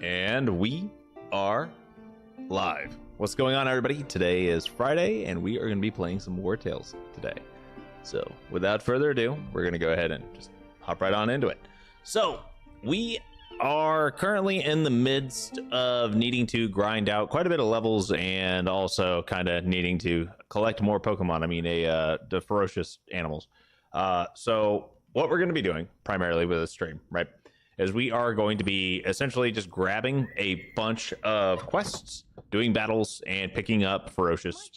And we are live. What's going on, everybody? Today is Friday, and we are going to be playing some Wartales today. So, without further ado, we're going to go ahead and just hop right on into it. So, we are currently in the midst of needing to grind out quite a bit of levels and also kind of needing to collect more Pokemon. I mean, the ferocious animals. So, what we're going to be doing primarily with this stream, right, is we are going to be essentially just grabbing a bunch of quests, doing battles, and picking up ferocious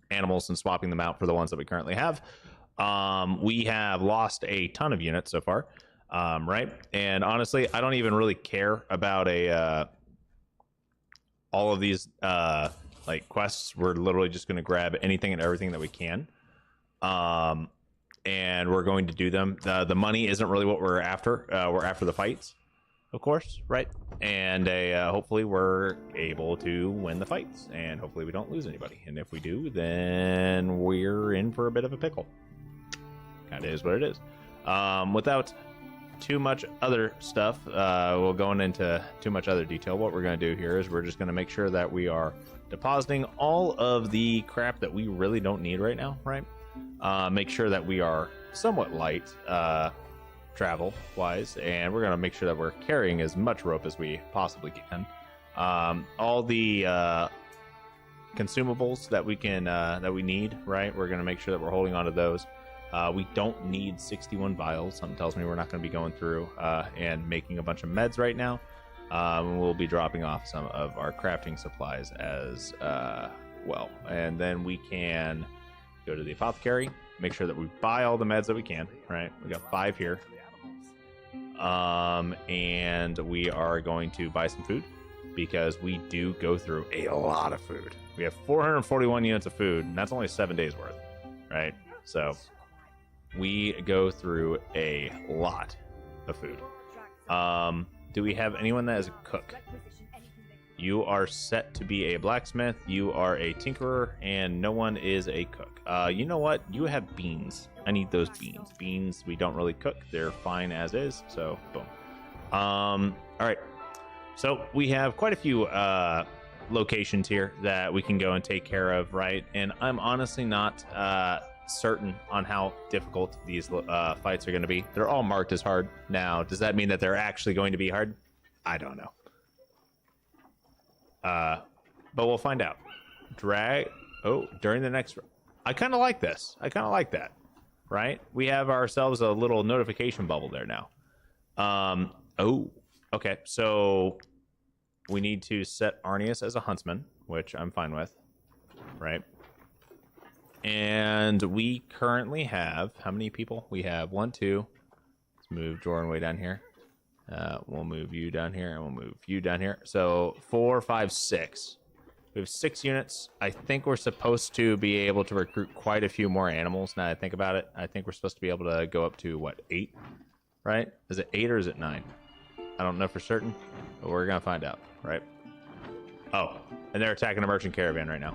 animals and swapping them out for the ones that we currently have. We have lost a ton of units so far, right? And honestly, I don't even really care about all of these like quests. We're literally just going to grab anything and everything that we can. And we're going to do them. The money isn't really what we're after. We're after the fights, of course, right? And hopefully we're able to win the fights, and hopefully we don't lose anybody. And if we do, then we're in for a bit of a pickle. Kind of is what it is. Without too much other stuff, we'll go into too much other detail. What we're going to do here is we're just going to make sure that we are depositing all of the crap that we really don't need right now, right? Make sure that we are somewhat light travel wise, and we're going to make sure that we're carrying as much rope as we possibly can. All the consumables that we can that we need, right, we're going to make sure that we're holding on to those. We don't need 61 vials. Something tells me we're not going to be going through and making a bunch of meds right now. We'll be dropping off some of our crafting supplies as well, and then we can go to the apothecary, make sure that we buy all the meds that we can, right? We got 5 here. And we are going to buy some food because we do go through a lot of food. We have 441 units of food, and that's only 7 days worth, right? So we go through a lot of food. Do we have anyone that is a cook? You are set to be a blacksmith, you are a tinkerer, and no one is a cook. You know what? You have beans. I need those beans. Beans, we don't really cook. They're fine as is, so boom. All right. So we have quite a few locations here that we can go and take care of, right? And I'm honestly not certain on how difficult these fights are going to be. They're all marked as hard. Now, does that mean that they're actually going to be hard? I don't know. But we'll find out. During the next... I kind of like this. I kind of like that, right? We have ourselves a little notification bubble there now. Okay. So we need to set Arnius as a huntsman, which I'm fine with, right? And we currently have... How many people? We have 1, 2... Let's move Jordan way down here. We'll move you down here, and we'll move you down here. So 4, 5, 6. We have 6 units. I think we're supposed to be able to recruit quite a few more animals. Now that I think about it, I think we're supposed to be able to go up to, what, 8? Right? Is it 8 or is it 9? I don't know for certain, but we're going to find out, right? Oh, and they're attacking a merchant caravan right now.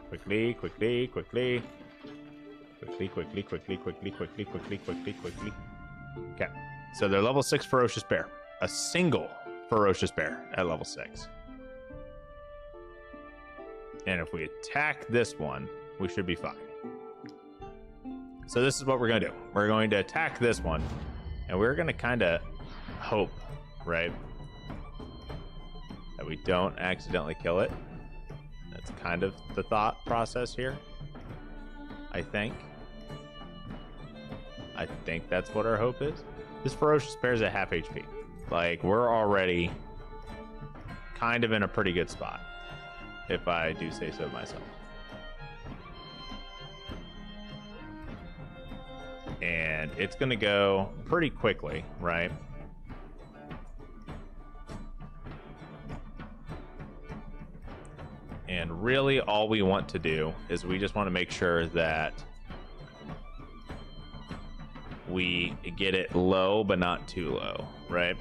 Quickly, quickly, quickly. Quickly, quickly, quickly, quickly, quickly, quickly, quickly, quickly. Okay. So they're level 6 ferocious bear. A single ferocious bear at level 6. And if we attack this one, we should be fine. So this is what we're going to do. We're going to attack this one, and we're going to kind of hope, right, that we don't accidentally kill it. That's kind of the thought process here, I think. I think that's what our hope is. This ferocious bear is at half HP. Like, we're already kind of in a pretty good spot, if I do say so myself. And it's going to go pretty quickly, right? And really all we want to do is we just want to make sure that we get it low, but not too low, right?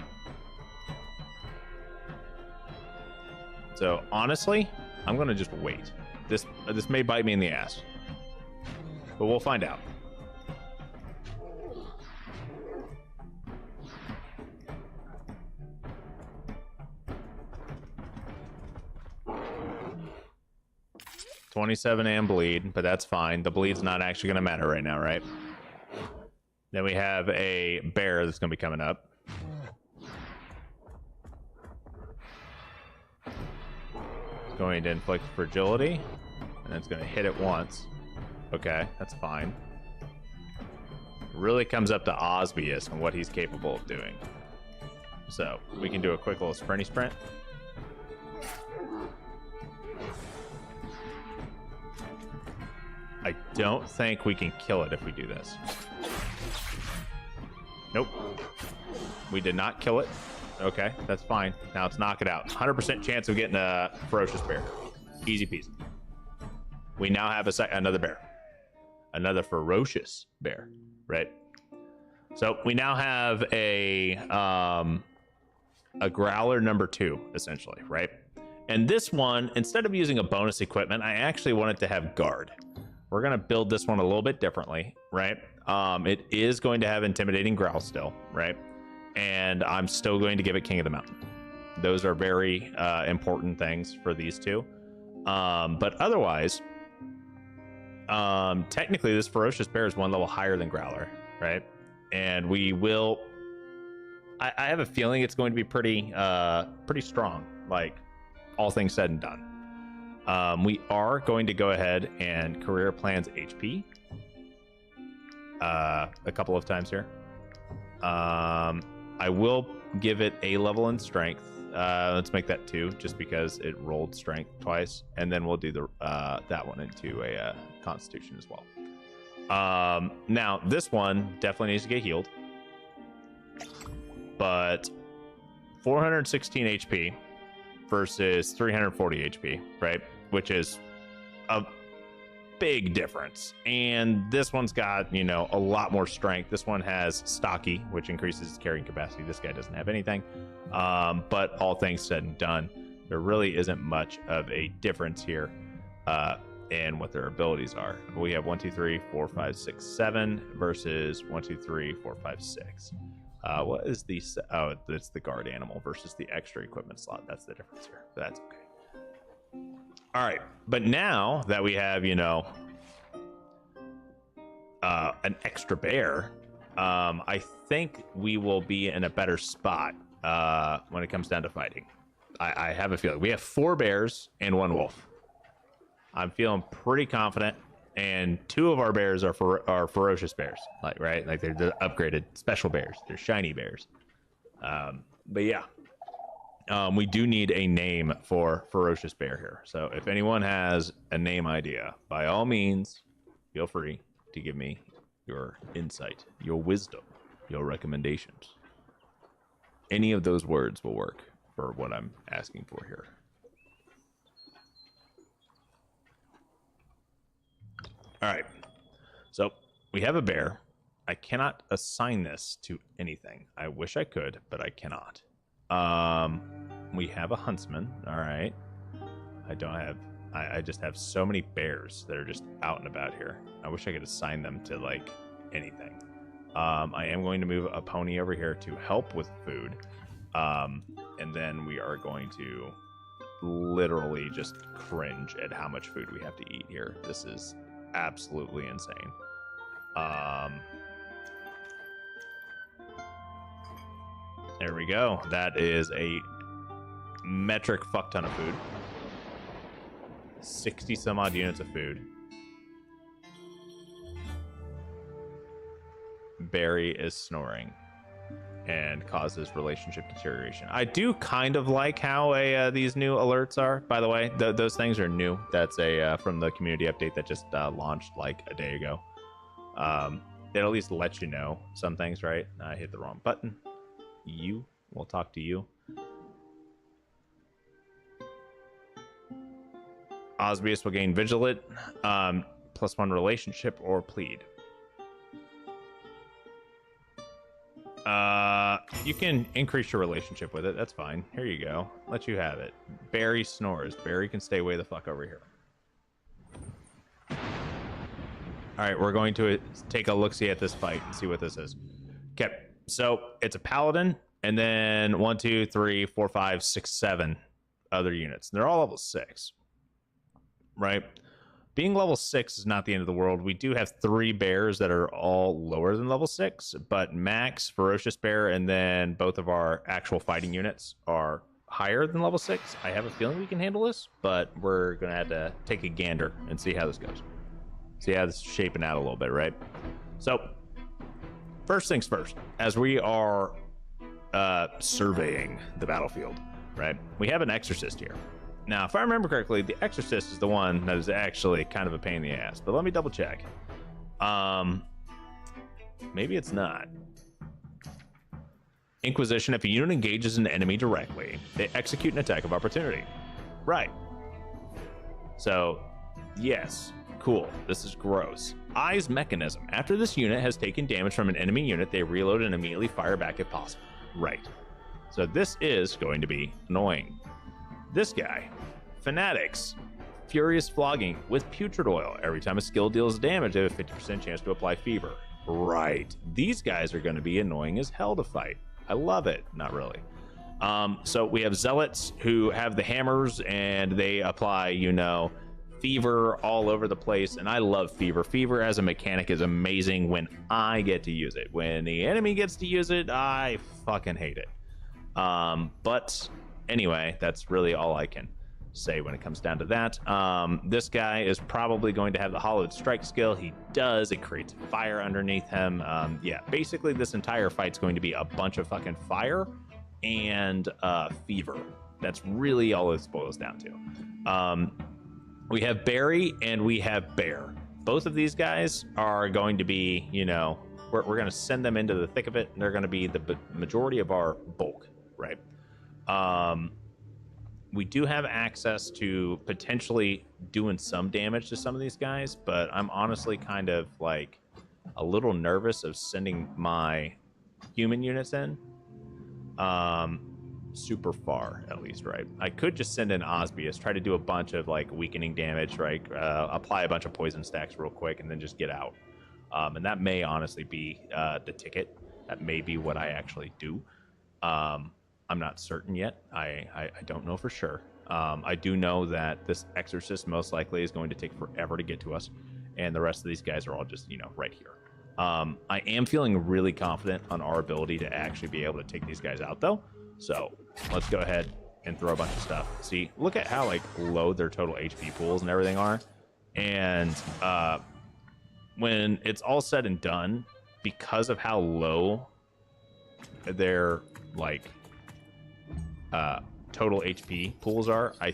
So honestly, I'm gonna just wait. This may bite me in the ass, but we'll find out. 27 and bleed, but that's fine. The bleed's not actually going to matter right now, right? Then we have a bear that's going to be coming up. It's going to inflict fragility, and it's going to hit it once. Okay, that's fine. It really comes up to Osbius and what he's capable of doing. So we can do a quick little sprinty sprint. I don't think we can kill it if we do this. Nope. We did not kill it. Okay, that's fine. Now let's knock it out. 100% chance of getting a ferocious bear. Easy peasy. We now have another bear. Another ferocious bear, right? So we now have a growler number 2, essentially, right? And this one, instead of using a bonus equipment, I actually wanted to have guard. We're going to build this one a little bit differently, right? It is going to have intimidating growl still, right? And I'm still going to give it King of the Mountain. Those are very important things for these two. But otherwise, technically this ferocious bear is 1 level higher than growler, right? And we will... I have a feeling it's going to be pretty strong, like all things said and done. We are going to go ahead and career plans HP a couple of times here. I will give it a level in strength. Let's make that 2 just because it rolled strength twice, and then we'll do the that one into a constitution as well. Now this one definitely needs to get healed, but 416 HP versus 340 HP, right? Which is a big difference. And this one's got, you know, a lot more strength. This one has stocky, which increases its carrying capacity. This guy doesn't have anything. But all things said and done, there really isn't much of a difference here in what their abilities are. We have 1, 2, 3, 4, 5, 6, 7 versus 1, 2, 3, 4, 5, 6. What is the... Oh, it's the guard animal versus the extra equipment slot. That's the difference here. That's okay. All right. But now that we have, you know, an extra bear, I think we will be in a better spot when it comes down to fighting. I have a feeling. We have 4 bears and 1 wolf. I'm feeling pretty confident. And 2 of our bears are ferocious bears, like, right? Like they're the upgraded special bears. They're shiny bears. But yeah, we do need a name for ferocious bear here. So if anyone has a name idea, by all means, feel free to give me your insight, your wisdom, your recommendations. Any of those words will work for what I'm asking for here. All right, so we have a bear. I cannot assign this to anything. I wish I could, but I cannot. We have a huntsman. All right. I don't have... I just have so many bears that are just out and about here. I wish I could assign them to, like, anything. I am going to move a pony over here to help with food. And then we are going to literally just cringe at how much food we have to eat here. This is... absolutely insane. There we go. That is a metric fuck ton of food. 60 some odd units of food. Barry is snoring and causes relationship deterioration. I do kind of like how these new alerts are, by the way. Those things are new. That's from the community update that just launched like a day ago. It at least lets you know some things, right? I hit the wrong button. We'll talk to you. Osbius will gain vigilant, +1 relationship or plead. You can increase your relationship with it. That's fine. Here you go. Let you have it. Barry snores. Barry can stay way the fuck over here. All right, we're going to take a look-see at this fight and see what this is. Okay, so it's a paladin, and then 1, 2, 3, 4, 5, 6, 7 other units. And they're all level 6, right? being level 6 is not the end of the world. We do have 3 bears that are all lower than level 6, but Max, Ferocious Bear, and then both of our actual fighting units are higher than level 6. I have a feeling we can handle this, but we're going to have to take a gander and see how this goes. See how this is shaping out a little bit, right? So, first things first, as we are surveying the battlefield, right? We have an exorcist here. Now, if I remember correctly, the exorcist is the one that is actually kind of a pain in the ass, but let me double check. Maybe it's not. Inquisition, if a unit engages an enemy directly, they execute an attack of opportunity. Right. So, yes, cool. This is gross. Eyes mechanism. After this unit has taken damage from an enemy unit, they reload and immediately fire back if possible. Right. So this is going to be annoying. This guy, Fanatics, Furious Flogging with Putrid Oil. Every time a skill deals damage, they have a 50% chance to apply Fever. Right. These guys are going to be annoying as hell to fight. I love it. Not really. So we have Zealots who have the hammers and they apply, you know, Fever all over the place. And I love Fever. Fever as a mechanic is amazing when I get to use it. When the enemy gets to use it, I fucking hate it. But anyway, that's really all I can say when it comes down to that. This guy is probably going to have the Hollowed Strike skill. He does. It creates fire underneath him. Yeah, basically this entire fight's going to be a bunch of fucking fire and fever. That's really all it boils down to. We have Barry and we have Bear. Both of these guys are going to be, you know, we're going to send them into the thick of it. And they're going to be the majority of our bulk, right? We do have access to potentially doing some damage to some of these guys, but I'm honestly kind of like a little nervous of sending my human units in super far, at least, right? I could just send in Osbius, try to do a bunch of like weakening damage, right? Apply a bunch of poison stacks real quick and then just get out. And that may honestly be the ticket. That may be what I actually do. I'm not certain yet. I don't know for sure. I do know that this exorcist most likely is going to take forever to get to us, and the rest of these guys are all just, you know, right here. I am feeling really confident on our ability to actually be able to take these guys out, though. So let's go ahead and throw a bunch of stuff. See, look at how like low their total HP pools and everything are, and when it's all said and done, because of how low their like total HP pools are, I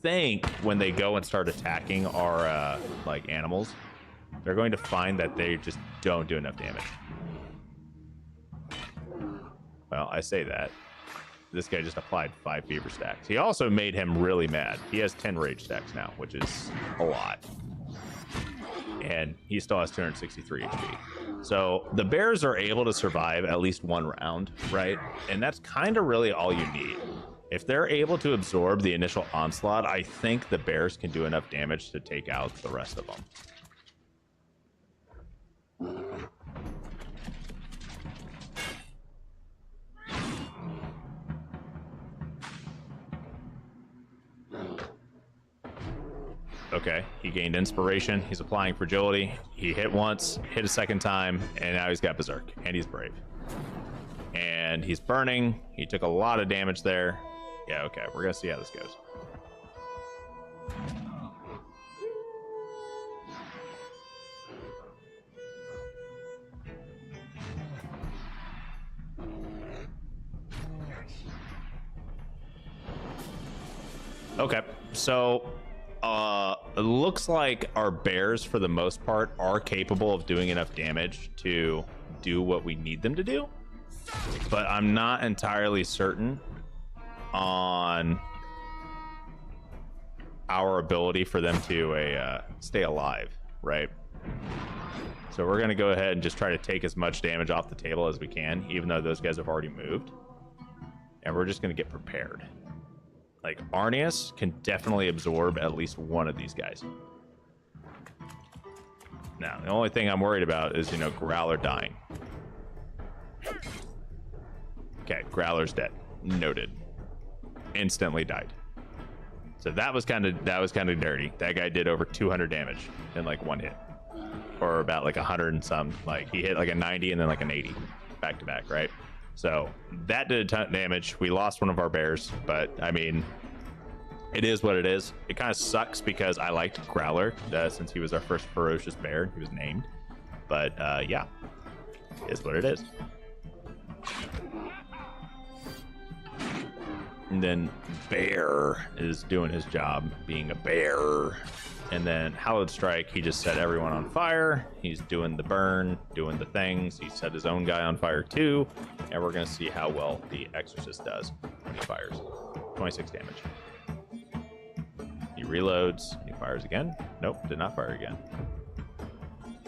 think when they go and start attacking our like animals, they're going to find that they just don't do enough damage. Well, I say that. This guy just applied 5 fever stacks. He also made him really mad. He has 10 rage stacks now, which is a lot. And he still has 263 HP. So the bears are able to survive at least one round, right? And that's kind of really all you need. If they're able to absorb the initial onslaught, I think the bears can do enough damage to take out the rest of them. Okay, he gained inspiration. He's applying fragility. He hit once, hit a second time, and now he's got berserk, and he's brave. And he's burning. He took a lot of damage there. Yeah, okay, we're gonna see how this goes. Okay, so it looks like our bears, for the most part, are capable of doing enough damage to do what we need them to do, but I'm not entirely certain on our ability for them to stay alive, right? So we're gonna go ahead and just try to take as much damage off the table as we can, even though those guys have already moved, and we're just gonna get prepared. Like, Arnius can definitely absorb at least one of these guys. Now, the only thing I'm worried about is, you know, Growler dying. Okay, Growler's dead. Noted. Instantly died. So that was kind of dirty. That guy did over 200 damage in like one hit, or about like 100 and some. Like he hit like a 90 and then like an 80 back to back, right? So that did a ton of damage. We lost one of our bears, but I mean, it is what it is. It kind of sucks because I liked Growler since he was our first ferocious bear. He was named, but yeah, it is what it is. And then Bear is doing his job being a bear. And then Hallowed Strike, he just set everyone on fire. He's doing the burn, doing the things. He set his own guy on fire too. And we're going to see how well the Exorcist does when he fires. 26 damage. He reloads. He fires again. Nope, did not fire again.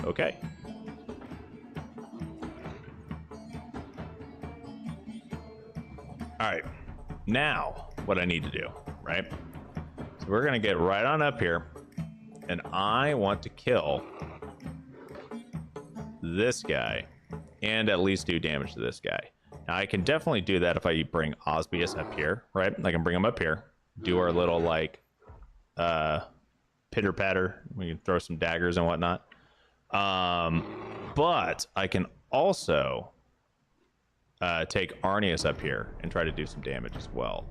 Okay. All right. Now, what I need to do, right? So we're going to get right on up here. And I want to kill this guy and at least do damage to this guy. Now, I can definitely do that if I bring Osbius up here, right? I can bring him up here, do our little, like, pitter-patter. We can throw some daggers and whatnot. But I can also take Arnius up here and try to do some damage as well.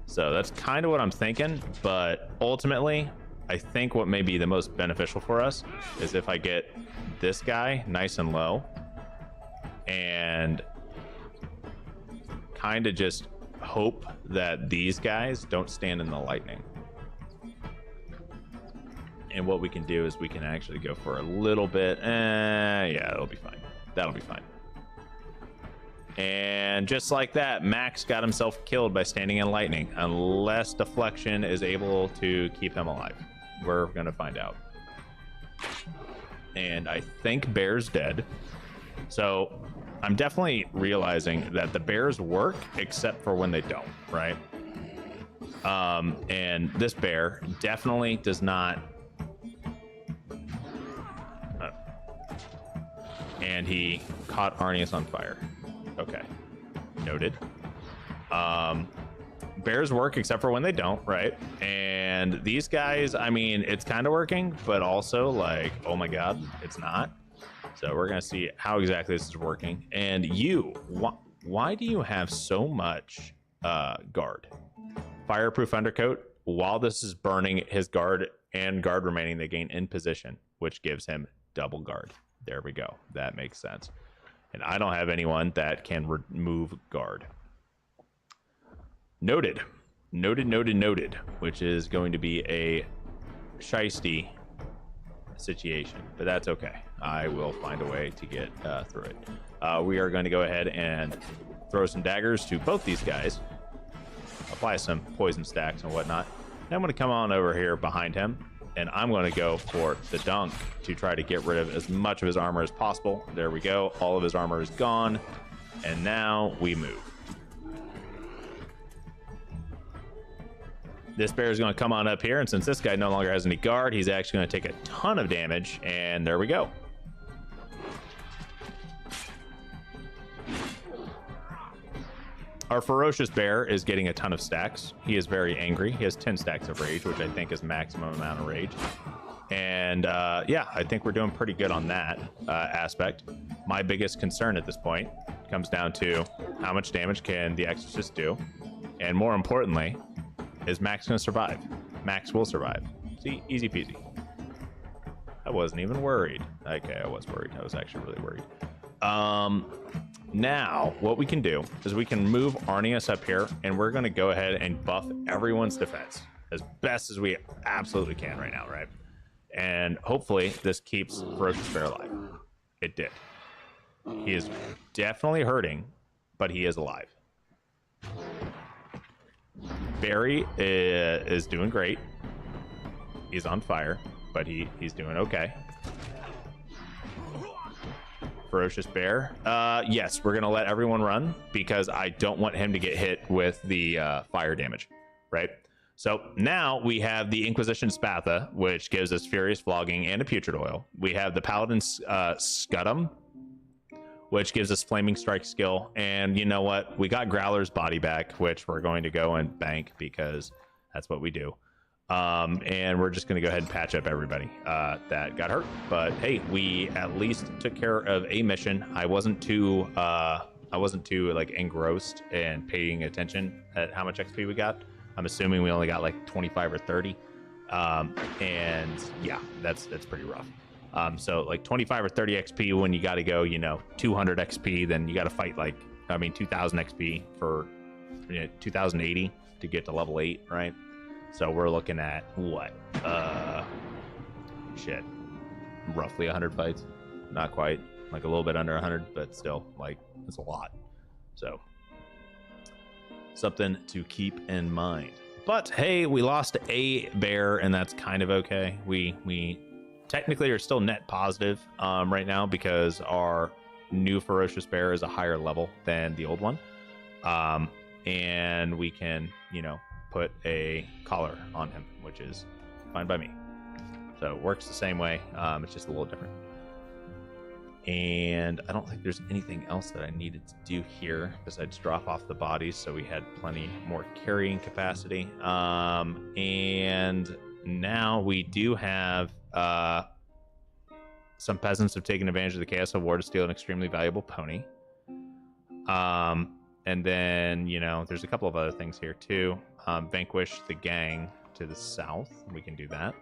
So that's kind of what I'm thinking, but ultimately, I think what may be the most beneficial for us is if I get this guy nice and low and kind of just hope that these guys don't stand in the lightning. And what we can do is we can actually go for a little bit. Yeah, it'll be fine. That'll be fine. And just like that, Max got himself killed by standing in lightning, unless Deflection is able to keep him alive. We're gonna find out. And I think Bear's dead. So I'm definitely realizing that the bears work except for when they don't, right? And this bear definitely does not. And he caught Arnius on fire. Okay, noted. Bears work except for when they don't, right? And these guys, I mean, it's kind of working, but also like, oh my god, it's not. So we're gonna see how exactly this is working. And you, why do you have so much guard? Fireproof undercoat. While this is burning, his guard and guard remaining, they gain in position, which gives him double guard. There we go. That makes sense. And I don't have anyone that can remove guard. Noted. Noted, which is going to be a shiesty situation, but that's okay. I will find a way to get through it. We are going to go ahead and throw some daggers to both these guys, apply some poison stacks and whatnot. Then I'm going to come on over here behind him, and I'm going to go for the dunk to try to get rid of as much of his armor as possible. There we go. All of his armor is gone, and now we move. This bear is going to come on up here, and since this guy no longer has any guard, he's actually going to take a ton of damage, and there we go. Our ferocious bear is getting a ton of stacks. He is very angry. He has 10 stacks of rage, which I think is maximum amount of rage. And yeah, I think we're doing pretty good on that aspect. My biggest concern at this point comes down to how much damage can the Exorcist do? And more importantly, is Max going to survive? Max will survive. See, easy peasy. I wasn't even worried. Okay, I was worried. I was actually really worried. Now, what we can do is we can move Arnius up here, and we're going to go ahead and buff everyone's defense as best as we absolutely can right now, right? And hopefully this keeps Ferocious Bear alive. It did. He is definitely hurting, but he is alive. Barry is doing great. He's on fire, but he's doing okay. Ferocious Bear. Yes, we're going to let everyone run because I don't want him to get hit with the fire damage, right? So now we have the Inquisition Spatha, which gives us Furious Flogging and a Putrid Oil. We have the Paladin's Scutum, which gives us Flaming Strike skill. And you know what? We got Growler's Body back, which we're going to go and bank because that's what we do. And we're just going to go ahead and patch up everybody that got hurt. But hey, we at least took care of a mission. I wasn't too like engrossed and paying attention at how much XP we got. I'm assuming we only got like 25 or 30. And yeah, that's pretty rough. So like 25 or 30 XP when you got to go, 200 XP, then you got to fight 2000 XP for 2080 to get to level 8, right? So we're looking at what? Roughly 100 fights. Not quite, like a little bit under 100, but still, like, it's a lot. So something to keep in mind. But hey, we lost a bear, and that's kind of okay. We technically are still net positive right now because our new ferocious bear is a higher level than the old one, and we can put a collar on him, which is fine by me. So it works the same way. It's just a little different. And I don't think there's anything else that I needed to do here besides drop off the bodies, so we had plenty more carrying capacity. And now we do have some peasants have taken advantage of the Chaos of War to steal an extremely valuable pony. And then, there's a couple of other things here too. Vanquish the gang to the south. We can do that.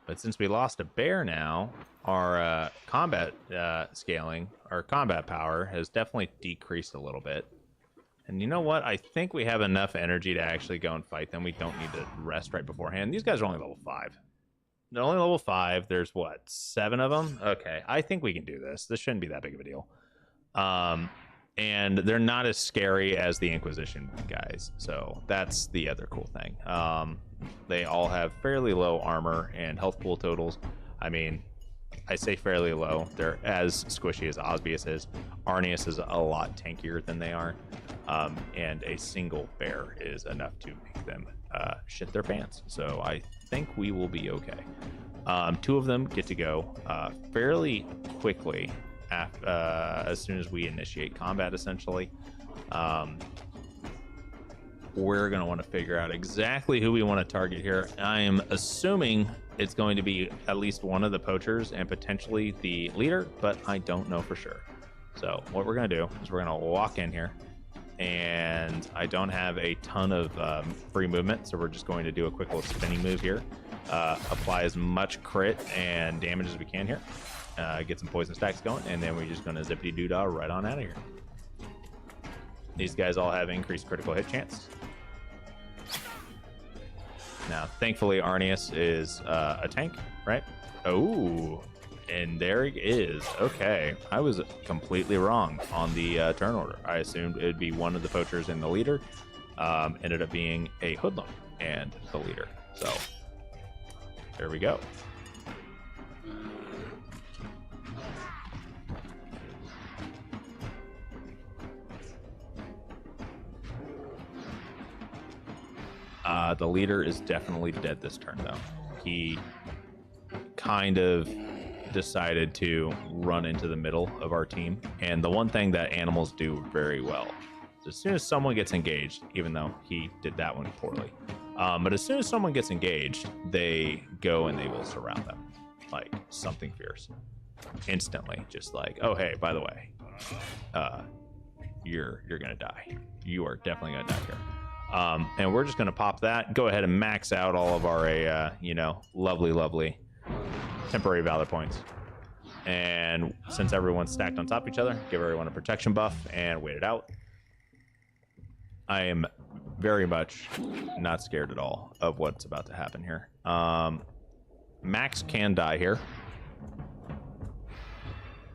But since we lost a bear now, our combat scaling, our combat power has definitely decreased a little bit. And you know what? I think we have enough energy to actually go and fight them. We don't need to rest right beforehand. These guys are only level 5. They're only level 5. There's what, 7 of them? Okay, I think we can do this. This shouldn't be that big of a deal. And they're not as scary as the Inquisition guys. So that's the other cool thing. They all have fairly low armor and health pool totals. I mean, I say fairly low. They're as squishy as Osbius is. Arnius is a lot tankier than they are. And a single bear is enough to make them shit their pants. So I think we will be okay. 2 of them get to go fairly quickly as soon as we initiate combat, essentially. We're going to want to figure out exactly who we want to target here. I am assuming it's going to be at least one of the poachers and potentially the leader, but I don't know for sure. So what we're going to do is we're going to walk in here, and I don't have a ton of free movement, so we're just going to do a quick little spinning move here. Apply as much crit and damage as we can here. Get some poison stacks going, and then we're just going to zippity-doo-dah right on out of here. These guys all have increased critical hit chance. Now, thankfully, Arnius is a tank, right? Oh, and there he is. Okay, I was completely wrong on the turn order. I assumed it would be one of the poachers and the leader. Ended up being a hoodlum and the leader. So, there we go. The leader is definitely dead this turn, though. He kind of decided to run into the middle of our team. And the one thing that animals do very well is as soon as someone gets engaged, even though he did that one poorly, but as soon as someone gets engaged, they go and they will surround them like something fierce. Instantly, just like, oh, hey, by the way, you're going to die. You are definitely going to die here. And we're just going to pop that, go ahead and max out all of our, lovely temporary valor points. And since everyone's stacked on top of each other, give everyone a protection buff and wait it out. I am very much not scared at all of what's about to happen here. Max can die here.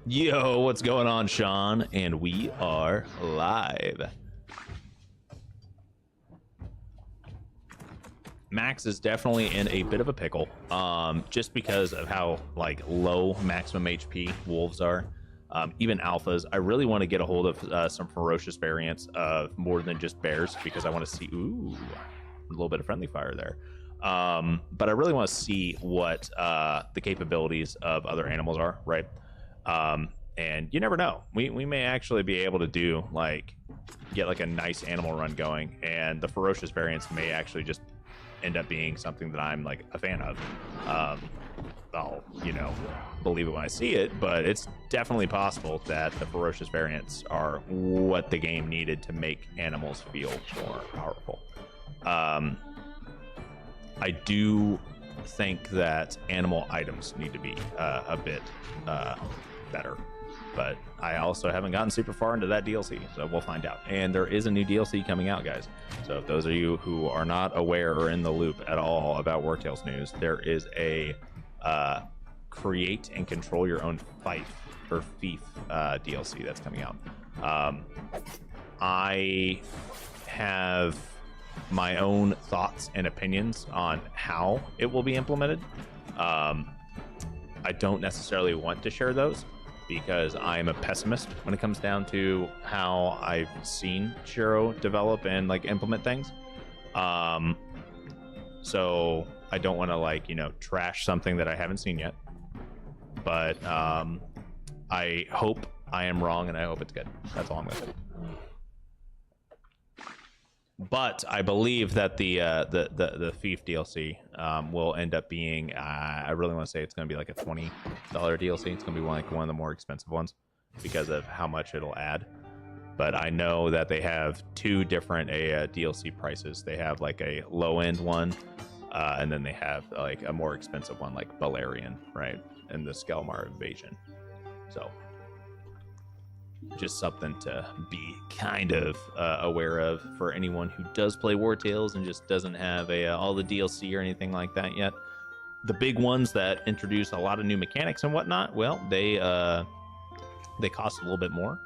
Yo, what's going on, Sean? And we are live. Max is definitely in a bit of a pickle, just because of how low maximum HP wolves are. even alphas. I really want to get a hold of some ferocious variants of more than just bears, because I want to see, ooh, a little bit of friendly fire there. But I really want to see what the capabilities of other animals are, right? And you never know. We may actually be able to do get like a nice animal run going, and the ferocious variants may actually just end up being something that I'm like a fan of. I'll believe it when I see it, but it's definitely possible that the ferocious variants are what the game needed to make animals feel more powerful. I do think that animal items need to be a bit better, but I also haven't gotten super far into that DLC, so we'll find out. And there is a new DLC coming out, guys. So if those of you who are not aware or in the loop at all about Wartales news, there is a create and control your own fief DLC that's coming out. I have my own thoughts and opinions on how it will be implemented. I don't necessarily want to share those because I'm a pessimist when it comes down to how I've seen Shiro develop and implement things. So I don't want to trash something that I haven't seen yet. But I hope I am wrong, and I hope it's good. That's all I'm gonna say. But I believe that the Fief DLC will end up being, I really want to say it's going to be like a $20 DLC. It's going to be one of the more expensive ones because of how much it'll add. But I know that they have two different DLC prices. They have like a low end one, and then they have like a more expensive one, like Balerion, right? And the Skelmar Invasion. So just something to be kind of aware of for anyone who does play Wartales and just doesn't have all the DLC or anything like that yet. The big ones that introduce a lot of new mechanics and whatnot, well, they cost a little bit more.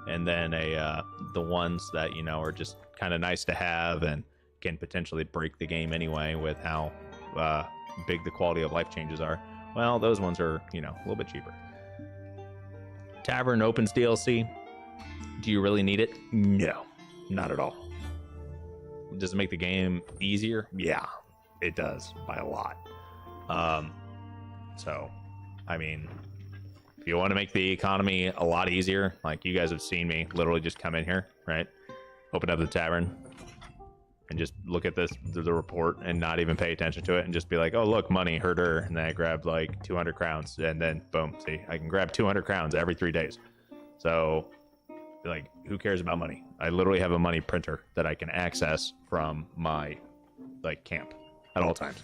And then the ones that are just kind of nice to have and can potentially break the game anyway with how big the quality of life changes are, well, those ones are a little bit cheaper. Tavern opens DLC. Do you really need it? No, not at all. Does it make the game easier? Yeah, it does by a lot. So, I mean, if you want to make the economy a lot easier, like you guys have seen me literally just come in here, right? Open up the tavern and just look at the report and not even pay attention to it and just be like, oh, look, money, herder. And then I grabbed like 200 crowns and then boom, see, I can grab 200 crowns every 3 days. So like, who cares about money? I literally have a money printer that I can access from my camp at all times.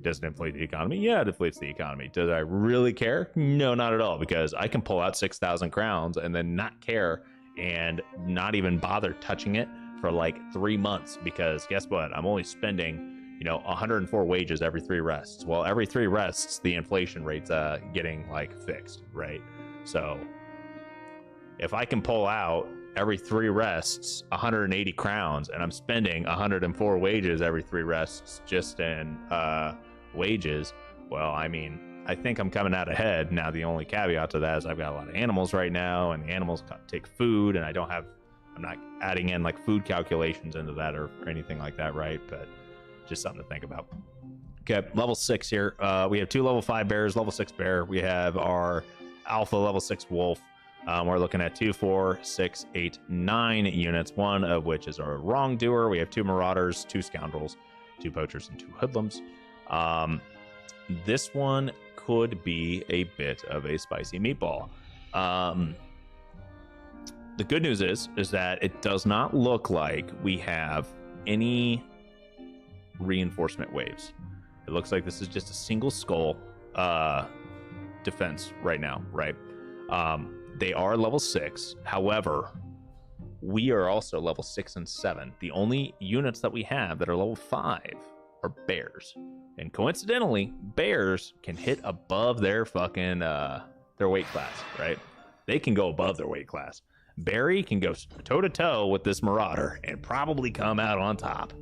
Does it inflate the economy? Yeah, it inflates the economy. Does I really care? No, not at all, because I can pull out 6,000 crowns and then not care and not even bother touching it for like 3 months, because guess what? I'm only spending 104 wages every 3 rests. Well, every 3 rests, the inflation rate's getting fixed, right? So if I can pull out every 3 rests 180 crowns and I'm spending 104 wages every 3 rests just in wages, well, I mean, I think I'm coming out ahead. Now the only caveat to that is I've got a lot of animals right now, and the animals take food, and I'm not adding in food calculations into that or anything like that, right? But just something to think about. Okay, level 6 here. We have 2 level 5 bears, level 6 bear. We have our alpha level 6 wolf. We're looking at 2, 4, 6, 8, 9 units, one of which is our wrongdoer. We have 2 marauders, 2 scoundrels, 2 poachers, and 2 hoodlums. This one could be a bit of a spicy meatball. The good news is that it does not look like we have any reinforcement waves. It looks like this is just a single skull defense right now, right? They are level 6. However, we are also level 6 and 7. The only units that we have that are level 5 are bears. And coincidentally, bears can hit above their fucking their weight class, right? They can go above their weight class. Barry can go toe-to-toe with this marauder and probably come out on top.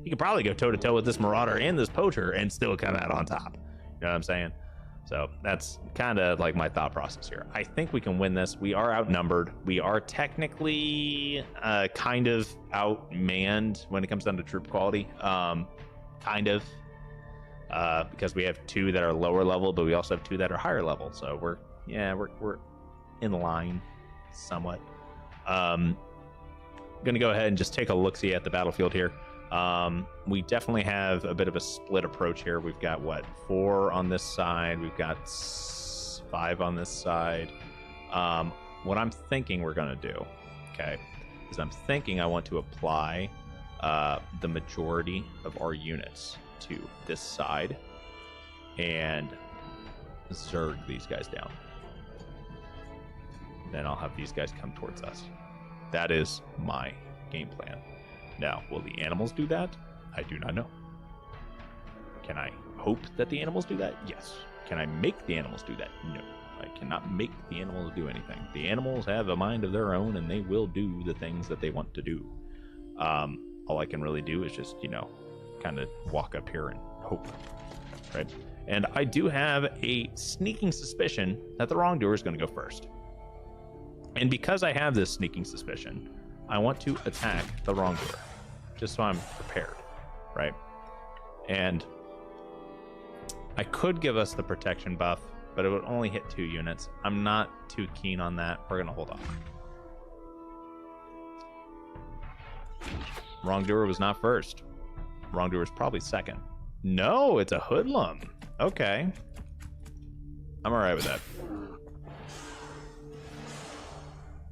He could probably go toe-to-toe with this marauder and this poacher and still come out on top. You know what I'm saying? So that's kind of like my thought process here. I think we can win this. We are outnumbered. We are technically kind of outmanned when it comes down to troop quality. Kind of. Because we have 2 that are lower level, but we also have 2 that are higher level. So we're in line somewhat. Gonna go ahead and just take a look-see at the battlefield here. We definitely have a bit of a split approach here. We've got what, 4 on this side, we've got 5 on this side. What I'm thinking we're gonna do, okay, is I'm thinking I want to apply the majority of our units to this side and zerg these guys down. Then I'll have these guys come towards us. That is my game plan. Now, will the animals do that? I do not know. Can I hope that the animals do that? Yes. Can I make the animals do that? No. I cannot make the animals do anything. The animals have a mind of their own, and they will do the things that they want to do. All I can really do is just, kind of walk up here and hope, right? And I do have a sneaking suspicion that the wrongdoer is going to go first. And because I have this sneaking suspicion, I want to attack the wrongdoer, just so I'm prepared, right? And I could give us the protection buff, but it would only hit 2 units. I'm not too keen on that. We're going to hold off. Wrongdoer was not first. Wrongdoer is probably second. No, it's a hoodlum. Okay. I'm all right with that.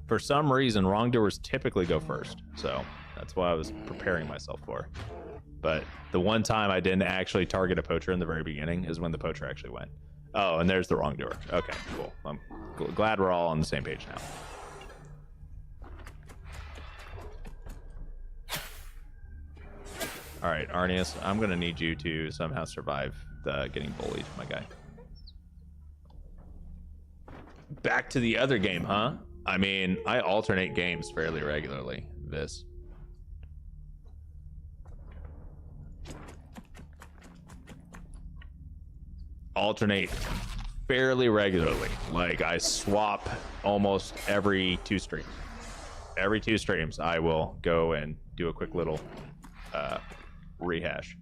For some reason, wrongdoers typically go first, so that's what I was preparing myself for. But the one time I didn't actually target a poacher in the very beginning is when the poacher actually went. Oh, and there's the wrongdoer. Okay, cool. I'm glad we're all on the same page now. All right, Arnius, I'm going to need you to somehow survive the getting bullied, my guy. Back to the other game, huh? I mean, I alternate games fairly regularly, Vis. Alternate fairly regularly. Like, I swap almost every 2 streams. Every 2 streams, I will go and do a quick little rehash.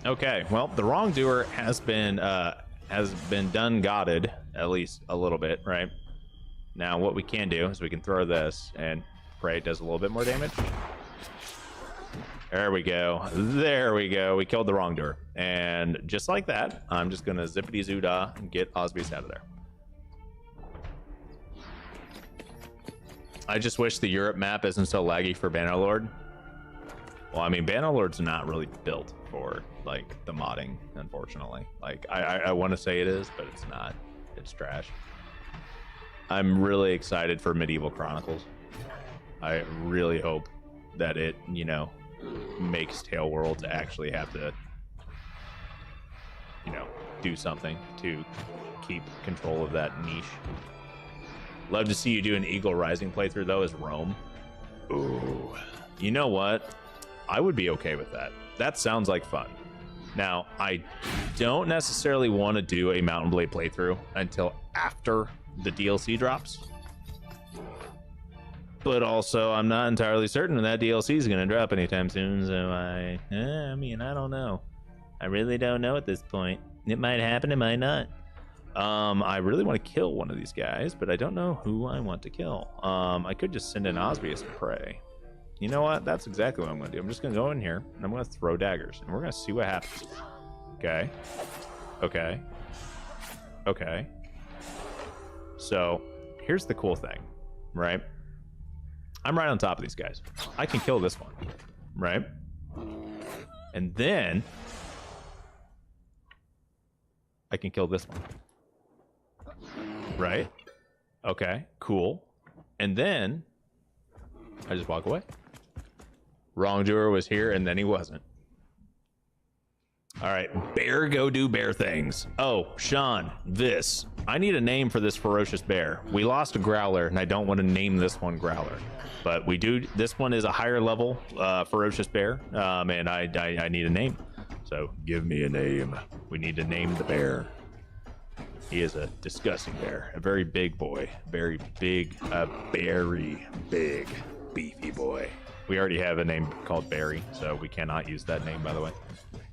Okay, well, the wrongdoer has been done godded, at least a little bit, right? Now, what we can do is we can throw this and pray it does a little bit more damage. There we go. There we go. We killed the wrongdoer. And just like that, I'm just going to zippity-zoo-dah and get Osbeast out of there. I just wish the Europe map isn't so laggy for Bannerlord. Well, I mean, Bannerlord's not really built for, like, the modding, unfortunately. Like, I want to say it is, but it's not. It's trash. I'm really excited for Medieval Chronicles. I really hope that it, you know, makes Tale Worlds actually have to, you know, do something to keep control of that niche. Love to see you do an Eagle Rising playthrough, though, as Rome. Ooh. You know what? I would be okay with that. That sounds like fun. Now, I don't necessarily want to do a Mountain Blade playthrough until after the DLC drops. But also, I'm not entirely certain when that DLC is going to drop anytime soon, so I mean, I don't know. I really don't know at this point. It might happen, it might not. I really want to kill one of these guys, but I don't know who I want to kill. I could just send in Osbeast and pray. You know what? That's exactly what I'm going to do. I'm just going to go in here, and I'm going to throw daggers, and we're going to see what happens. Okay. Okay. Okay. So, here's the cool thing, right? I'm right on top of these guys. I can kill this one, right? And then I can kill this one. Right? Okay, cool. And then I just walk away. Wrongdoer was here and then he wasn't. All right, bear go do bear things. Oh, Sean, this. I need a name for this ferocious bear. We lost a growler, and I don't want to name this one growler. But we do. This one is a higher level ferocious bear, and I need a name. So give me a name. We need to name the bear. He is a disgusting bear, a very big boy, very big, very big, beefy boy. We already have a name called Barry, so we cannot use that name, by the way.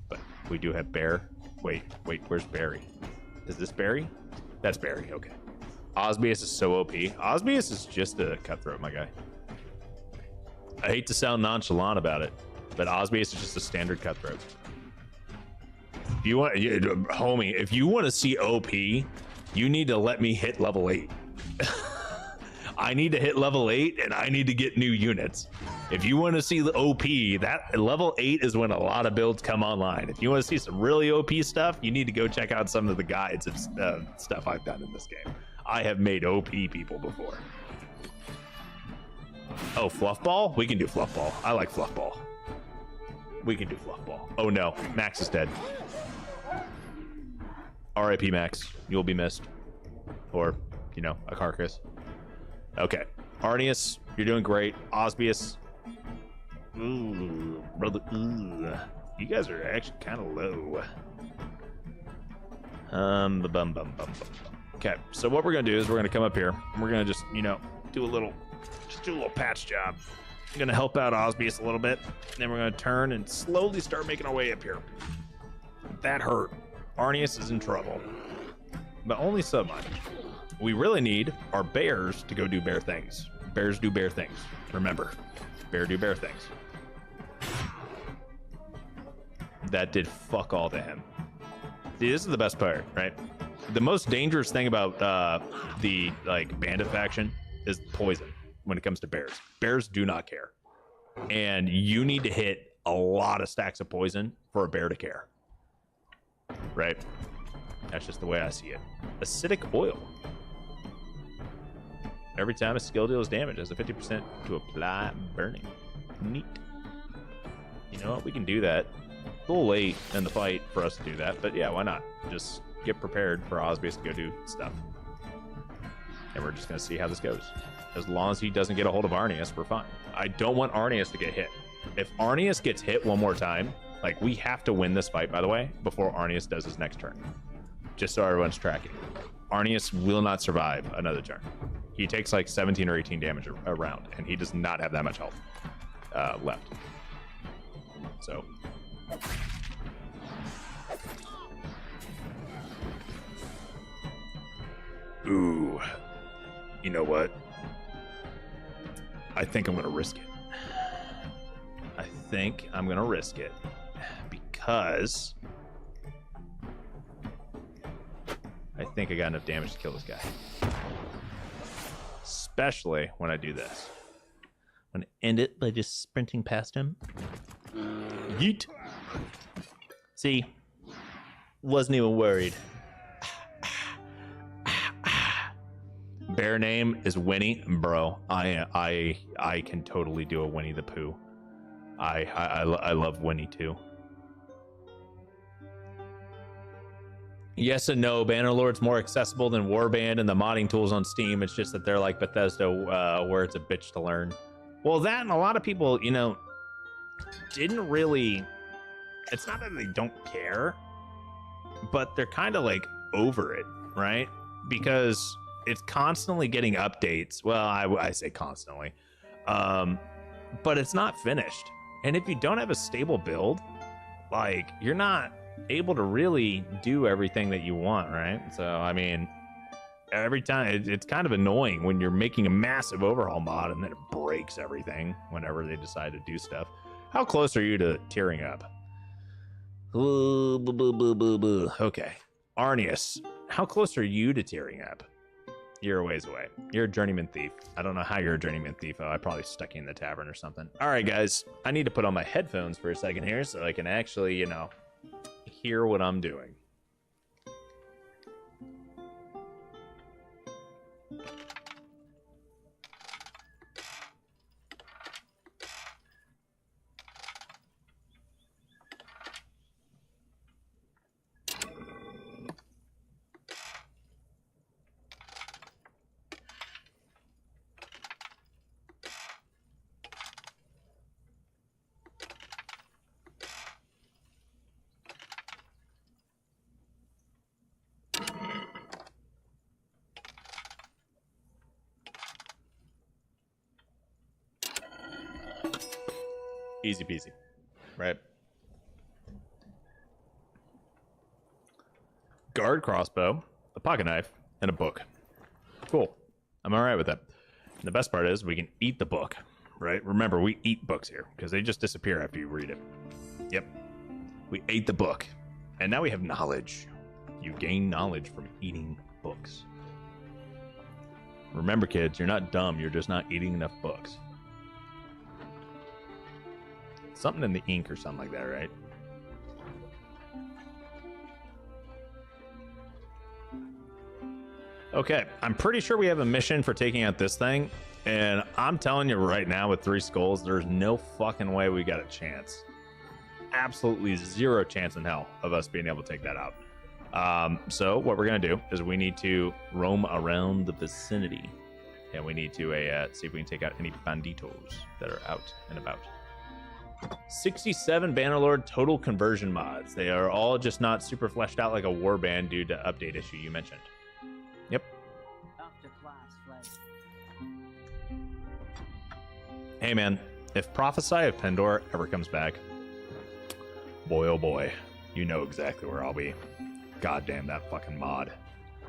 But we do have Bear. Wait, where's Barry? Is this Barry? That's Barry, okay. Osbius is so OP. Osbius is just a cutthroat, my guy. I hate to sound nonchalant about it, but Osbius is just a standard cutthroat. If you want, homie, if you want to see OP, you need to let me hit level 8. I need to hit level 8 and I need to get new units. If you want to see the OP, that level 8 is when a lot of builds come online. If you want to see some really OP stuff, you need to go check out some of the guides of stuff I've done in this game. I have made OP people before. Oh, Fluffball? We can do Fluffball. I like Fluffball. We can do Fluffball. Oh no, Max is dead. RIP Max, you'll be missed. Or, you know, a carcass. Okay, Arnius, you're doing great. Osbius, ooh, brother, ooh. You guys are actually kind of low. Okay, so what we're gonna do is we're gonna come up here and we're gonna just, you know, do a little patch job. I'm gonna help out Osbius a little bit, and then we're gonna turn and slowly start making our way up here. That hurt. Arnius is in trouble, but only so much. We really need our bears to go do bear things. Bears do bear things. Remember, bear do bear things. That did fuck all to him. See, this is the best part, right? The most dangerous thing about the bandit faction is poison when it comes to bears. Bears do not care. And you need to hit a lot of stacks of poison for a bear to care. Right? That's just the way I see it. Acidic oil. Every time a skill deals damage, has a 50% to apply burning. Neat. You know what? We can do that. A little late in the fight for us to do that, but yeah, why not? Just get prepared for Osbius to go do stuff. And we're just going to see how this goes. As long as he doesn't get a hold of Arnius, we're fine. I don't want Arnius to get hit. If Arnius gets hit one more time, like, we have to win this fight, by the way, before Arnius does his next turn. Just so everyone's tracking. Arnius will not survive another turn. He takes like 17 or 18 damage a round, and he does not have that much health left. So. Ooh. You know what? I think I'm going to risk it. I think I'm going to risk it. Because I think I got enough damage to kill this guy. Especially when I do this. I'm going to end it by just sprinting past him. Yeet. See? Wasn't even worried. Bear name is Winnie. Bro, I can totally do a Winnie the Pooh. I love Winnie too. Yes and no. Bannerlord's more accessible than Warband and the modding tools on Steam. It's just that they're like Bethesda, where it's a bitch to learn. Well, that and a lot of people, you know, didn't really. It's not that they don't care, but they're kind of like over it, right? Because it's constantly getting updates. Well, I say constantly, but it's not finished. And if you don't have a stable build, like, you're not able to really do everything that you want, right? So, I mean, every time it's kind of annoying when you're making a massive overhaul mod and then it breaks everything whenever they decide to do stuff. How close are you to tearing up? Okay. Arnius, how close are you to tearing up? You're a ways away. You're a journeyman thief. I don't know how you're a journeyman thief. I probably stuck you in the tavern or something. All right, guys. I need to put on my headphones for a second here so I can actually, you know, hear what I'm doing. Easy peasy, right? Guard crossbow, a pocket knife, and a book. Cool. I'm all right with that. And the best part is we can eat the book, right? Remember, we eat books here because they just disappear after you read it. Yep. We ate the book. And now we have knowledge. You gain knowledge from eating books. Remember, kids, you're not dumb. You're just not eating enough books. Something in the ink or something like that, right? Okay, I'm pretty sure we have a mission for taking out this thing, and I'm telling you right now with 3 skulls, there's no fucking way we got a chance. Absolutely zero chance in hell of us being able to take that out. So what we're gonna do is we need to roam around the vicinity, and we need to see if we can take out any banditos that are out and about. 67 Bannerlord total conversion mods. They are all just not super fleshed out like a warband due to update issue you mentioned. Yep. Hey man, if Prophesy of Pendor ever comes back, boy oh boy, you know exactly where I'll be. Goddamn that fucking mod.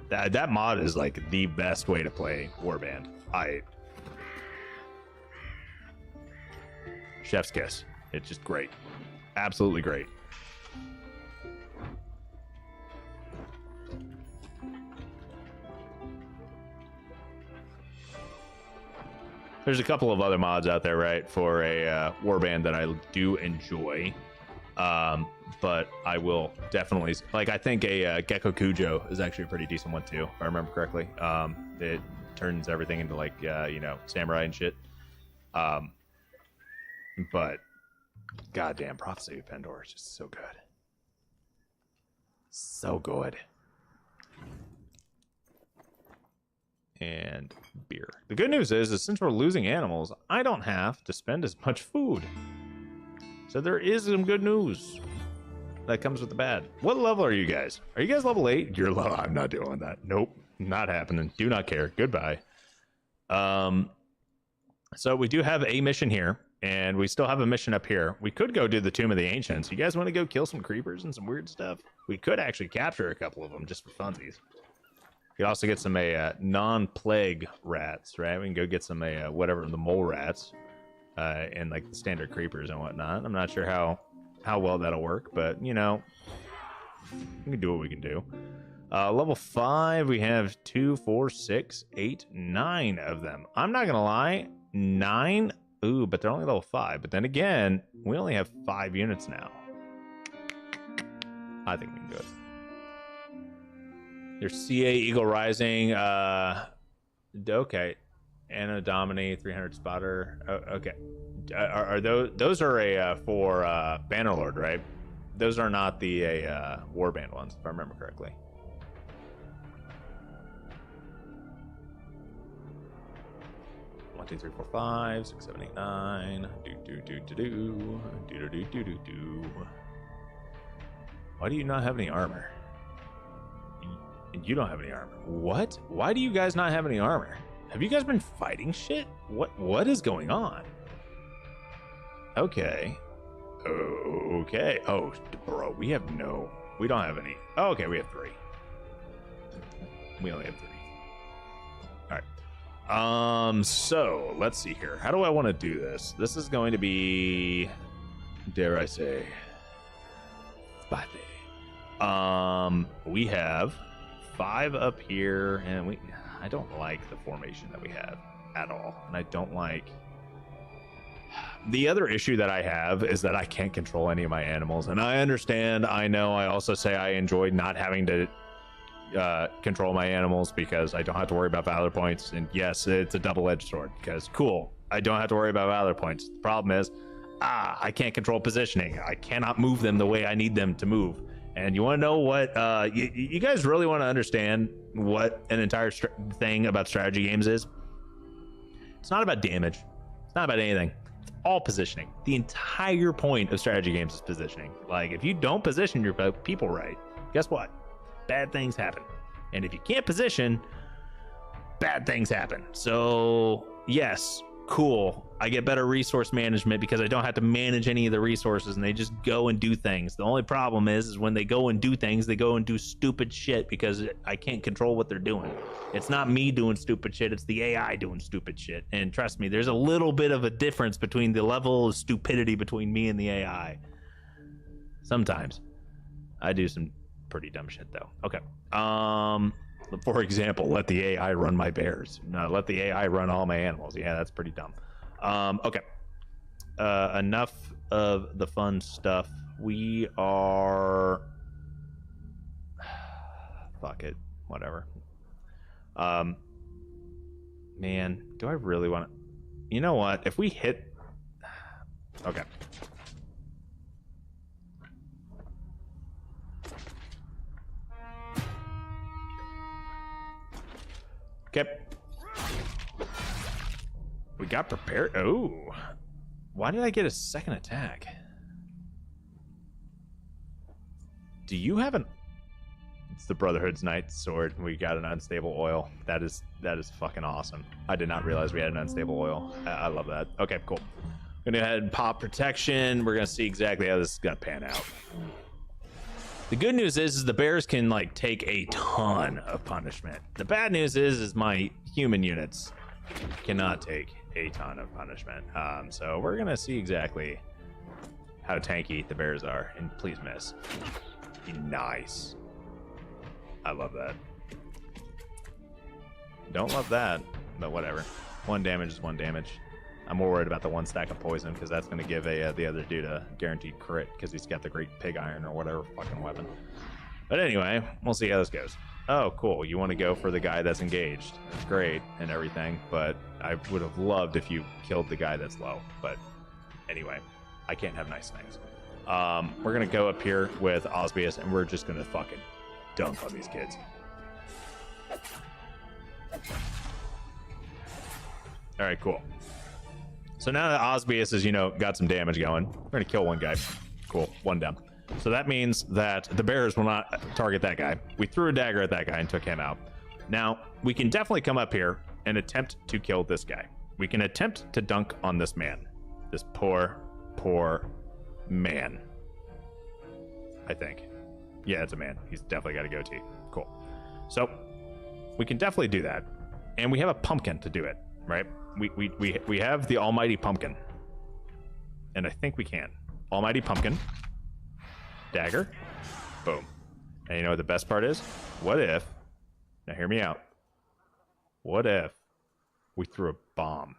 That mod is like the best way to play warband. Chef's kiss. It's just great. Absolutely great. There's a couple of other mods out there, right, for a warband that I do enjoy. But I will definitely, like, I think a Gecko Kujo is actually a pretty decent one too, if I remember correctly. It turns everything into like, you know, samurai and shit. But goddamn, Prophecy of Pendor is just so good. So good. And beer. The good news is since we're losing animals, I don't have to spend as much food. So there is some good news that comes with the bad. What level are you guys? Are you guys level 8? You're low. I'm not doing that. Nope. Not happening. Do not care. Goodbye. So we do have a mission here, and we still have a mission up here. We could go do the Tomb of the Ancients. You guys want to go kill some creepers and some weird stuff? We could actually capture a couple of them just for funsies. You could also get some non-plague rats, right? We can go get some whatever, the mole rats, and like the standard creepers and whatnot. I'm not sure how well that'll work, but you know, we can do what we can do. Level 5, we have 2, 4, 6, 8, 9 of them. I'm not gonna lie, 9. Ooh, but they're only level 5. But then again, we only have 5 units now. I think we can do it. There's CA Eagle Rising. Okay. Anna Domini, 300 spotter. Oh, okay. Are those are for Bannerlord, right? Those are not the warband ones, if I remember correctly. One, 2, 3, 4, 5, 6, 7, 8, 9. Do. Why do you not have any armor? And you don't have any armor. What? Why do you guys not have any armor? Have you guys been fighting shit? What is going on? Okay. Okay. Oh, bro, we don't have any. Oh, okay, we have 3. We only have 3. All right. So let's see here. How do I want to do this? This is going to be, dare I say, spicy. We have 5 up here, and I don't like the formation that we have at all, and I don't like. The other issue that I have is that I can't control any of my animals, and I understand. I know. I also say I enjoy not having to control my animals because I don't have to worry about valor points. And yes, it's a double-edged sword because cool, I don't have to worry about valor points. The problem is, I can't control positioning. I cannot move them the way I need them to move. And you want to know what? You guys really want to understand what an entire thing about strategy games is? It's not about damage. It's not about anything. It's all positioning. The entire point of strategy games is positioning. Like, if you don't position your people right, guess what? Bad things happen. And if you can't position, bad things happen. So, yes, cool. I get better resource management because I don't have to manage any of the resources and they just go and do things. The only problem is when they go and do things, they go and do stupid shit because I can't control what they're doing. It's not me doing stupid shit, it's the AI doing stupid shit. And trust me, there's a little bit of a difference between the level of stupidity between me and the AI. Sometimes. I do some pretty dumb shit though. Okay. For example, let the AI run my bears. No, let the AI run all my animals. Yeah, that's pretty dumb. Okay. Enough of the fun stuff. We are... Fuck it. Whatever. Man, do I really want to... You know what? If we hit... Okay. Okay. We got prepared. Oh. Why did I get a second attack? Do you have an... It's the Brotherhood's Knight sword. We got an unstable oil. That is fucking awesome. I did not realize we had an unstable oil. I love that. Okay, cool. I'm gonna go ahead and pop protection. We're gonna see exactly how this is gonna pan out. The good news is the bears can like take a ton of punishment. The bad news is my human units cannot take a ton of punishment. So we're gonna see exactly how tanky the bears are. And please miss. Nice. I love that. Don't love that, but whatever. 1 damage is 1 damage. I'm more worried about the 1 stack of poison because that's going to give the other dude a guaranteed crit because he's got the great pig iron or whatever fucking weapon. But anyway, we'll see how this goes. Oh, cool. You want to go for the guy that's engaged. That's great and everything, but I would have loved if you killed the guy that's low. But anyway, I can't have nice things. We're going to go up here with Osbius and we're just going to fucking dunk on these kids. All right, cool. So now that Osbius has, got some damage going, we're going to kill 1 guy. Cool, 1 down. So that means that the bears will not target that guy. We threw a dagger at that guy and took him out. Now, we can definitely come up here and attempt to kill this guy. We can attempt to dunk on this man. This poor, poor man. I think. Yeah, it's a man. He's definitely got a goatee. Cool. So, we can definitely do that. And we have a pumpkin to do it, right? We have the almighty pumpkin. And I think we can. Almighty pumpkin. Dagger. Boom. And you know what the best part is? What if... Now hear me out. What if we threw a bomb?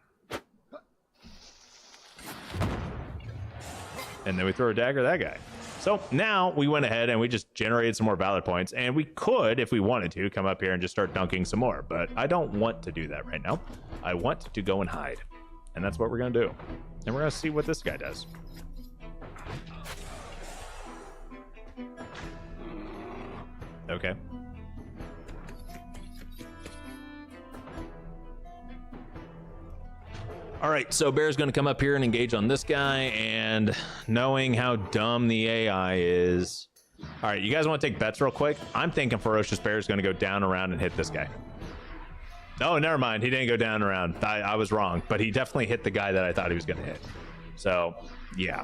And then we throw a dagger at that guy. So now we went ahead and we just generated some more valor points. And we could, if we wanted to, come up here and just start dunking some more. But I don't want to do that right now. I want to go and hide. And that's what we're going to do. And we're going to see what this guy does. Okay. All right, so Bear's going to come up here and engage on this guy, and knowing how dumb the AI is... All right, you guys want to take bets real quick? I'm thinking Ferocious Bear is going to go down around and hit this guy. Oh, never mind. He didn't go down around. I was wrong, but he definitely hit the guy that I thought he was going to hit. So, yeah.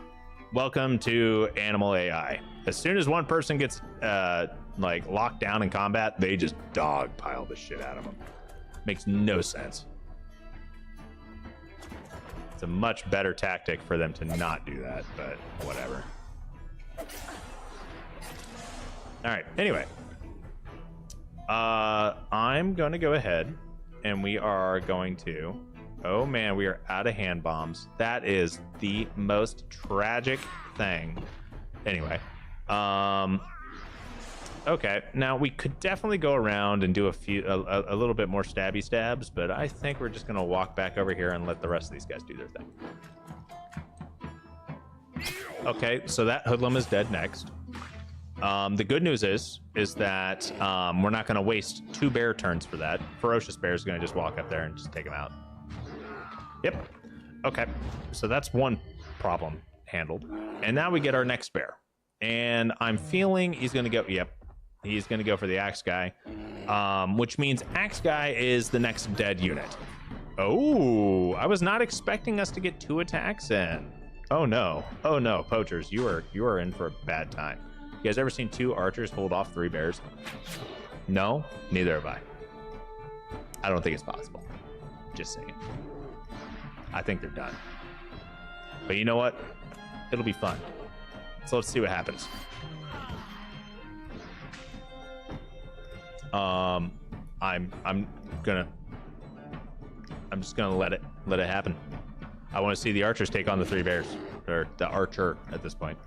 Welcome to Animal AI. As soon as one person gets like locked down in combat, they just dogpile the shit out of them. Makes no sense. It's a much better tactic for them to not do that, but whatever. All right, anyway. I'm going to go ahead and we are going to... Oh man, we are out of hand bombs. That is the most tragic thing. Anyway. Okay, now we could definitely go around and do a little bit more stabby stabs, but I think we're just gonna walk back over here and let the rest of these guys do their thing. Okay, so that hoodlum is dead next. The good news is that we're not gonna waste 2 bear turns for that. Ferocious Bear is gonna just walk up there and just take him out. Yep. Okay, so that's one problem handled. And now we get our next bear. And I'm feeling he's gonna go, yep. He's gonna go for the axe guy, which means axe guy is the next dead unit. Oh, I was not expecting us to get 2 attacks in. Oh no, poachers, you are in for a bad time. You guys ever seen 2 archers hold off 3 bears? No, neither have I. I don't think it's possible. Just saying. I think they're done. But you know what? It'll be fun. So let's see what happens. I'm just gonna let it happen. I want to see the archers take on the 3 bears, or the archer at this point.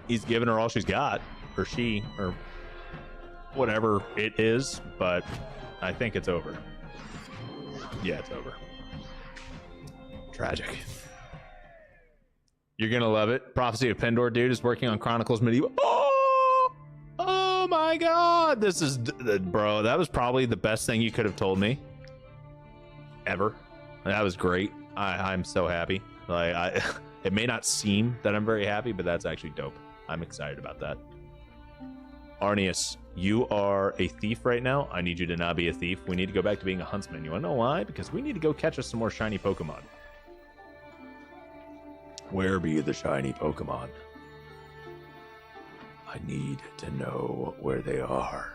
He's giving her all she's got, or she, or whatever it is, but I think it's over. Yeah, it's over. Tragic. You're gonna love it. Prophecy of Pendor dude is working on Chronicles Medieval. Oh my god, this is, bro, that was probably the best thing you could have told me ever. That was great. I'm so happy. Like, it may not seem that I'm very happy, but that's actually dope. I'm excited about that. Arnius, you are a thief right now. I need you to not be a thief. We need to go back to being a huntsman. You want to know why? Because we need to go catch us some more shiny Pokemon. Where be the shiny Pokemon? I need to know where they are.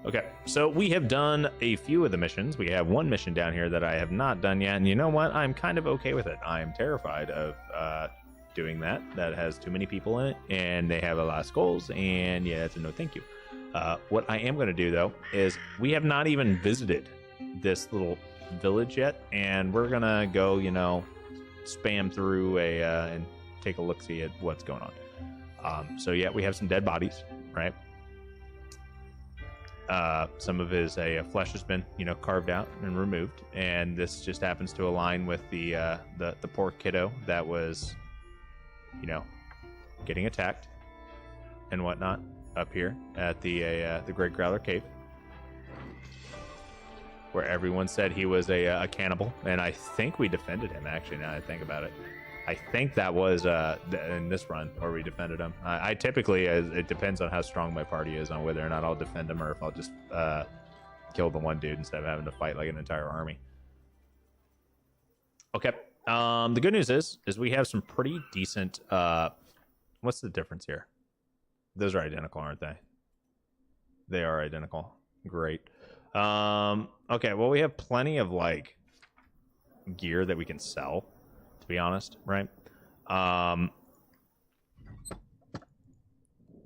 Okay, so we have done a few of the missions. We have 1 mission down here that I have not done yet, and you know what? I'm kind of okay with it. I'm terrified of doing that. That has too many people in it, and they have a lot of skulls, and yeah, it's a no thank you. What I am going to do, though, is we have not even visited this little village yet, and we're going to go, you know, spam through and take a look-see at what's going on. So yeah, we have some dead bodies, right? Some of his flesh has been, you know, carved out and removed, and this just happens to align with the poor kiddo that was, you know, getting attacked and whatnot up here at the Great Growler Cave, where everyone said he was a cannibal, and I think we defended him. Actually, now that I think about it, I think that was in this run where we defended him. I typically, it depends on how strong my party is on whether or not I'll defend him or if I'll just kill the one dude instead of having to fight like an entire army. Okay. The good news is we have some pretty decent. What's the difference here? Those are identical, aren't they? They are identical. Great. Okay. Well, we have plenty of like gear that we can sell, to be honest, right?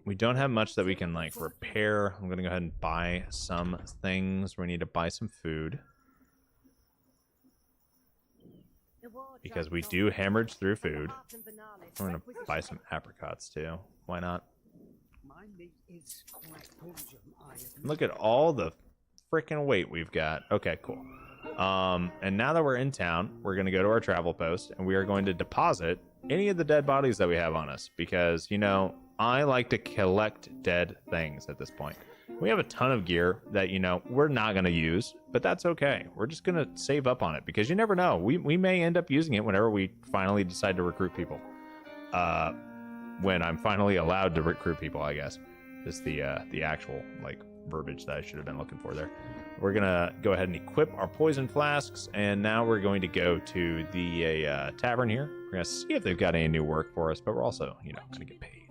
We don't have much that we can like repair. I'm gonna go ahead and buy some things. We need to buy some food because we do hemorrhage through food. I'm gonna buy some apricots too. Why not? Look at all the freaking weight we've got. Okay, cool. And now that we're in town, we're going to go to our travel post, and we are going to deposit any of the dead bodies that we have on us, because, you know, I like to collect dead things at this point. We have a ton of gear that, you know, we're not going to use, but that's okay. We're just going to save up on it, because you never know. We may end up using it whenever we finally decide to recruit people. When I'm finally allowed to recruit people, I guess, is the actual, like, verbiage that I should have been looking for there. We're gonna go ahead and equip our poison flasks, and now we're going to go to the tavern here. We're gonna see if they've got any new work for us, but we're also, you know, gonna get paid.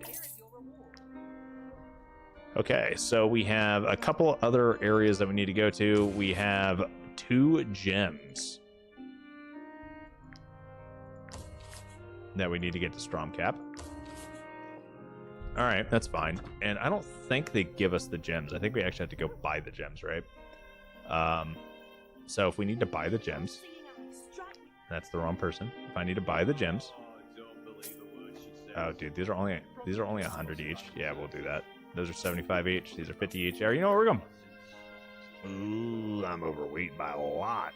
Okay, so we have a couple other areas that we need to go to. We have 2 gems that we need to get to Stromcap. All right, that's fine. And I don't think they give us the gems. I think we actually have to go buy the gems, right? So if we need to buy the gems, that's the wrong person. If I need to buy the gems, oh, dude, these are only 100 each. Yeah, we'll do that. Those are 75 each. These are 50 each. Yeah, you know where we're going. Ooh, I'm overweight by a lot.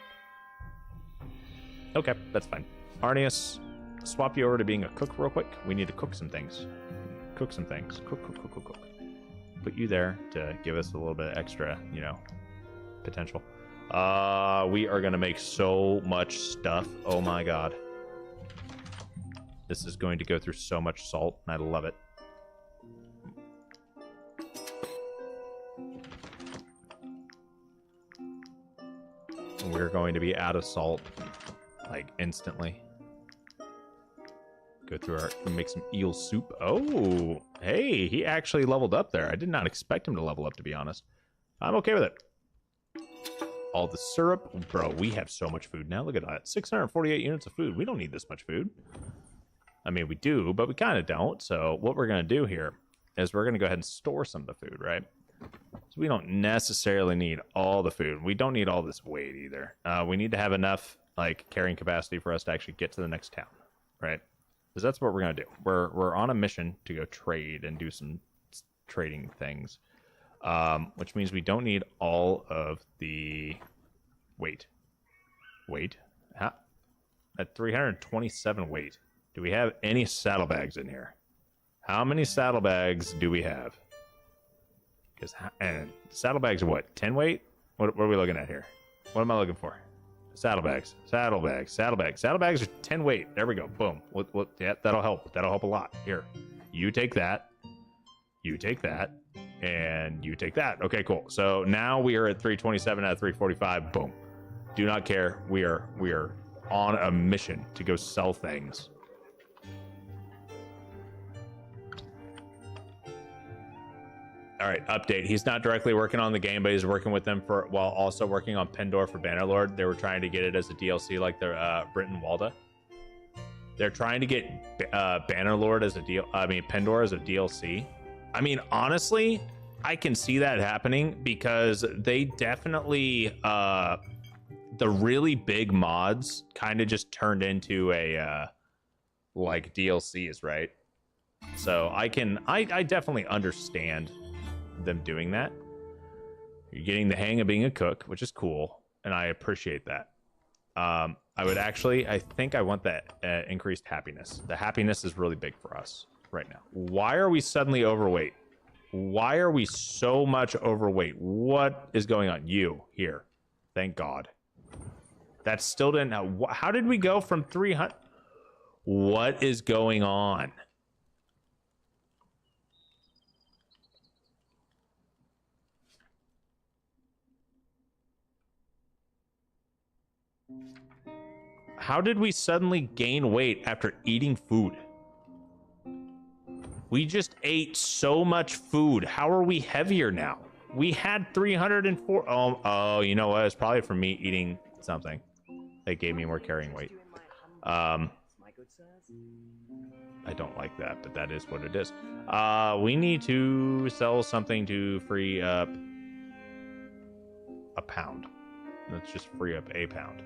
Okay, that's fine. Arnius, swap you over to being a cook real quick. We need to cook some things. Cook some things. Cook. Put you there to give us a little bit extra, you know, potential. We are gonna make so much stuff. Oh my god. This is going to go through so much salt, and I love it. We're going to be out of salt, like, instantly. Go through our... Make some eel soup. Oh, hey, he actually leveled up there. I did not expect him to level up, to be honest. I'm okay with it. All the syrup. Bro, we have so much food now. Look at that. 648 units of food. We don't need this much food. I mean, we do, but we kind of don't. So what we're going to do here is we're going to go ahead and store some of the food, right? So we don't necessarily need all the food. We don't need all this weight either. We need to have enough, like, carrying capacity for us to actually get to the next town, right? Because that's what we're going to do. We're on a mission to go trade and do some trading things. Which means we don't need all of the weight. At 327 weight. Do we have any saddlebags in here? How many saddlebags do we have? And saddlebags are what? 10 weight? What are we looking at here? What am I looking for? Saddlebags are 10 weight. There we go. Boom. Yeah, that'll help. That'll help a lot. Here, you take that. You take that. And you take that. Okay, cool. So now we are at 327 out of 345. Boom. Do not care. We are on a mission to go sell things. All right, update. He's not directly working on the game, but he's working with them while also working on Pendor for Bannerlord. They were trying to get it as a DLC, like the Britton Walda. They're trying to get Bannerlord as a Pendor as a DLC. I mean, honestly, I can see that happening because they definitely, the really big mods kind of just turned into a, like, DLCs, right? So I definitely understand them doing that. You're getting the hang of being a cook, which is cool, and I appreciate that. I think I want that increased happiness. The happiness is really big for us right now. Why are we suddenly overweight? Why are we so much overweight? What is going on? You here. Thank God. That still didn't know. How did we go from 300? What is going on? How did we suddenly gain weight after eating food? We just ate so much food. How are we heavier now? We had 304. Oh, you know what? It's probably from me eating something that gave me more carrying weight. I don't like that, but that is what it is. We need to sell something to free up a pound. Let's just free up a pound.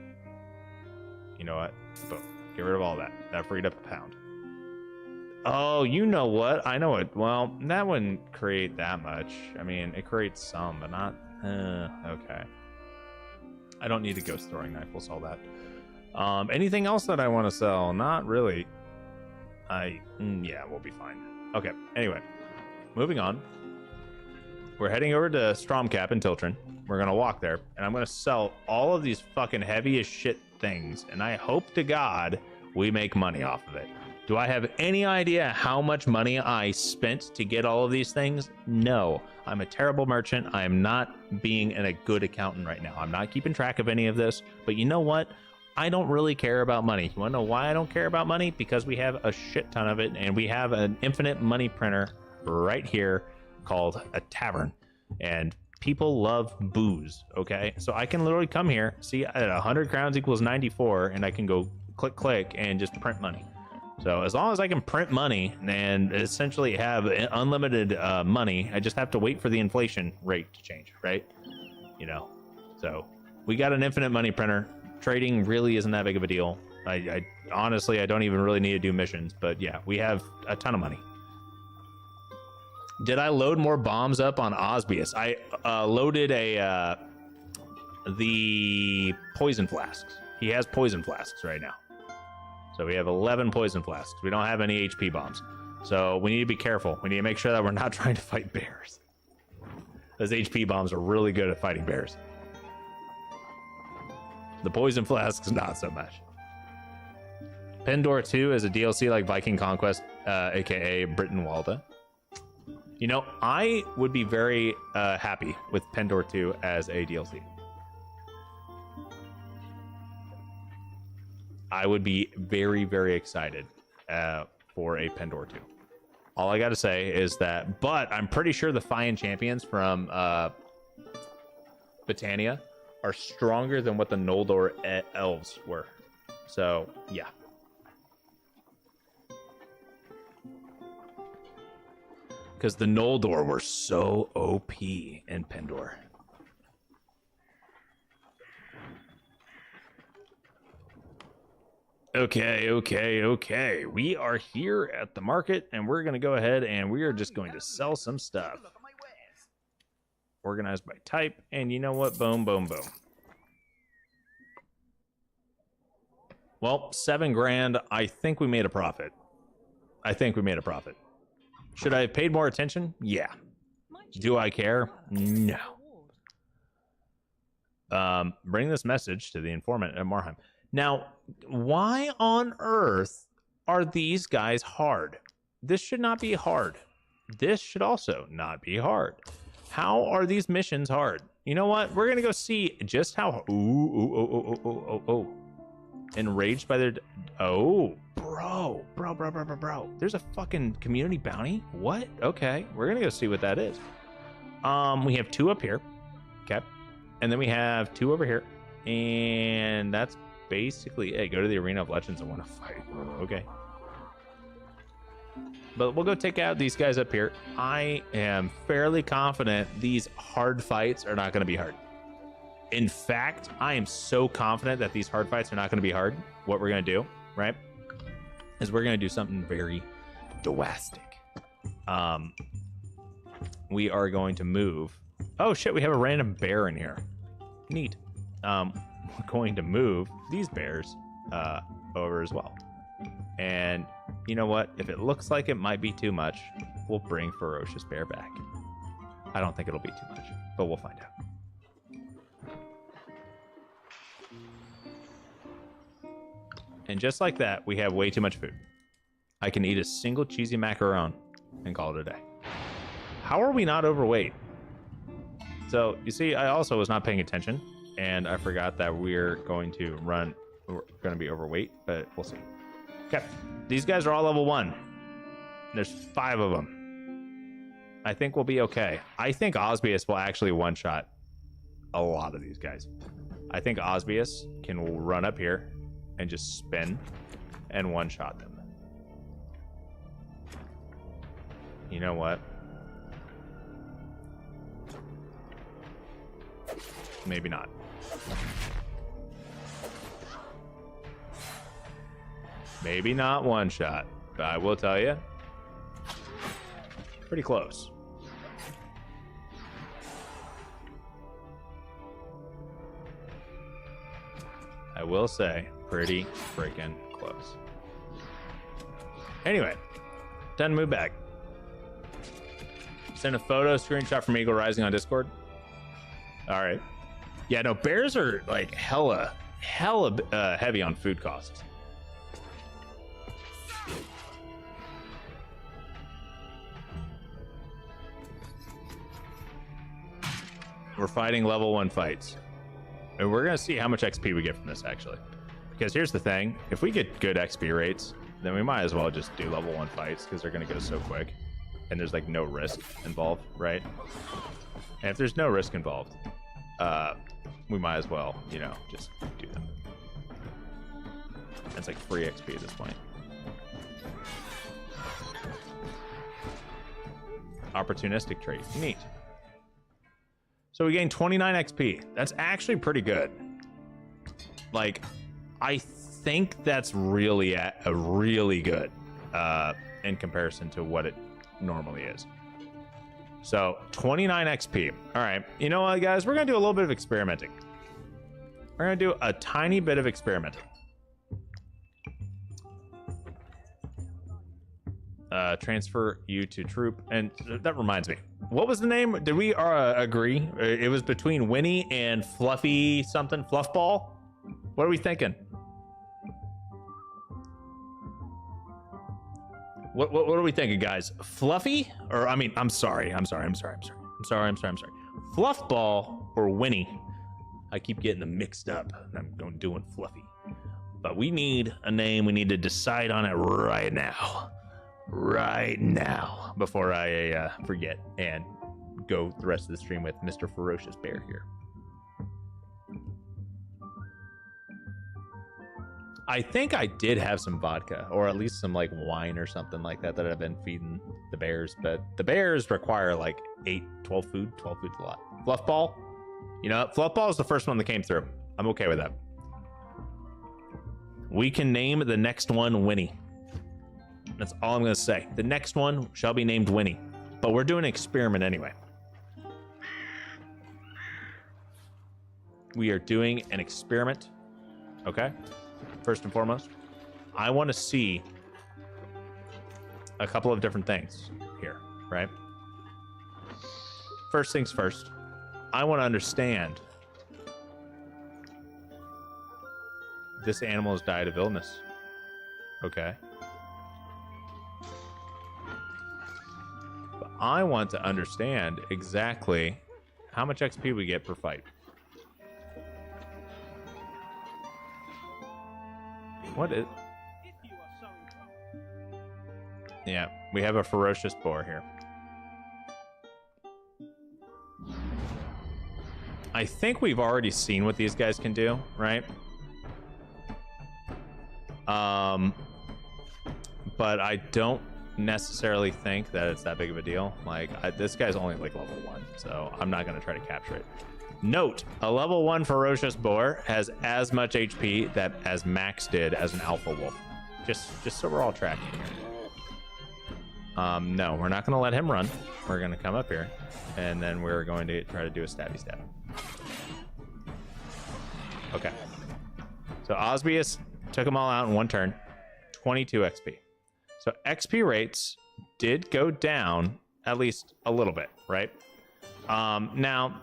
You know what? Boom. Get rid of all that. That freed up a pound. Oh, you know what? I know it. Well, that wouldn't create that much. I mean, it creates some, but not... okay. I don't need a ghost throwing knife. We'll sell that. Anything else that I want to sell? Not really. Yeah, we'll be fine. Okay, anyway. Moving on. We're heading over to Stromcap in Tiltren. We're going to walk there, and I'm going to sell all of these fucking heavy as shit things, and I hope to God we make money off of it. Do I have any idea how much money I spent to get all of these things? No. I'm a terrible merchant. I am not being a good accountant right now. I'm not keeping track of any of this, but you know what? I don't really care about money. You want to know why I don't care about money? Because we have a shit ton of it, and we have an infinite money printer right here called a tavern, and people love booze. Okay, so I can literally come here, see at 100 crowns equals 94, and I can go click and just print money. So as long as I can print money and essentially have unlimited money, I just have to wait for the inflation rate to change, right? You know, so we got an infinite money printer. Trading really isn't that big of a deal. I honestly, I don't even really need to do missions, but yeah, we have a ton of money. Did I load more bombs up on Osbius? I loaded the poison flasks. He has poison flasks right now. So we have 11 poison flasks. We don't have any HP bombs. So we need to be careful. We need to make sure that we're not trying to fight bears. Those HP bombs are really good at fighting bears. The poison flasks, not so much. Pendor 2 as a DLC like Viking Conquest, aka Britain Walda. You know, I would be very happy with Pendor 2 as a DLC. I would be very, very excited for a Pendor 2. All I got to say is that, but I'm pretty sure the Fian champions from Britannia are stronger than what the Noldor elves were. So, yeah. Because the Noldor were so OP in Pendor. Okay. We are here at the market, and we're going to go ahead and we are just going to sell some stuff. Organized by type, and you know what? Boom. Well, 7 grand. I think we made a profit. Should I have paid more attention? Yeah. Do I care? No. Bring this message to the informant at Marheim. Now, why on earth are these guys hard? This should not be hard. This should also not be hard. How are these missions hard? You know what? We're going to go see just how... Ooh. Enraged by their... Oh, bro. There's a fucking community bounty? What? Okay. We're going to go see what that is. We have 2 up here. Okay. And then we have 2 over here. And that's basically it. Go to the Arena of Legends and want to fight. Okay. But we'll go take out these guys up here. I am fairly confident these hard fights are not going to be hard. In fact, I am so confident that these hard fights are not going to be hard. What we're going to do, right, is we're going to do something very drastic. We are going to move. Oh, shit, we have a random bear in here. Neat. We're going to move these bears over as well. And you know what? If it looks like it might be too much, we'll bring Ferocious Bear back. I don't think it'll be too much, but we'll find out. And just like that, we have way too much food. I can eat a single cheesy macaron and call it a day. How are we not overweight? So, you see, I also was not paying attention, and I forgot that we're going to be overweight, but we'll see. Okay, these guys are all level 1. There's 5 of them. I think we'll be okay. I think Osbius will actually one-shot a lot of these guys. I think Osbius can run up here and just spin and one-shot them. You know what? Maybe not. Maybe not one shot, but I will tell you, pretty close. I will say, pretty freaking close. Anyway, time to move back. Send a photo screenshot from Eagle Rising on Discord. All right. Yeah, no, bears are like hella heavy on food costs. We're fighting level 1 fights. And we're going to see how much XP we get from this, actually. Because here's the thing. If we get good XP rates, then we might as well just do level 1 fights, because they're going to go so quick. And there's, like, no risk involved, right? And if there's no risk involved, we might as well, you know, just do them. It's like free XP at this point. Opportunistic trait. Neat. So we gained 29 XP. That's actually pretty good. Like, I think that's really good in comparison to what it normally is. So 29 XP. All right. You know what, guys? We're going to do a little bit of experimenting. We're going to do a tiny bit of experimenting. Transfer you to troop. And that reminds me. What was the name? Did we agree? It was between Winnie and Fluffy something. Fluffball? What are we thinking? What are we thinking, guys? Fluffy? Or, I mean, I'm sorry. Fluffball or Winnie? I keep getting them mixed up. I'm doing Fluffy. But we need a name. We need to decide on it right now. Right now. Before I forget and go the rest of the stream with Mr. Ferocious Bear here. I think I did have some vodka, or at least some like wine or something like that I've been feeding the bears, but the bears require like 12 food. 12 food's a lot. Fluffball? You know, Fluffball is the first one that came through. I'm okay with that. We can name the next one Winnie. That's all I'm going to say. The next one shall be named Winnie, but we're doing an experiment anyway. We are doing an experiment, okay? First and foremost, I want to see a couple of different things here, right? First things first, I want to understand this animal has died of illness. Okay. But I want to understand exactly how much XP we get per fight. What is... Yeah, we have a ferocious boar here. I think we've already seen what these guys can do, right? But I don't necessarily think that it's that big of a deal. Like, this guy's only like level 1, so I'm not going to try to capture it. Note, a level 1 ferocious boar has as much HP as Max did as an alpha wolf. Just so we're all tracking here. No, we're not going to let him run. We're going to come up here, and then we're going to try to do a stabby stab. Okay. So Osbius took them all out in one turn. 22 XP. So XP rates did go down at least a little bit, right? Now,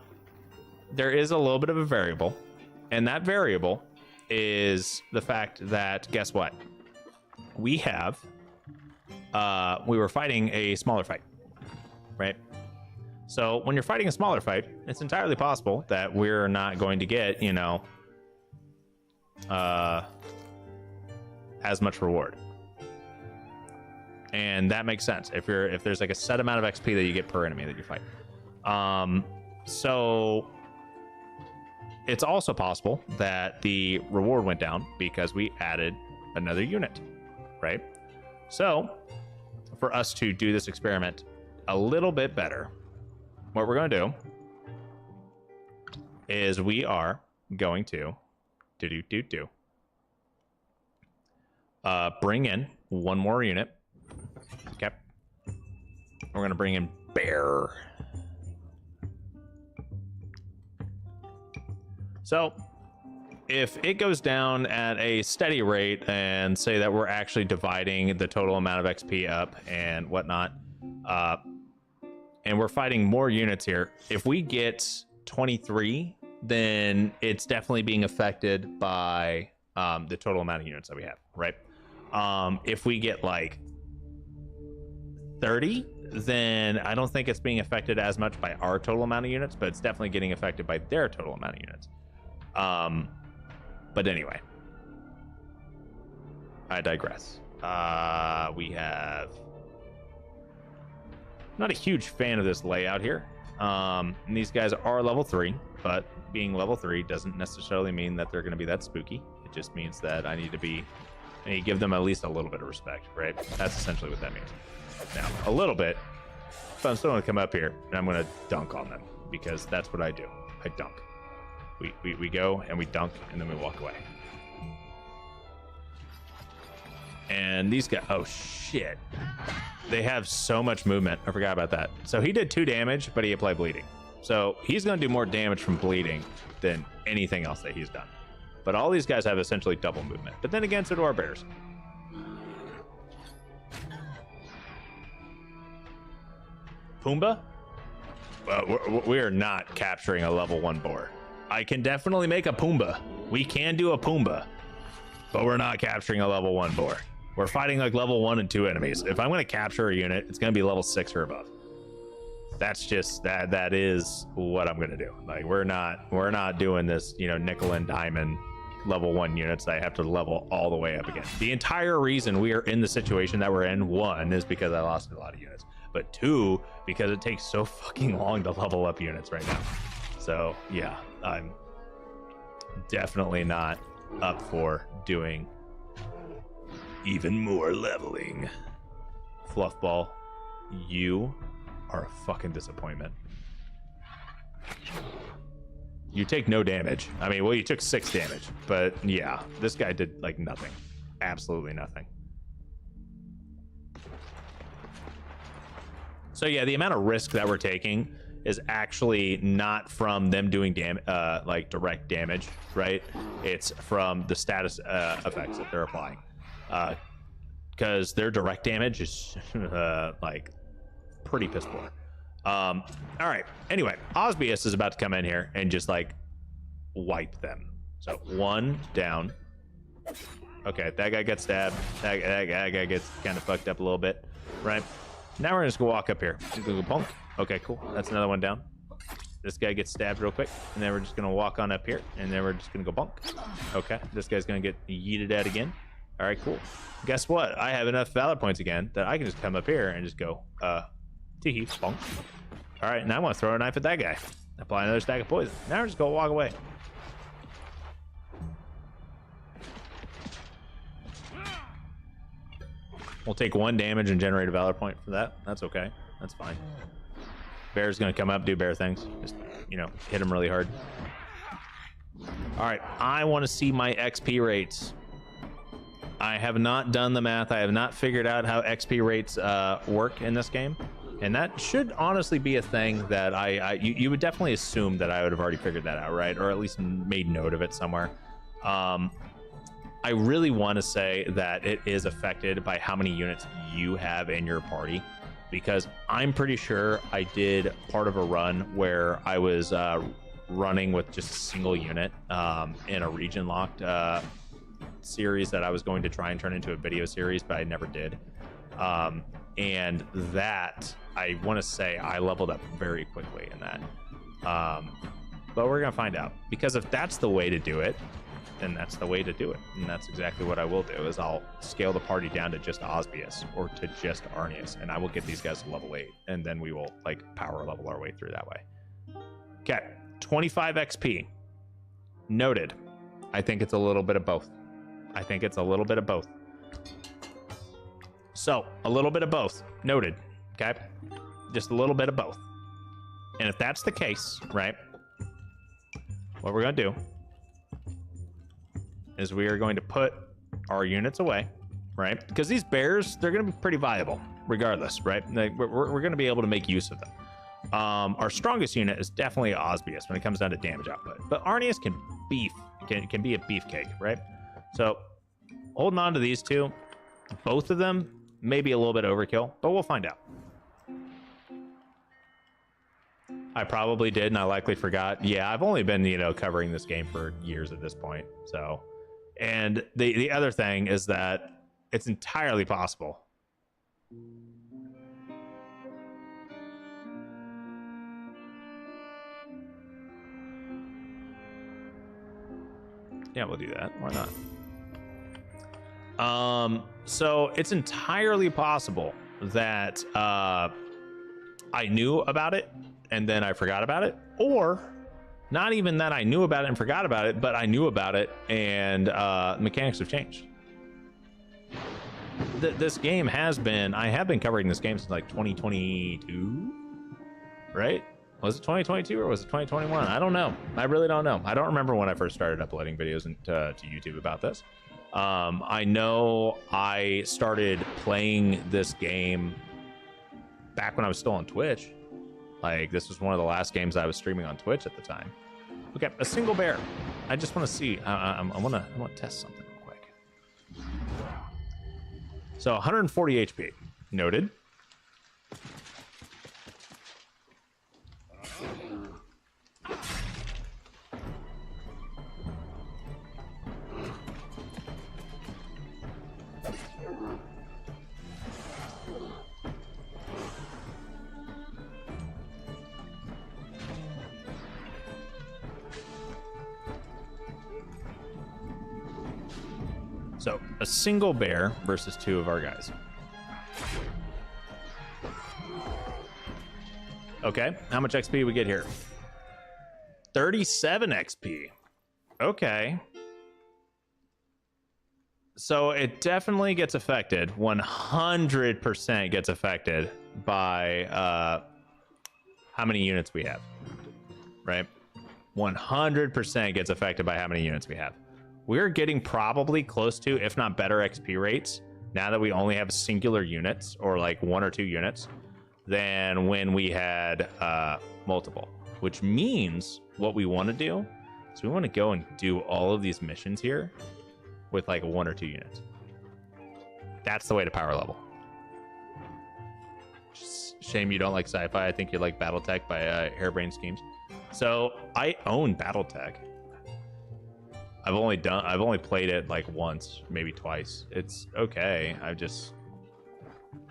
there is a little bit of a variable, and that variable is the fact that, guess what? We were fighting a smaller fight, right? So when you're fighting a smaller fight, it's entirely possible that we're not going to get, you know, as much reward. And that makes sense if there's like a set amount of XP that you get per enemy that you fight. So it's also possible that the reward went down because we added another unit, right? So for us to do this experiment a little bit better, what we're going to do is we are going to bring in one more unit. Okay. We're going to bring in Bear. So if it goes down at a steady rate and say that we're actually dividing the total amount of XP up and whatnot, and we're fighting more units here, if we get 23, then it's definitely being affected by the total amount of units that we have, right? If we get like 30, then I don't think it's being affected as much by our total amount of units, but it's definitely getting affected by their total amount of units. But anyway, I digress. We have... Not a huge fan of this layout here. And these guys are level 3, but being level 3 doesn't necessarily mean that they're going to be that spooky. It just means that I need to give them at least a little bit of respect, right? That's essentially what that means. Now, a little bit, but I'm still going to come up here and I'm going to dunk on them because that's what I do. I dunk. We go and we dunk and then we walk away. And these guys, oh shit. They have so much movement. I forgot about that. So he did 2 damage, but he applied bleeding. So he's going to do more damage from bleeding than anything else that he's done. But all these guys have essentially double movement. But then again, so do our bears. Pumbaa? We are not capturing a level 1 boar. I can definitely make a Pumbaa. We can do a Pumbaa. But we're not capturing a level 1 boar. We're fighting like level 1 and 2 enemies. If I'm going to capture a unit, it's going to be level 6 or above. That's just that is what I'm going to do. Like we're not doing this, you know, nickel and diamond level 1 units. I have to level all the way up again. The entire reason we are in the situation that we're in, 1, is because I lost a lot of units, but 2, because it takes so fucking long to level up units right now. So yeah, I'm definitely not up for doing even more leveling. Fluffball, you are a fucking disappointment. You take no damage. I mean, well, you took 6 damage, but yeah, this guy did like nothing. Absolutely nothing. So yeah, the amount of risk that we're taking is actually not from them doing like direct damage, right? It's from the status effects that they're applying. Because their direct damage is like pretty piss poor. All right. Anyway, Osbius is about to come in here and just like wipe them. So 1 down. Okay, that guy gets stabbed. That guy gets kind of fucked up a little bit, right? Now we're just gonna walk up here. Just gonna go punk. Okay, cool. That's another one down. This guy gets stabbed real quick, and then we're just gonna walk on up here, and then we're just gonna go bunk. Okay, this guy's gonna get yeeted at again. All right, cool. Guess what? I have enough valor points again that I can just come up here and just go, tee-hee, bonk. All right, now I want to throw a knife at that guy. Apply another stack of poison. Now we're just gonna walk away. We'll take 1 damage and generate a valor point for that. That's okay. That's fine. Bear's gonna come up, do bear things. Just, you know, hit him really hard. All right, I want to see my XP rates. I have not done the math. I have not figured out how XP rates work in this game. And that should honestly be a thing that you would definitely assume that I would have already figured that out, right? Or at least made note of it somewhere. I really want to say that it is affected by how many units you have in your party, because I'm pretty sure I did part of a run where I was running with just a single unit in a region locked series that I was going to try and turn into a video series, but I never did. And that, I want to say I leveled up very quickly in that. But we're going to find out, because if that's the way to do it, then that's the way to do it. And that's exactly what I will do, is I'll scale the party down to just Osbius or to just Arnius, and I will get these guys to level 8, and then we will like power level our way through that way. Okay, 25 XP. Noted. I think it's a little bit of both. I think it's a little bit of both. So, a little bit of both. Noted. Okay? Just a little bit of both. And if that's the case, right, what we're going to do is we are going to put our units away, right? Because these bears, they're going to be pretty viable regardless, right? Like, we're going to be able to make use of them. Our strongest unit is definitely Osbius when it comes down to damage output. But Arnius can be a beefcake, right? So, holding on to these two, both of them, maybe a little bit overkill, but we'll find out. I probably did, and I likely forgot. Yeah, I've only been, you know, covering this game for years at this point. So, and the other thing is that it's entirely possible. Yeah, we'll do that. Why not? So it's entirely possible that I knew about it and then I forgot about it, or not even that I knew about it and forgot about it, but I knew about it and mechanics have changed. This game has been, I have been covering this game since like 2022, right? Was it 2022 or was it 2021? I don't know. I really don't know. I don't remember when I first started uploading videos to YouTube about this. I know I started playing this game back when I was still on Twitch. Like, this was one of the last games I was streaming on Twitch at the time. Okay, a single bear. I just want to see. I want to test something real quick. So 140 HP. Noted. a single bear versus 2 of our guys. Okay, how much XP we get here? 37 XP. Okay. So it definitely gets affected. 100% gets affected by how many units we have. Right? 100% gets affected by how many units we have. We're getting probably close to, if not better, XP rates now that we only have singular units, or like 1 or 2 units, than when we had multiple. Which means what we want to do is we want to go and do all of these missions here with like 1 or 2 units. That's the way to power level. Shame you don't like sci-fi. I think you like BattleTech by Harebrained Schemes. So I own BattleTech. I've only played it like once, maybe twice. It's okay.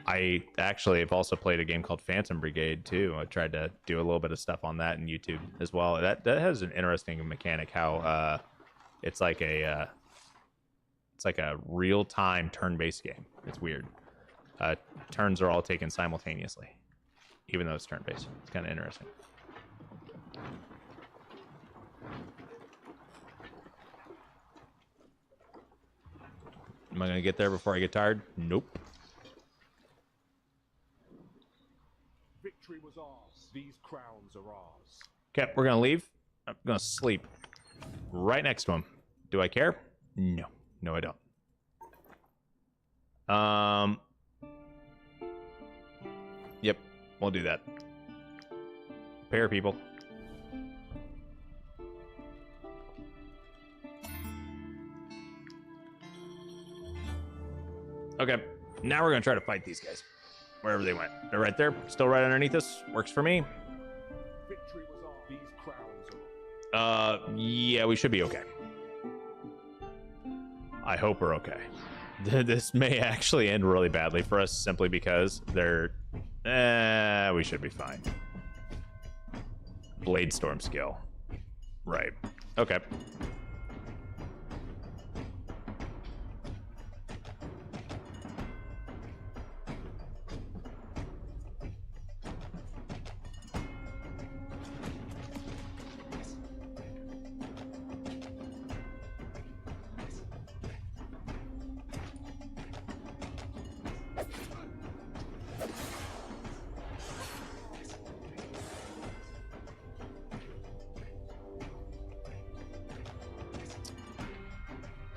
I actually have also played a game called Phantom Brigade too. I tried to do a little bit of stuff on that in YouTube as well. That has an interesting mechanic. How it's like a real-time turn-based game. It's weird. Turns are all taken simultaneously, even though it's turn-based. It's kind of interesting. Am I gonna get there before I get tired? Nope. Victory was ours. These crowns are ours. Okay, we're gonna leave. I'm gonna sleep right next to him. Do I care? No. No, I don't. Yep, we'll do that. Prepare, people. Okay, now we're gonna try to fight these guys. Wherever they went. They're right there, still right underneath us. Works for me. Victory was ours. These crowns are... yeah, we should be okay. I hope we're okay. This may actually end really badly for us simply because they're... we should be fine. Blade Storm skill. Right. Okay.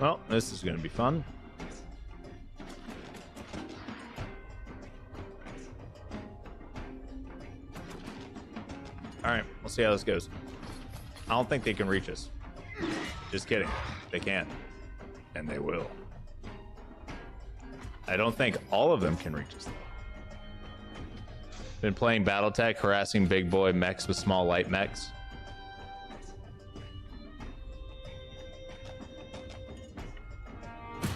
Well, this is going to be fun. All right, we'll see how this goes. I don't think they can reach us. Just kidding. They can. And they will. I don't think all of them can reach us, though. Been playing BattleTech, harassing big boy mechs with small light mechs.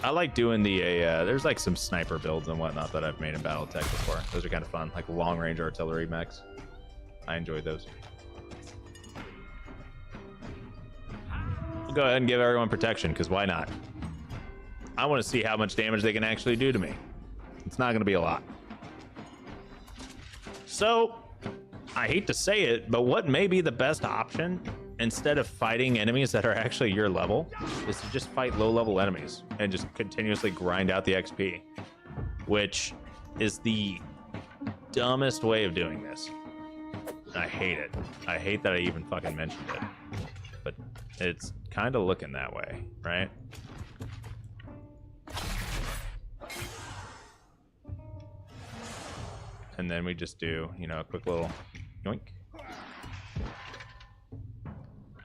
I like doing the there's like some sniper builds and whatnot that I've made in BattleTech before. Those are kind of fun, like long range artillery mechs. I enjoy those. We'll go ahead and give everyone protection, because why not? I want to see how much damage they can actually do to me. It's not going to be a lot. So, I hate to say it, but what may be the best option instead of fighting enemies that are actually your level is to just fight low-level enemies and just continuously grind out the XP, which is the dumbest way of doing this. I hate it. I hate that I even fucking mentioned it, but it's kind of looking that way, right? And then we just do, you know, a quick little yoink.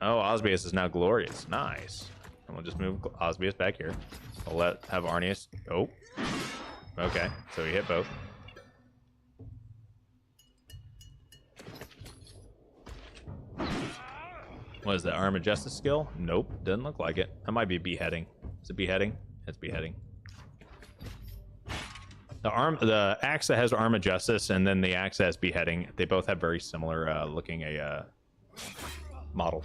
Oh, Osbius is now glorious. Nice. And we'll just move Osbius back here. We'll have Arnius. Oh. Okay, so we hit both. What is that, Arm of Justice skill? Nope, doesn't look like it. That might be beheading. Is it beheading? It's beheading. The axe that has Arm of Justice and then the axe that has beheading, they both have very similar looking models.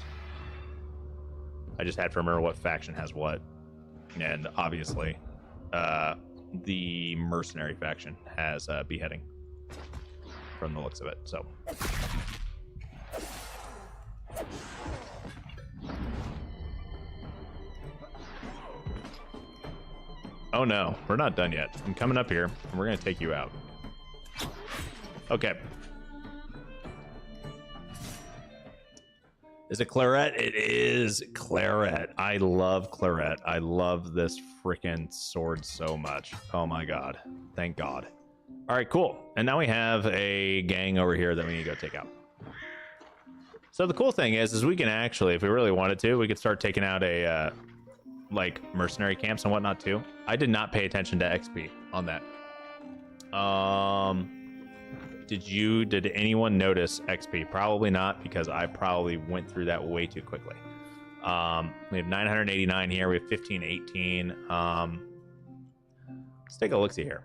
I just had to remember what faction has what, and obviously the mercenary faction has beheading from the looks of it. So oh no, we're not done yet. I'm coming up here and we're gonna take you out. Okay. Is it claret? It is claret. I love claret. I love this freaking sword so much. Oh my god. Thank god. All right, cool. And now we have a gang over here that we need to go take out. So the cool thing is we can actually, if we really wanted to, we could start taking out a like mercenary camps and whatnot too. I did not pay attention to XP on that. Did anyone notice XP? Probably not, because I probably went through that way too quickly. We have 989 here. We have 1518. Let's take a look see here.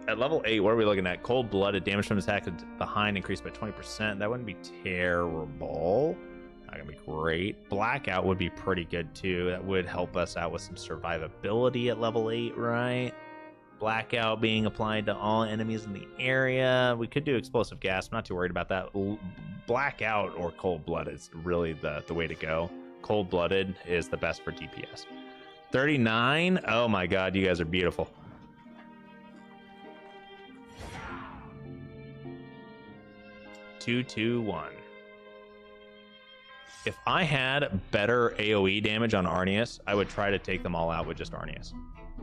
At level 8, what are we looking at? Cold-blooded, damage from attack behind increased by 20%. That wouldn't be terrible. Not gonna be great. Blackout would be pretty good too. That would help us out with some survivability at level 8, right? Blackout being applied to all enemies in the area. We could do explosive gas. I'm not too worried about that. Blackout or cold-blooded is really the way to go. Cold-blooded is the best for DPS. 39. Oh my god, you guys are beautiful. Two, 2, 1. If I had better AoE damage on Arnius, I would try to take them all out with just Arnius.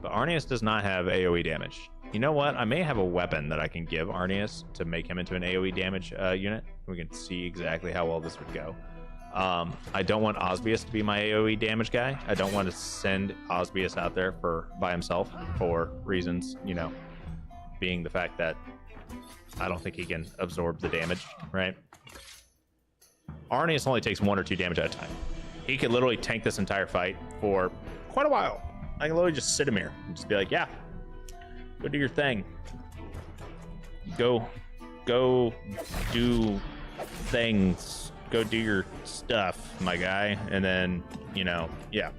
But Arnius does not have AoE damage. You know what? I may have a weapon that I can give Arnius to make him into an AoE damage unit. We can see exactly how well this would go. I don't want Osbius to be my AoE damage guy. I don't want to send Osbius out there by himself for reasons, you know, being the fact that I don't think he can absorb the damage, right? Arnius only takes 1 or 2 damage at a time. He could literally tank this entire fight for quite a while. I can literally just sit him here and just be like, yeah, go do your thing. Go do things. Go do your stuff, my guy. And then, you know, yeah.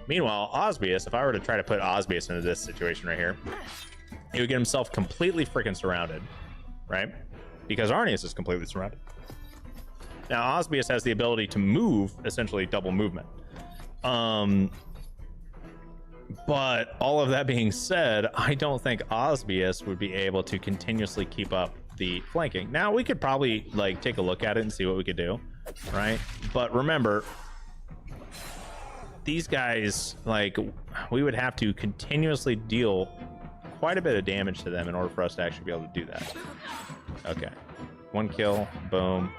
Meanwhile, Osbius, if I were to try to put Osbius into this situation right here, he would get himself completely freaking surrounded, right? Because Arnius is completely surrounded. Now, Osbius has the ability to move, essentially double movement. But all of that being said, I don't think Osbius would be able to continuously keep up the flanking. Now, we could probably like take a look at it and see what we could do, right? But remember, these guys, like, we would have to continuously deal quite a bit of damage to them in order for us to actually be able to do that. Okay, 1 kill, boom,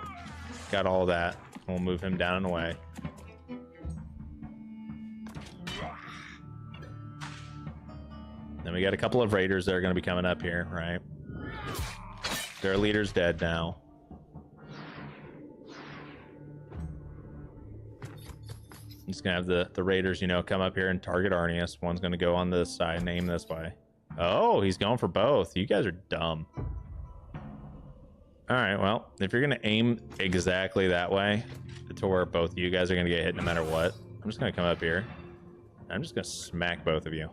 got all that. We'll move him down and away. Then we got a couple of raiders that are going to be coming up here, right? Their leader's dead now. I'm just going to have the raiders, you know, come up here and target Arnius. One's going to go on this side and aim this way. Oh, he's going for both. You guys are dumb. All right, well, if you're going to aim exactly that way to where both of you guys are going to get hit no matter what, I'm just going to come up here. I'm just going to smack both of you.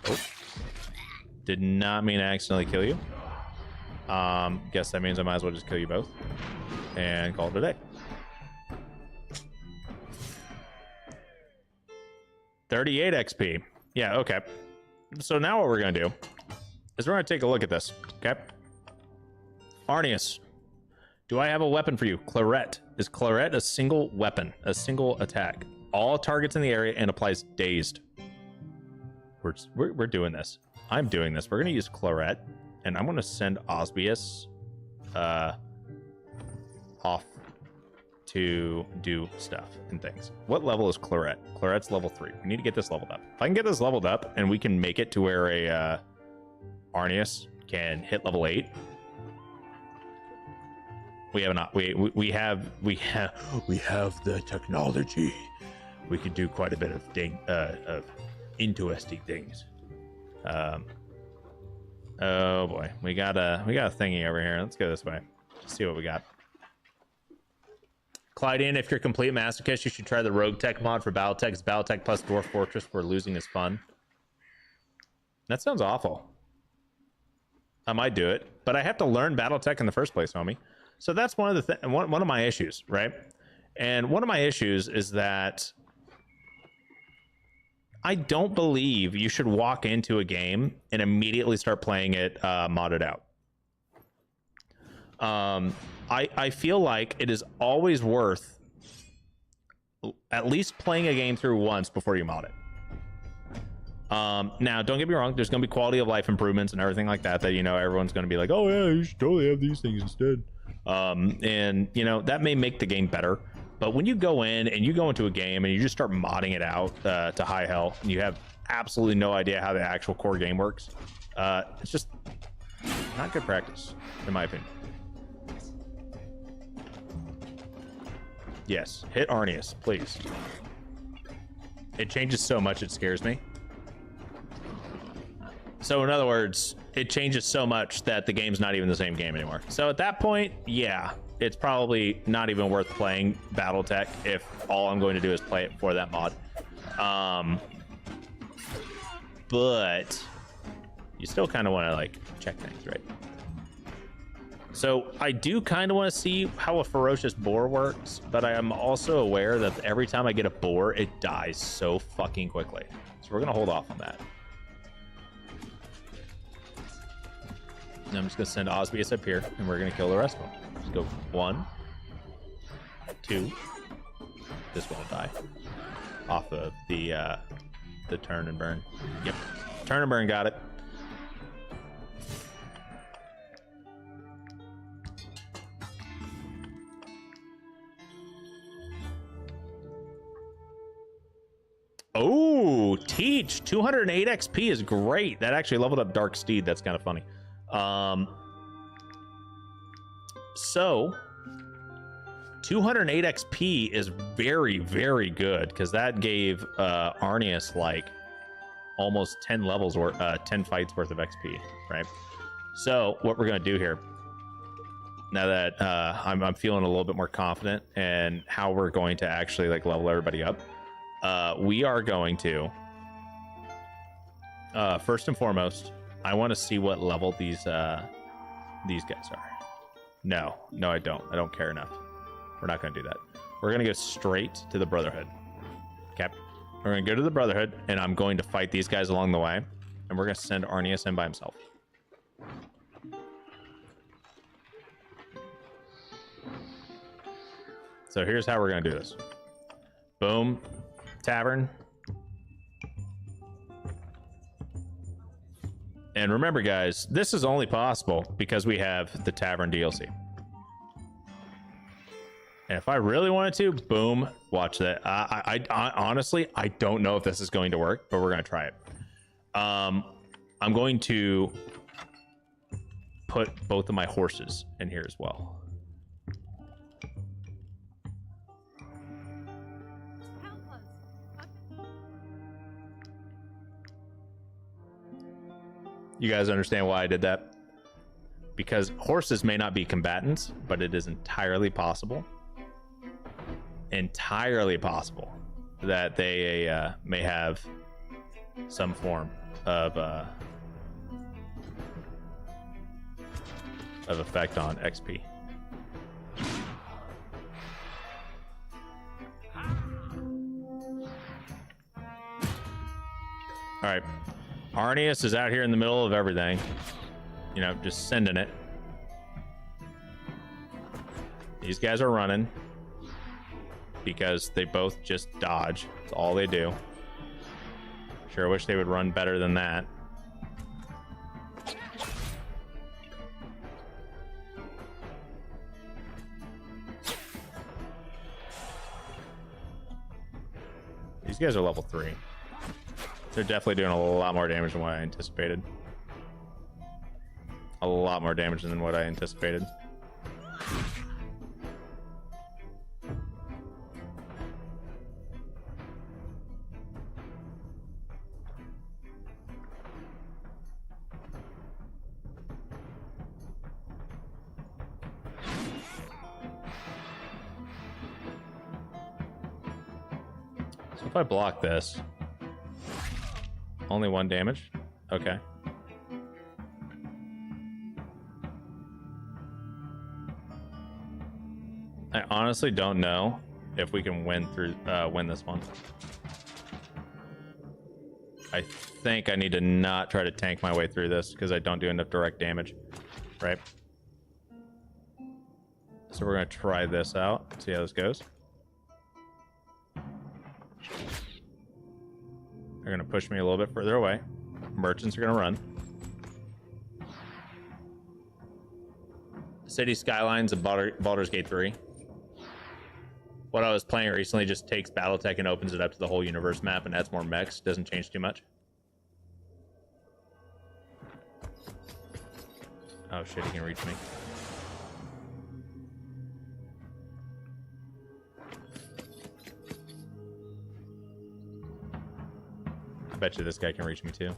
Oh. Did not mean to accidentally kill you. Guess that means I might as well just kill you both and call it a day. $38 XP. Yeah, okay. So now what we're going to do is we're going to take a look at this, okay? Arnius, do I have a weapon for you? Claret. Is Claret a single weapon, a single attack? All targets in the area and applies dazed. We're doing this. I'm doing this. We're going to use Claret, and I'm going to send Osbius off to do stuff and things. What level is Claret? Claret's level 3. We need to get this leveled up. If I can get this leveled up and we can make it to where a Arnius can hit level 8, we have the technology. We can do quite a bit of interesting things. Oh boy, we got a thingy over here. Let's go this way. Let's see what we got. Clydean, if you're complete masochist, you should try the Rogue Tech mod for Battletech. Battletech plus Dwarf Fortress where losing is fun. That sounds awful. I might do it, but I have to learn BattleTech in the first place, homie. So that's one of the one of my issues, right? And one of my issues is that I don't believe you should walk into a game and immediately start playing it modded out. I feel like it is always worth at least playing a game through once before you mod it. Now, don't get me wrong, there's going to be quality of life improvements and everything like that, you know, everyone's going to be like, oh yeah, you should totally have these things instead. And, you know, that may make the game better. But when you go in and you go into a game and you just start modding it out to high hell, and you have absolutely no idea how the actual core game works, it's just not good practice, in my opinion. Yes, hit Arnius, please. It changes so much, it scares me. So in other words, it changes so much that the game's not even the same game anymore. So at that point, yeah, it's probably not even worth playing BattleTech if all I'm going to do is play it for that mod. But you still kind of want to like check things, right? So I do kind of want to see how a ferocious boar works, but I am also aware that every time I get a boar, it dies so fucking quickly. So we're gonna hold off on that. And I'm just gonna send Osbius up here, and we're gonna kill the rest of them. Just go 1, 2. This won't die. Off of the turn and burn. Yep, turn and burn, got it. Oh, teach 208 XP is great. That actually leveled up Dark Steed. That's kind of funny. So 208 XP is very, very good because that gave Arnius like almost 10 levels or 10 fights worth of XP, right? So what we're gonna do here, now that I'm feeling a little bit more confident in how we're going to actually like level everybody up, we are going to first and foremost, I want to see what level these guys are. No, I don't care enough. We're not going to do that. We're going to go straight to the Brotherhood. Okay, we're going to go to the Brotherhood, and I'm going to fight these guys along the way, and we're going to send Arnius in by himself. So here's how we're going to do this. Boom. Tavern. And remember, guys, this is only possible because we have the Tavern DLC. And if I really wanted to, boom, watch that. I honestly, I don't know if this is going to work, but we're going to try it. I'm going to put both of my horses in here as well. You guys understand why I did that? Because horses may not be combatants, but it is entirely possible that they may have some form of effect on XP. All right. Arnius is out here in the middle of everything, you know, just sending it. These guys are running because they both just dodge. That's all they do. Sure wish they would run better than that. These guys are level 3. They're definitely doing a lot more damage than what I anticipated. A lot more damage than what I anticipated. So if I block this, only 1 damage. Okay. I honestly don't know if we can win this one. I think I need to not try to tank my way through this because I don't do enough direct damage, right? So we're gonna try this out, see how this goes. They're gonna push me a little bit further away. Merchants are gonna run. City Skylines of Baldur's Gate 3. What I was playing recently just takes Battletech and opens it up to the whole universe map and adds more mechs. Doesn't change too much. Oh shit, he can reach me. I bet you this guy can reach me too.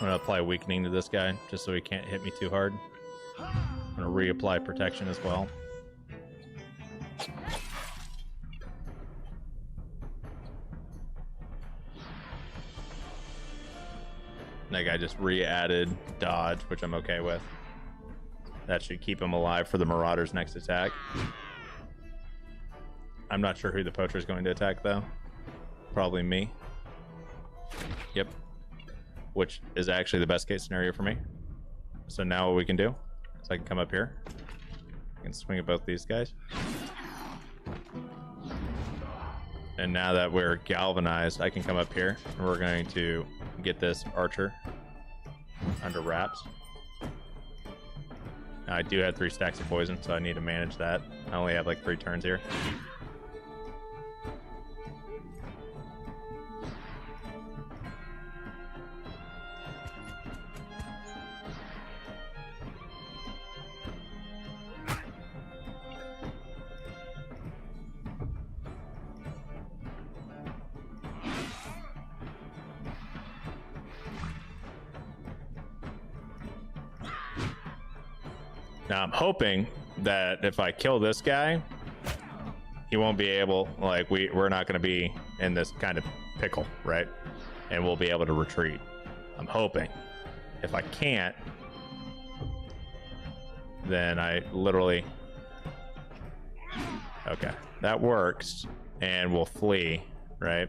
I'm gonna apply weakening to this guy just so he can't hit me too hard. I'm gonna reapply protection as well. That guy just re-added dodge, which I'm okay with. That should keep him alive for the Marauder's next attack. I'm not sure who the poacher is going to attack though. Probably me. Yep. Which is actually the best case scenario for me. So now what we can do is I can come up here. I can swing at both these guys. And now that we're galvanized, I can come up here and we're going to get this archer under wraps. Now, I do have 3 stacks of poison, so I need to manage that. I only have like 3 turns here. Now I'm hoping that if I kill this guy, he won't be able, like, we're not going to be in this kind of pickle, right? And we'll be able to retreat. I'm hoping. If I can't, then I literally... Okay, that works. And we'll flee, right?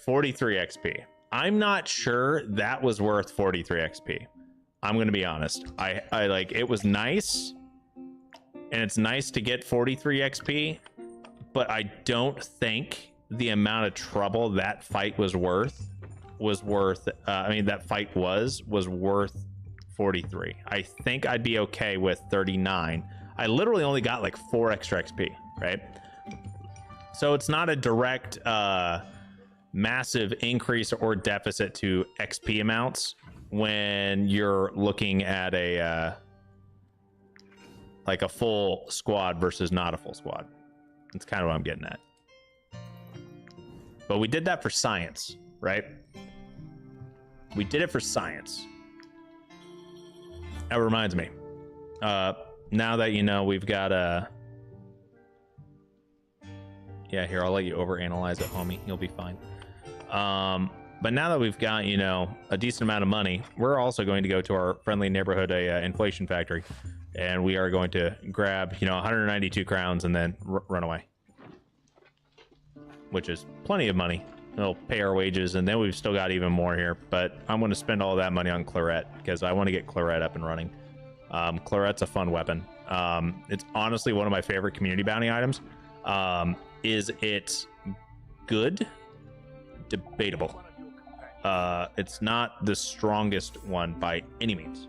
43 XP. I'm not sure that was worth 43 XP. I'm gonna be honest. I like, it was nice, and it's nice to get 43 XP, but I don't think the amount of trouble that fight was worth. I mean, that fight was worth 43. I think I'd be okay with 39. I literally only got like 4 extra XP, right? So it's not a direct massive increase or deficit to XP amounts when you're looking at a like a full squad versus not a full squad. That's kind of what I'm getting at. But we did that for science, right? We did it for science. That reminds me. Now that you know we've got Yeah, here, I'll let you overanalyze it, homie. You'll be fine. But now that we've got, you know, a decent amount of money, we're also going to go to our friendly neighborhood, inflation factory, and we are going to grab, you know, 192 crowns and then run away, which is plenty of money. It'll pay our wages, and then we've still got even more here. But I'm going to spend all that money on Claret because I want to get Claret up and running. Claret's a fun weapon. It's honestly one of my favorite community bounty items. Is it good? Debatable. It's not the strongest one by any means,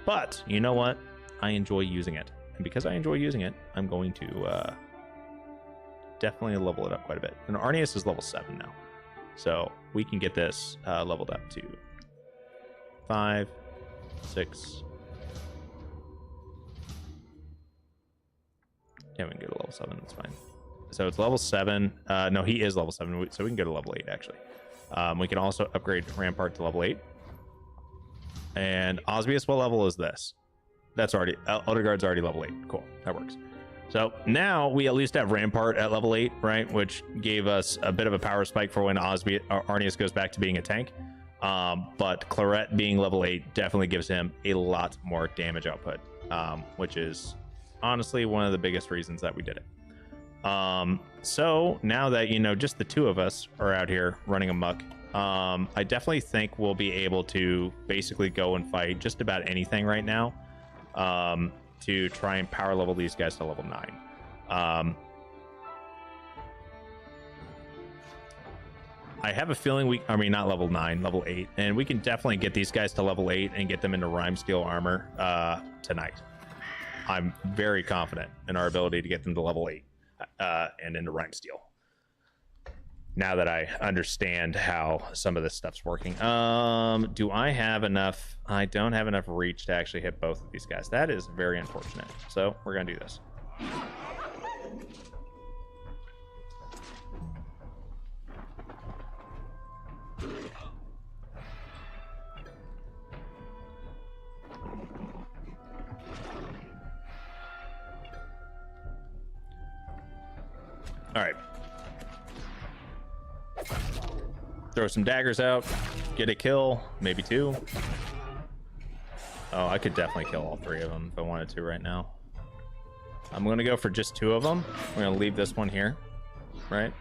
but you know what? I enjoy using it, and because I enjoy using it, I'm going to definitely level it up quite a bit. And Arnius is level 7 now, so we can get this leveled up to 5, 6. Yeah, we can go to level 7. That's fine. So it's level 7. No, he is level 7, so we can go to level 8 actually. We can also upgrade Rampart to level 8. And Osvius, what level is this? That's already, Elderguard's already level 8. Cool, that works. So now we at least have Rampart at level 8, right? Which gave us a bit of a power spike for when Arnius goes back to being a tank. But Claret being level 8 definitely gives him a lot more damage output, which is honestly one of the biggest reasons that we did it. So now that, you know, just the two of us are out here running amok, I definitely think we'll be able to basically go and fight just about anything right now, to try and power level these guys to level 9. I have a feeling not level 9, level 8, and we can definitely get these guys to level 8 and get them into Rime Steel armor tonight. I'm very confident in our ability to get them to level 8 and into Rime Steel, now that I understand how some of this stuff's working. Do I have enough? I don't have enough reach to actually hit both of these guys. That is very unfortunate. So we're gonna do this. All right. Throw some daggers out, get a kill, maybe 2. Oh, I could definitely kill all 3 of them if I wanted to right now. I'm going to go for just 2 of them. We're going to leave this one here, right?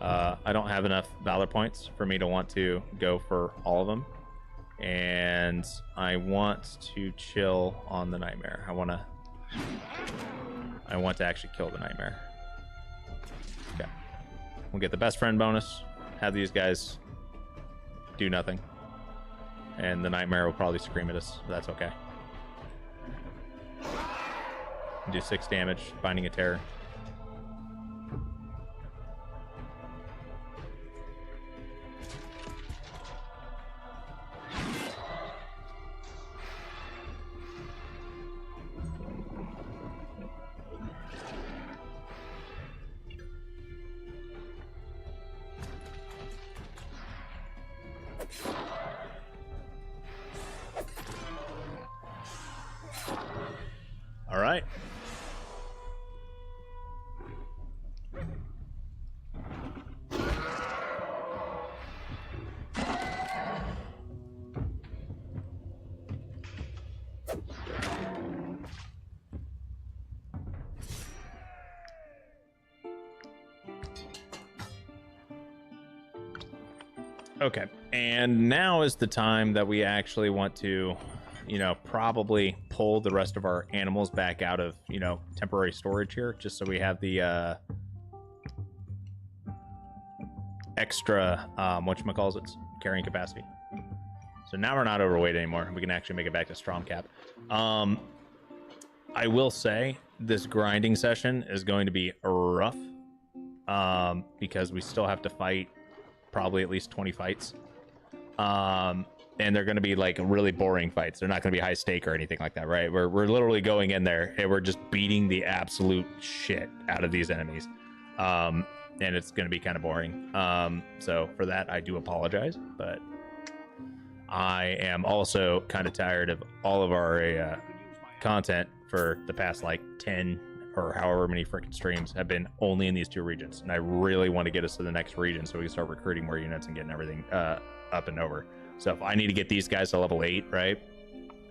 I don't have enough Valor points for me to want to go for all of them. And I want to chill on the Nightmare. I want to actually kill the Nightmare. Okay. We'll get the best friend bonus. Have these guys do nothing, and the Nightmare will probably scream at us. But that's okay. Do 6 damage, Binding a Terror. All right. Okay, and now is the time that we actually want to, you know, probably pull the rest of our animals back out of, you know, temporary storage here, just so we have the extra whatchamacallit, carrying capacity. So now we're not overweight anymore. We can actually make it back to Strom Cap. I will say this grinding session is going to be rough, because we still have to fight probably at least 20 fights. And they're going to be like really boring fights. They're not going to be high stake or anything like that, right? We're literally going in there and we're just beating the absolute shit out of these enemies. And it's going to be kind of boring. So for that, I do apologize, but I am also kind of tired of all of our content for the past like 10 or however many freaking streams have been only in these 2 regions, and I really want to get us to the next region so we can start recruiting more units and getting everything up and over. So if I need to get these guys to level 8, right,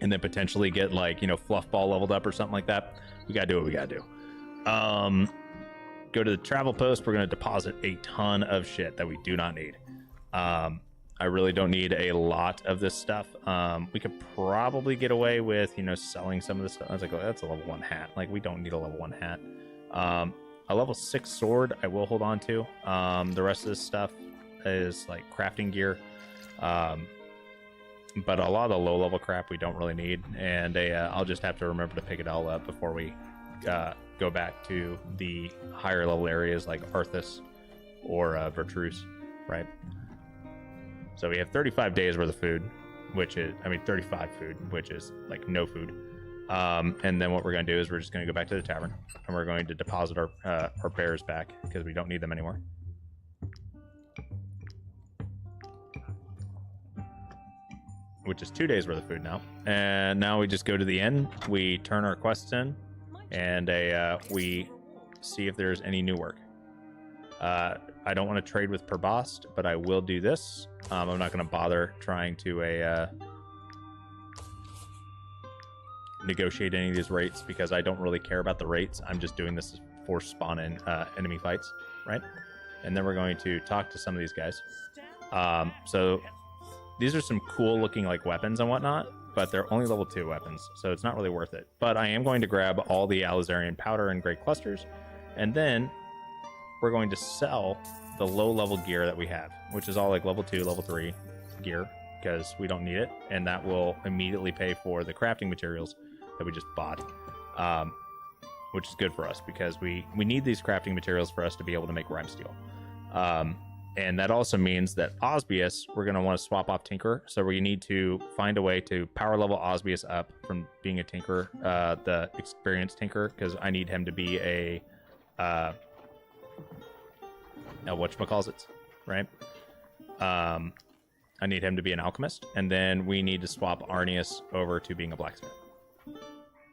and then potentially get like, you know, Fluffball leveled up or something like that, we gotta do what we gotta do. Go to the travel post. We're gonna deposit a ton of shit that we do not need. I really don't need a lot of this stuff. We could probably get away with, you know, selling some of this stuff. I was like, oh, that's a level 1 hat. Like, we don't need a level 1 hat. A level 6 sword I will hold on to. The rest of this stuff is like crafting gear. But a lot of the low level crap we don't really need, and I'll just have to remember to pick it all up before we go back to the higher level areas like Arthas or Vertruse, right? So we have 35 days worth of food, which is, I mean, 35 food, which is like no food. And then what we're going to do is we're just going to go back to the tavern, and we're going to deposit our bears back because we don't need them anymore. Which is 2 days worth of food now. And now we just go to the inn, we turn our quests in, and we see if there's any new work. I don't want to trade with Perbost, but I will do this. I'm not going to bother trying to negotiate any of these rates because I don't really care about the rates. I'm just doing this for spawn-in enemy fights, right? And then we're going to talk to some of these guys. So these are some cool looking like weapons and whatnot, but they're only level 2 weapons, so it's not really worth it. But I am going to grab all the Alizarian powder and great clusters, and then we're going to sell the low level gear that we have, which is all like level 2, level 3 gear, because we don't need it, and that will immediately pay for the crafting materials that we just bought, which is good for us because we need these crafting materials for us to be able to make rhyme steel. And that also means that Osbius, we're going to want to swap off Tinker. So we need to find a way to power level Osbius up from being a Tinker, the experienced Tinker, because I need him to be a whatchamacallit, right? I need him to be an alchemist. And then we need to swap Arnius over to being a blacksmith.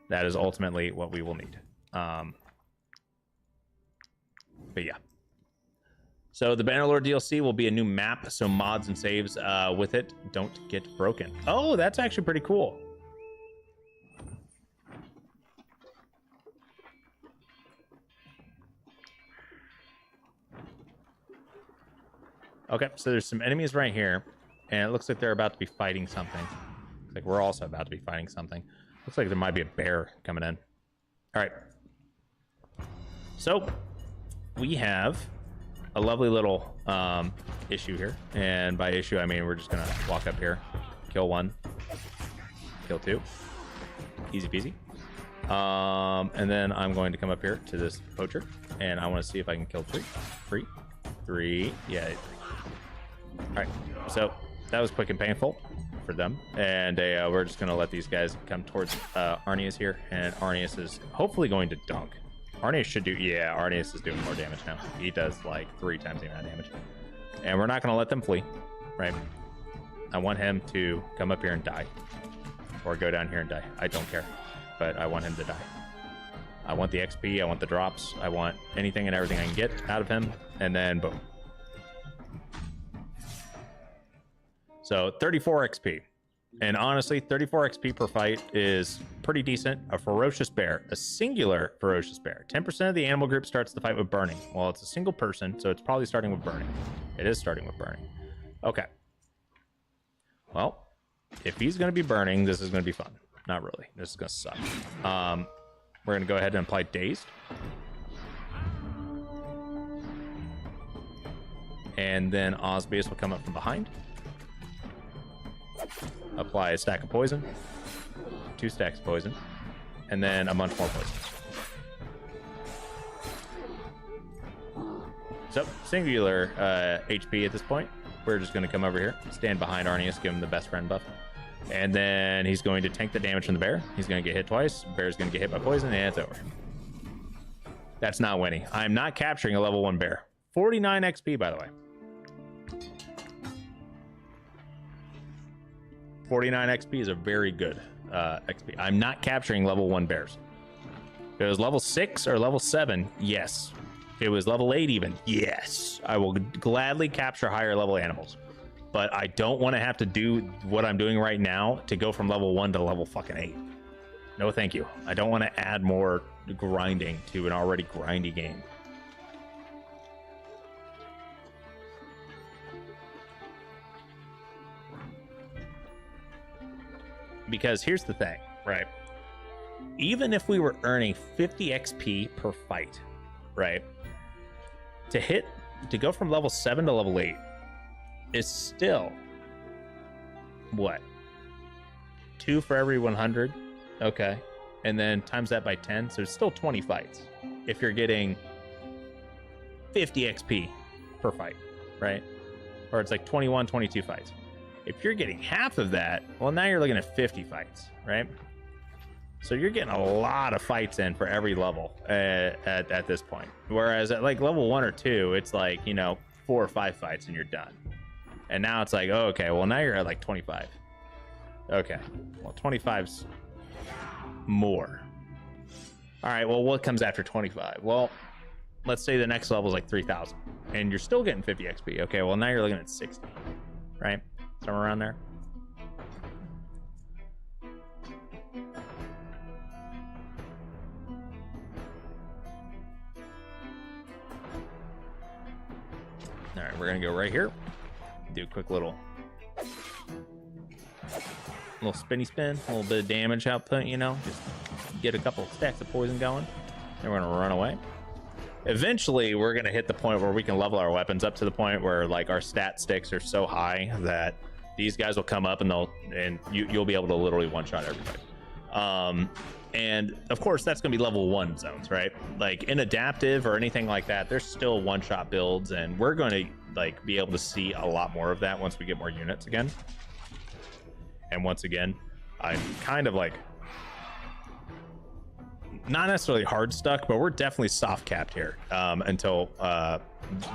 That is ultimately what we will need. But yeah. So the Bannerlord DLC will be a new map, so mods and saves with it don't get broken. Oh, that's actually pretty cool. Okay, so there's some enemies right here, and it looks like they're about to be fighting something. Looks like we're also about to be fighting something. Looks like there might be a bear coming in. All right. So we have a lovely little issue here, and by issue I mean we're just gonna walk up here, kill 1, kill 2, easy peasy. And then I'm going to come up here to this poacher, and I want to see if I can kill 3. Yeah. All right, so that was quick and painful for them, and we're just gonna let these guys come towards Arnius here, and Arnius is hopefully going to dunk. Arnius should do, yeah, Arnius is doing more damage now. He does like 3 times the amount of damage. And we're not going to let them flee, right? I want him to come up here and die. Or go down here and die. I don't care. But I want him to die. I want the XP, I want the drops, I want anything and everything I can get out of him, and then boom. So 34 XP. And honestly, 34 XP per fight is pretty decent. A ferocious bear, a singular ferocious bear. 10% of the animal group starts the fight with burning. Well, it's a single person, so it's probably starting with burning. It is starting with burning. Okay. Well, if he's going to be burning, this is going to be fun. Not really. This is going to suck. We're going to go ahead and apply Dazed. And then Osbius will come up from behind. Apply a stack of poison, 2 stacks of poison, and then a bunch more poison. So, singular HP at this point. We're just going to come over here, stand behind Arnius, give him the best friend buff. And then he's going to tank the damage from the bear. He's going to get hit twice. Bear's going to get hit by poison, and it's over. That's not winning. I'm not capturing a level 1 bear. 49 XP, by the way. 49 XP is a very good XP. I'm not capturing level 1 bears. If it was level 6 or level 7, yes. If it was level 8 even, yes. I will gladly capture higher level animals. But I don't want to have to do what I'm doing right now to go from level 1 to level fucking 8. No, thank you. I don't want to add more grinding to an already grindy game. Because here's the thing, right? Even if we were earning 50 XP per fight, right? To go from level 7 to level 8 is still what? 2 for every 100. Okay. And then times that by 10, so it's still 20 fights if you're getting 50 XP per fight, right? Or it's like 21, 22 fights. If you're getting half of that, well, now you're looking at 50 fights, right? So you're getting a lot of fights in for every level at this point. Whereas at like level 1 or 2, it's like, 4 or 5 fights and you're done. And now it's like, oh, okay, well, now you're at like 25. Okay, well, 25's more. All right, well, what comes after 25? Well, let's say the next level is like 3,000 and you're still getting 50 XP. Okay, well, now you're looking at 60, right? Somewhere around there. All right, we're gonna go right here. Do a quick little spinny spin, a little bit of damage output, just get a couple stacks of poison going. Then we're gonna run away. Eventually, we're gonna hit the point where we can level our weapons up to the point where like our stat sticks are so high that these guys will come up and you'll be able to literally one-shot everybody. And of course, that's gonna be level 1 zones, right? Like in adaptive or anything like that, there's still one-shot builds, and we're gonna like be able to see a lot more of that once we get more units again. And once again, I'm kind of like not necessarily hard stuck, but we're definitely soft capped here until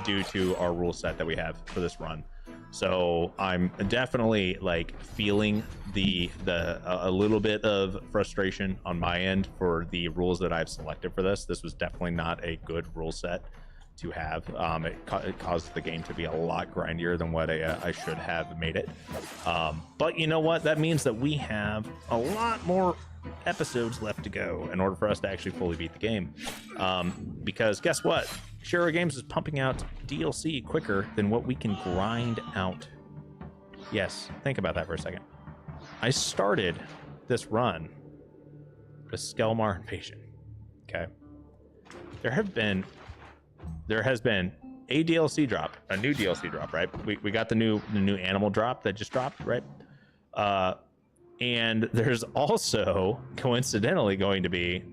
due to our rule set that we have for this run. So I'm definitely like feeling a little bit of frustration on my end for the rules that I've selected for this. This was definitely not a good rule set to have. It caused the game to be a lot grindier than what I should have made it. But you know what? That means that we have a lot more episodes left to go in order for us to actually fully beat the game. Because guess what? Shiro Games is pumping out DLC quicker than what we can grind out. Yes, think about that for a second. I started this run with Skelmar Invasion. Okay. There has been a DLC drop, a new DLC drop, right? We got the new animal drop that just dropped, right? And there's also coincidentally going to be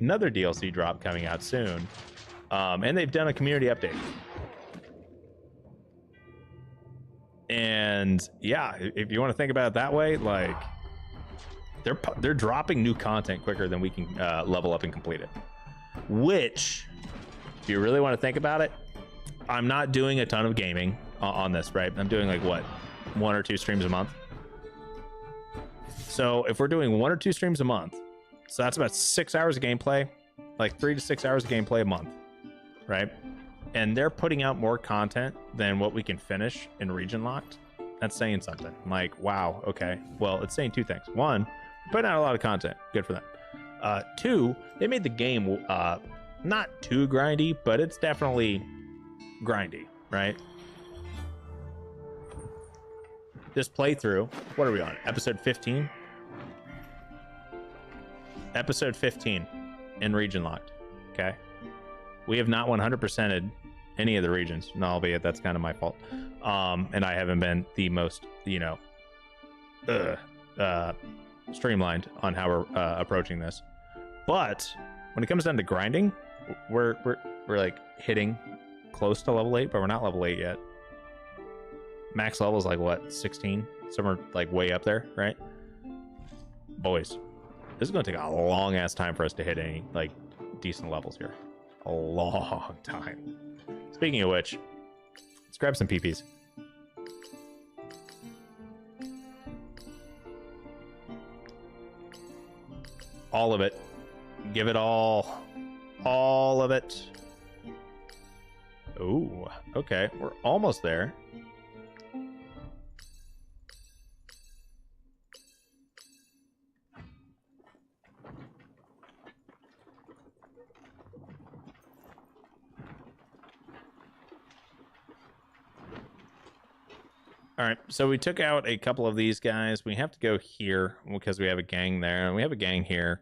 another DLC drop coming out soon. And they've done a community update. And yeah, if you want to think about it that way, like they're dropping new content quicker than we can level up and complete it. Which, if you really want to think about it, I'm not doing a ton of gaming on this, right? I'm doing like what, 1 or 2 streams a month. So if we're doing 1 or 2 streams a month, so that's about 6 hours of gameplay, like 3 to 6 hours of gameplay a month, right? And they're putting out more content than what we can finish in region locked. That's saying something. I'm like, wow, okay. Well, it's saying 2 things. 1, putting out a lot of content. Good for them. 2, they made the game not too grindy, but it's definitely grindy, right? This playthrough, what are we on? Episode 15? Episode 15 in region locked. Okay. We have not 100%ed any of the regions, albeit that's kind of my fault. And I haven't been the most, streamlined on how we're approaching this. But when it comes down to grinding, we're like hitting close to level 8, but we're not level 8 yet. Max level is like what, 16? Somewhere like way up there, right? Boys, this is going to take a long ass time for us to hit any like decent levels here. A long time. Speaking of which, let's grab some PPs. All of it. Give it all of it. Ooh, okay, we're almost there. All right, so we took out a couple of these guys. We have to go here because we have a gang there, and we have a gang here.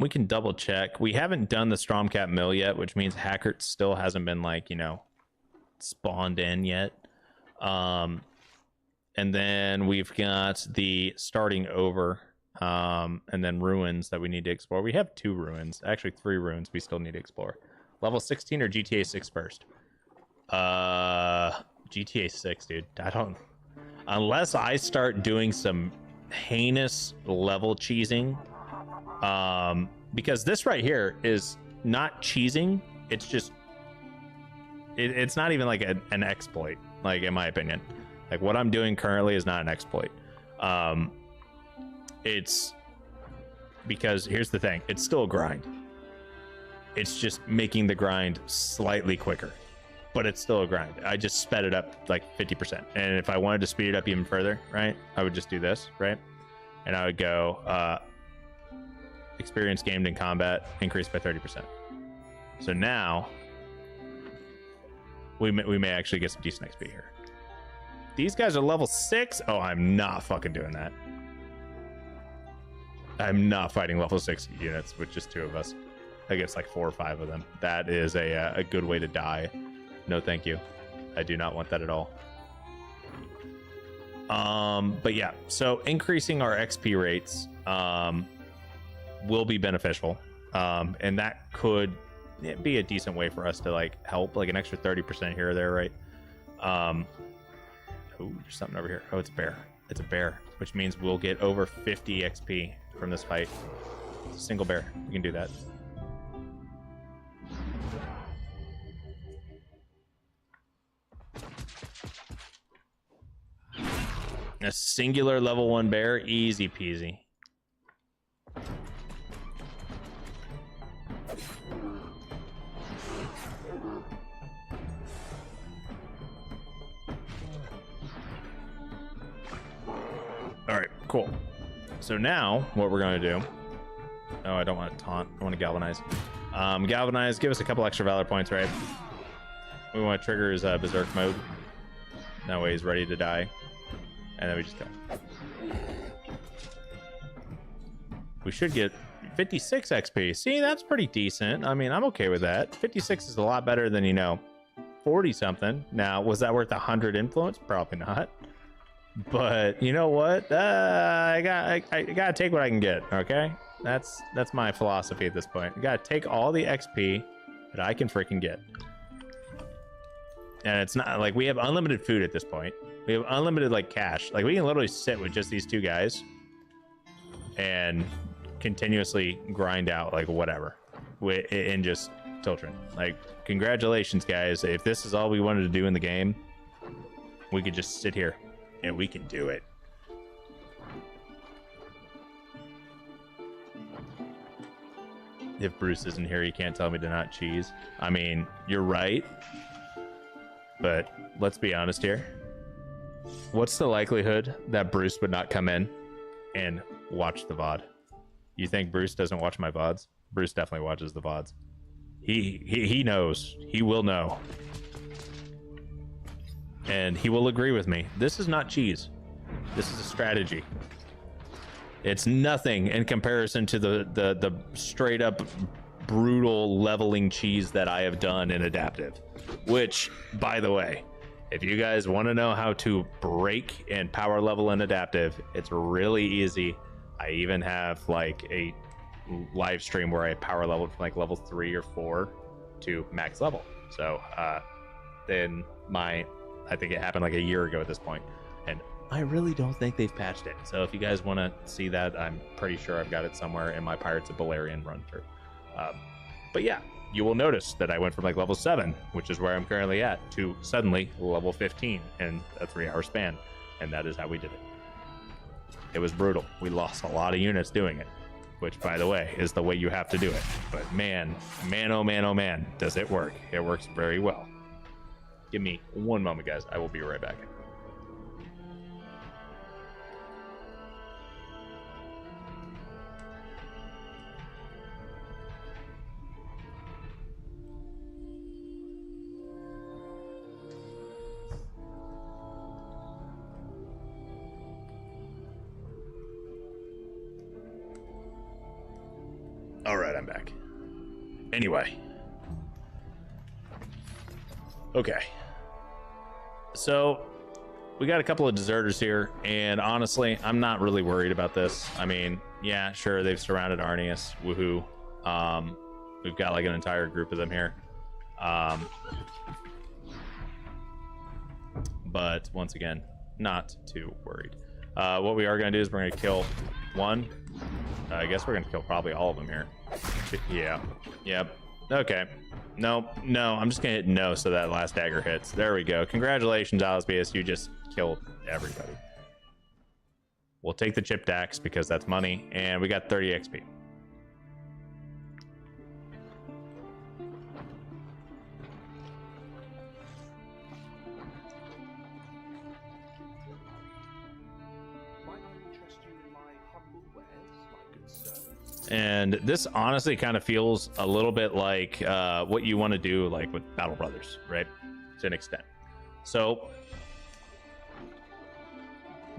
We can double check. We haven't done the Stromcat Mill yet, which means Hackert still hasn't been, like, you know, spawned in yet. And then we've got the starting over, and then ruins that we need to explore. We have 2 ruins, actually 3 ruins we still need to explore. Level 16 or GTA 6 first? GTA 6, dude. I don't... Unless I start doing some heinous level cheesing, because this right here is not cheesing. It's just... It's not even like an exploit, like, in my opinion. Like, what I'm doing currently is not an exploit. It's... Because, here's the thing. It's still a grind. It's just making the grind slightly quicker. But it's still a grind. I just sped it up like 50%. And if I wanted to speed it up even further, right, I would just do this, right? And I would go experience gained in combat increased by 30%. So now we may actually get some decent XP here. These guys are level 6. Oh, I'm not fucking doing that. I'm not fighting level 6 units with just 2 of us. I guess like 4 or 5 of them. That is a good way to die. No, thank you. I do not want that at all. But yeah, so increasing our XP rates will be beneficial. And that could be a decent way for us to, like, help, like an extra 30% here or there, right? Oh, there's something over here. Oh, it's a bear. It's a bear, which means we'll get over 50 XP from this fight. It's a single bear. We can do that. A singular level 1 bear, easy peasy. All right, cool. So now what we're going to do... Oh, I don't want to taunt. I want to galvanize. Galvanize, give us a couple extra valor points, right? We want to trigger his berserk mode. That way he's ready to die. And then we just go. We should get 56 XP. See, that's pretty decent. I mean, I'm okay with that. 56 is a lot better than, you know, 40 something. Now, was that worth 100 influence? Probably not. But you know what? I gotta take what I can get. Okay, that's my philosophy at this point. I gotta take all the XP that I can freaking get. And it's not like we have unlimited food at this point. We have unlimited, like, cash. Like, we can literally sit with just these 2 guys and continuously grind out, like, whatever in just Tiltren. Like, congratulations, guys. If this is all we wanted to do in the game, we could just sit here and we can do it. If Bruce isn't here, you can't tell me to not cheese. I mean, you're right. But let's be honest here. What's the likelihood that Bruce would not come in and watch the VOD? You think Bruce doesn't watch my VODs? Bruce definitely watches the VODs. He knows. He will know. And he will agree with me. This is not cheese. This is a strategy. It's nothing in comparison to the straight up brutal leveling cheese that I have done in Adaptive. Which, by the way, if you guys want to know how to break and power level in Adaptive, it's really easy. I even have, like, a live stream where I power leveled from, like, level 3 or 4 to max level. So then I think it happened like a year ago at this point, and I really don't think they've patched it. So if you guys want to see that, I'm pretty sure I've got it somewhere in my Pirates of Balerion run through. But yeah, you will notice that I went from, like, level 7, which is where I'm currently at, to suddenly level 15 in a 3-hour span. And that is how we did it. It was brutal. We lost a lot of units doing it. which, by the way, is the way you have to do it. But man, oh man, does it work. It works very well. Give me one moment, guys. I will be right back. All right, I'm back. Anyway. Okay. So, we got a couple of deserters here, and honestly, I'm not really worried about this. I mean, yeah, sure, they've surrounded Arnius. Woohoo. We've got like an entire group of them here. But once again, not too worried. What we are going to do is we're going to kill one. I guess we're going to kill probably all of them here. Yeah. Yep. Okay. No, I'm just going to hit no so that last dagger hits. There we go. Congratulations, Osbius. You just killed everybody. We'll take the chipped axe because that's money, and we got 30 XP. And this honestly kind of feels a little bit like what you want to do like with Battle Brothers, right? To an extent. So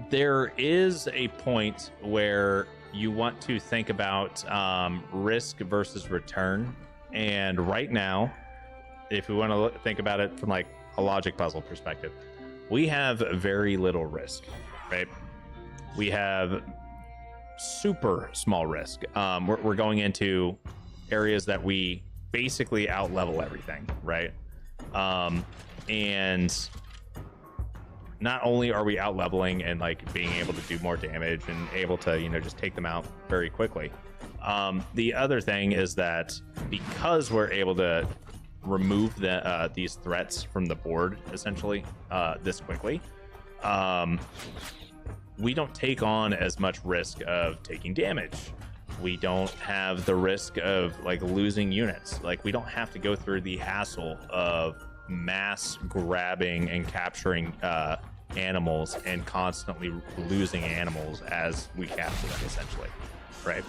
there is a point where you want to think about risk versus return. And right now, if we want to think about it from like a logic puzzle perspective, we have very little risk, right? We have super small risk. We're going into areas that we basically out level everything, right? And not only are we out leveling and like being able to do more damage and able to, you know, just take them out very quickly. The other thing is that because we're able to remove these threats from the board essentially this quickly, we don't take on as much risk of taking damage. We don't have the risk of like losing units. Like we don't have to go through the hassle of mass grabbing and capturing animals and constantly losing animals as we capture them essentially, right?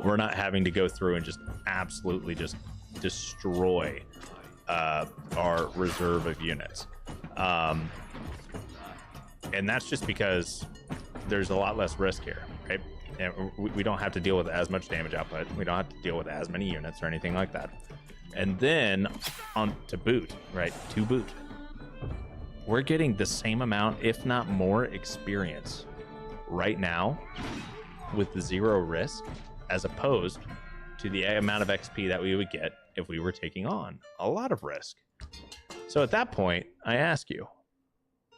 We're not having to go through and just absolutely just destroy our reserve of units. And that's just because there's a lot less risk here, right? And we don't have to deal with as much damage output. We don't have to deal with as many units or anything like that. And then on to boot, right? To boot, we're getting the same amount, if not more, experience right now with the 0 risk, as opposed to the amount of XP that we would get if we were taking on a lot of risk. So at that point, I ask you,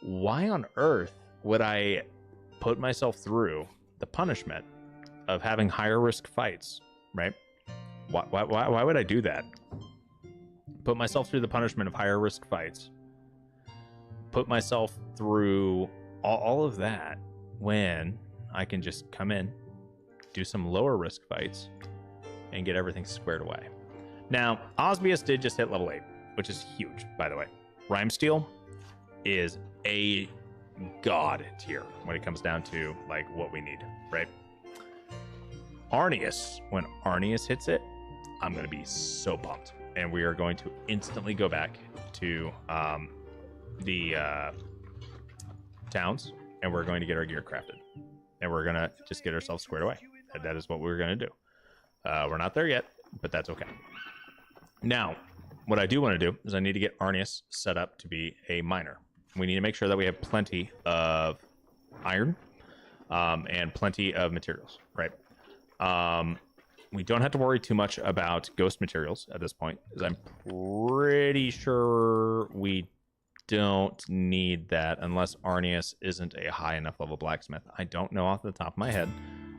why on earth would I put myself through the punishment of having higher risk fights, right? Why would I do that? Put myself through the punishment of higher risk fights. Put myself through all of that when I can just come in, do some lower risk fights, and get everything squared away. Now, Osbius did just hit level 8, which is huge, by the way. Rhymesteel is a god tier when it comes down to like what we need, right? Arnius, when Arnius hits it, I'm going to be so pumped, and we are going to instantly go back to the towns, and we're going to get our gear crafted, and we're going to just get ourselves squared away. That is what we're going to do. We're not there yet, but that's okay. Now, what I do want to do is I need to get Arnius set up to be a miner. We need to make sure that we have plenty of iron and plenty of materials, right? We don't have to worry too much about ghost materials at this point, because I'm pretty sure we don't need that unless Arnius isn't a high enough level blacksmith. I don't know off the top of my head.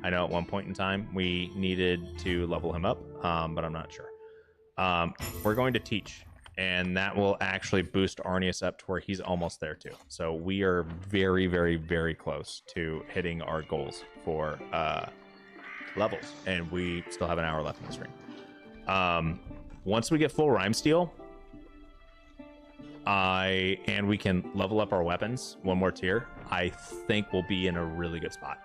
I know at one point in time we needed to level him up, but I'm not sure. We're going to teach, and that will actually boost Arnius up to where he's almost there too. So we are very, very, very close to hitting our goals for levels, and we still have an hour left in the stream. Once we get full rhyme steel, and we can level up our weapons one more tier, I think we'll be in a really good spot.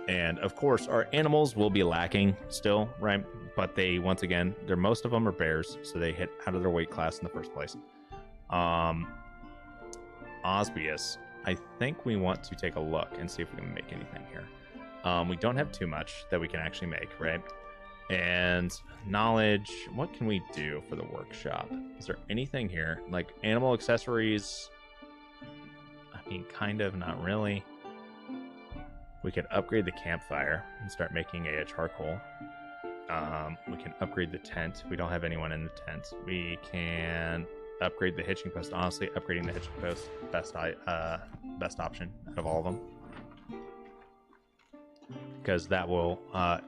And of course, our animals will be lacking still, right? But they, once again, most of them are bears, so they hit out of their weight class in the first place. Osbius, I think we want to take a look and see if we can make anything here. We don't have too much that we can actually make, right? And knowledge, what can we do for the workshop? Is there anything here? Like animal accessories? I mean, kind of, not really. We could upgrade the campfire and start making a charcoal. We can upgrade the tent. We don't have anyone in the tent. We can upgrade the hitching post. Honestly, upgrading the hitching post, best option out of all of them. Because that will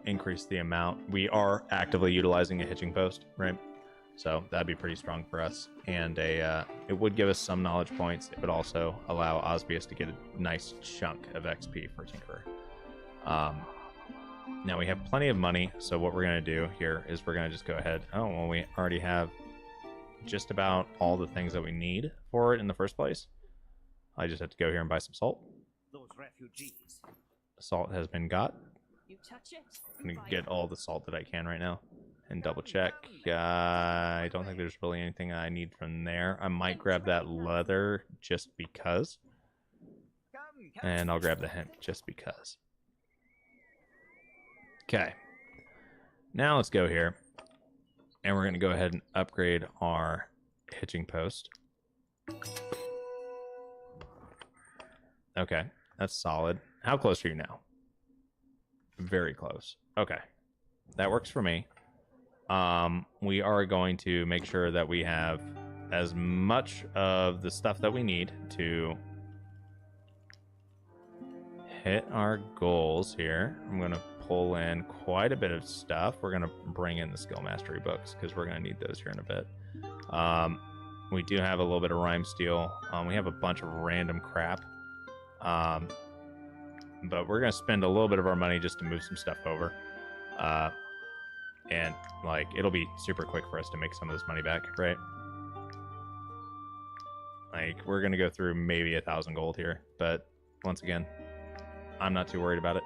increase the amount. We are actively utilizing a hitching post, right? So that'd be pretty strong for us. And it would give us some knowledge points. It would also allow Osbius to get a nice chunk of XP for Tinkerer. Now we have plenty of money, so what we're going to do here is we're going to just go ahead. Oh, well, we already have just about all the things that we need for it in the first place. I just have to go here and buy some salt. Those refugees. Salt has been got. You touch it. I'm going to get all the salt that I can right now and double check. I don't think there's really anything I need from there. I might grab that leather just because. And I'll grab the hemp just because. Okay. Now let's go here. And we're going to go ahead and upgrade our hitching post. Okay. That's solid. How close are you now? Very close. Okay. That works for me. We are going to make sure that we have as much of the stuff that we need to hit our goals here. I'm going to pull in quite a bit of stuff. We're going to bring in the skill mastery books because we're going to need those here in a bit. We do have a little bit of rhyme steel. We have a bunch of random crap. But we're going to spend a little bit of our money just to move some stuff over. And, like, it'll be super quick for us to make some of this money back, right? Like, we're going to go through maybe 1,000 gold here. But, once again, I'm not too worried about it.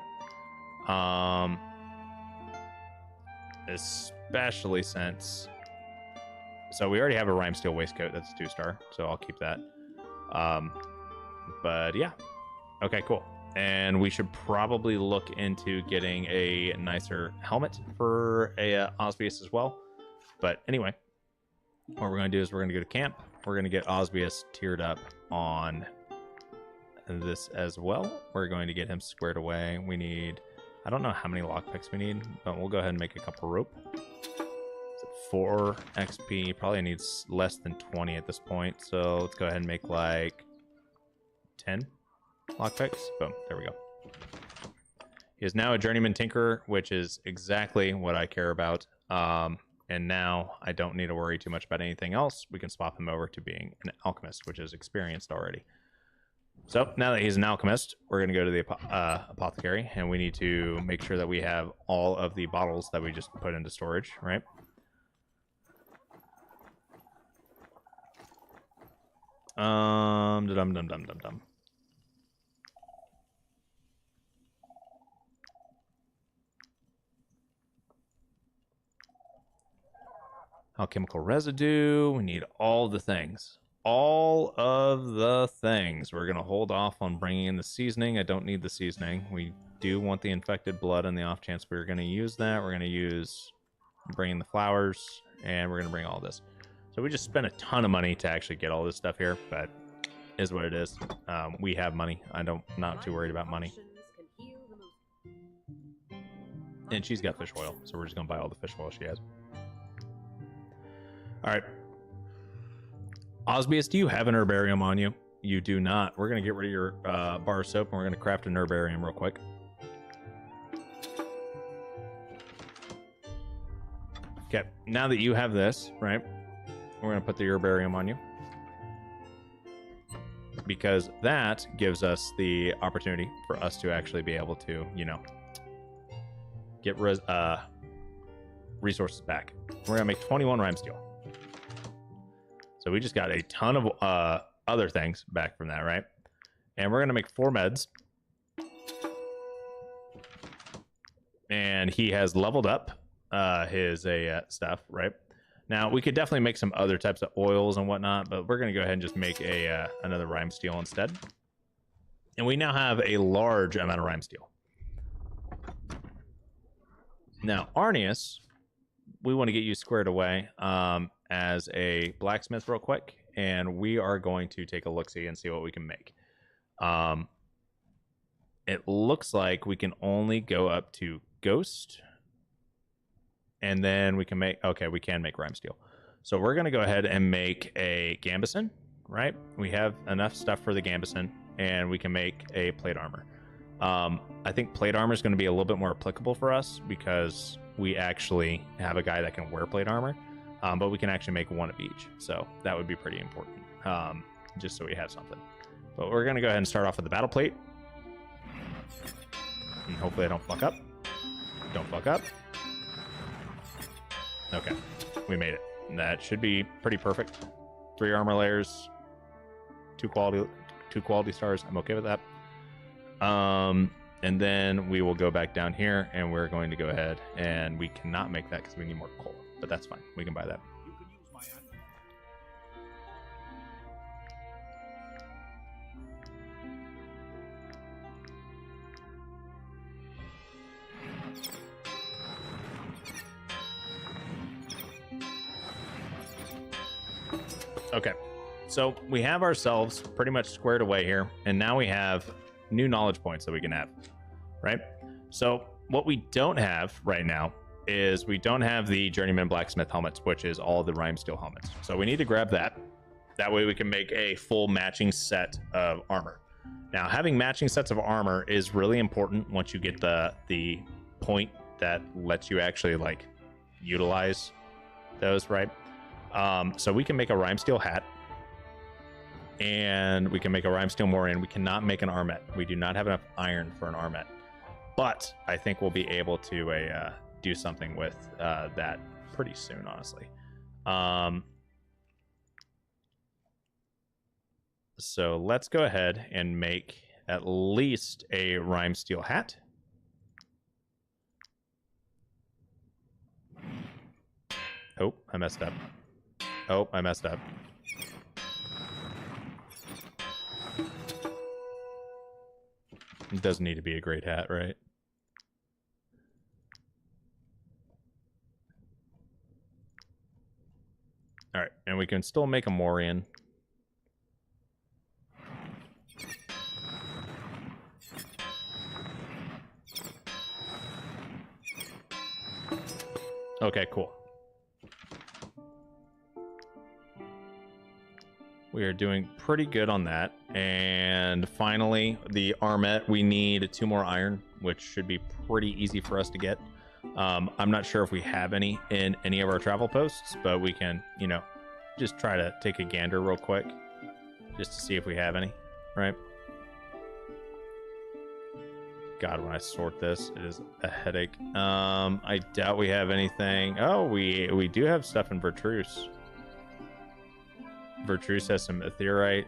Especially since... So, we already have a rhyme steel waistcoat. That's a 2-star, so I'll keep that. But, yeah. Okay, cool. And we should probably look into getting a nicer helmet for a Osbius as well. But anyway, what we're going to do is we're going to go to camp. We're going to get Osbius tiered up on this as well. We're going to get him squared away. We need, I don't know how many lockpicks we need, but we'll go ahead and make a couple rope. 4 XP, probably needs less than 20 at this point. So let's go ahead and make like 10. Lockpicks. Boom. There we go. He is now a journeyman tinkerer, which is exactly what I care about. And now I don't need to worry too much about anything else. We can swap him over to being an alchemist, which is experienced already. So now that he's an alchemist, we're going to go to the apothecary, and we need to make sure that we have all of the bottles that we just put into storage, right? Dum-dum-dum-dum-dum. Alchemical residue. We need all the things. All of the things. We're going to hold off on bringing in the seasoning. I don't need the seasoning. We do want the infected blood on the off chance we're going to use that. We're going to bring in the flowers, and we're going to bring all this. So we just spent a ton of money to actually get all this stuff here, but it is what it is. We have money. Not too worried about money. And she's got fish oil, so we're just going to buy all the fish oil she has. All right. Osbius, do you have an herbarium on you? You do not. We're going to get rid of your bar of soap, and we're going to craft an herbarium real quick. Okay, now that you have this, right, we're going to put the herbarium on you. Because that gives us the opportunity for us to actually be able to, get resources back. We're gonna make 21 rhyme steel. So we just got a ton of other things back from that, right? And we're gonna make 4 meds. And he has leveled up his stuff, right? Now we could definitely make some other types of oils and whatnot, but we're gonna go ahead and just make another rhyme steel instead. And we now have a large amount of rhyme steel. Now Arnius, we want to get you squared away as a blacksmith real quick, and we are going to take a look-see and see what we can make. It looks like we can only go up to ghost, and then we can make, okay, we can make rhyme steel. So we're going to go ahead and make a gambeson, right? We have enough stuff for the gambeson, and we can make a plate armor. I think plate armor is going to be a little bit more applicable for us because we actually have a guy that can wear plate armor, but we can actually make 1 of each. So that would be pretty important, just so we have something. But we're going to go ahead and start off with the battle plate. And hopefully I don't fuck up. Don't fuck up. Okay, we made it. That should be pretty perfect. 3 armor layers, 2 quality stars. I'm okay with that. And then we will go back down here, and we're going to go ahead, and we cannot make that because we need more coal, but that's fine. We can buy that. You can use my hand. Okay, so we have ourselves pretty much squared away here, and now we have new knowledge points that we can have, right? So what we don't have right now is we don't have the journeyman blacksmith helmets, which is all the rhyme steel helmets. So we need to grab that. That way we can make a full matching set of armor. Now, having matching sets of armor is really important once you get the point that lets you actually like utilize those, right? So we can make a rhyme steel hat, and we can make a rhyme steel morion. We cannot make an armet. We do not have enough iron for an armet, but I think we'll be able to do something with that pretty soon, honestly. So let's go ahead and make at least a rhyme steel hat. Oh, I messed up. Oh, I messed up. It doesn't need to be a great hat, right? All right, and we can still make a morion. Okay, cool. We are doing pretty good on that. And finally, the armet, we need 2 more iron, which should be pretty easy for us to get. I'm not sure if we have any in any of our travel posts, but we can, you know, just try to take a gander real quick just to see if we have any, right? God, when I sort this, it is a headache. I doubt we have anything. Oh, we do have stuff in Vertruce. Vertruce has some Ethereite,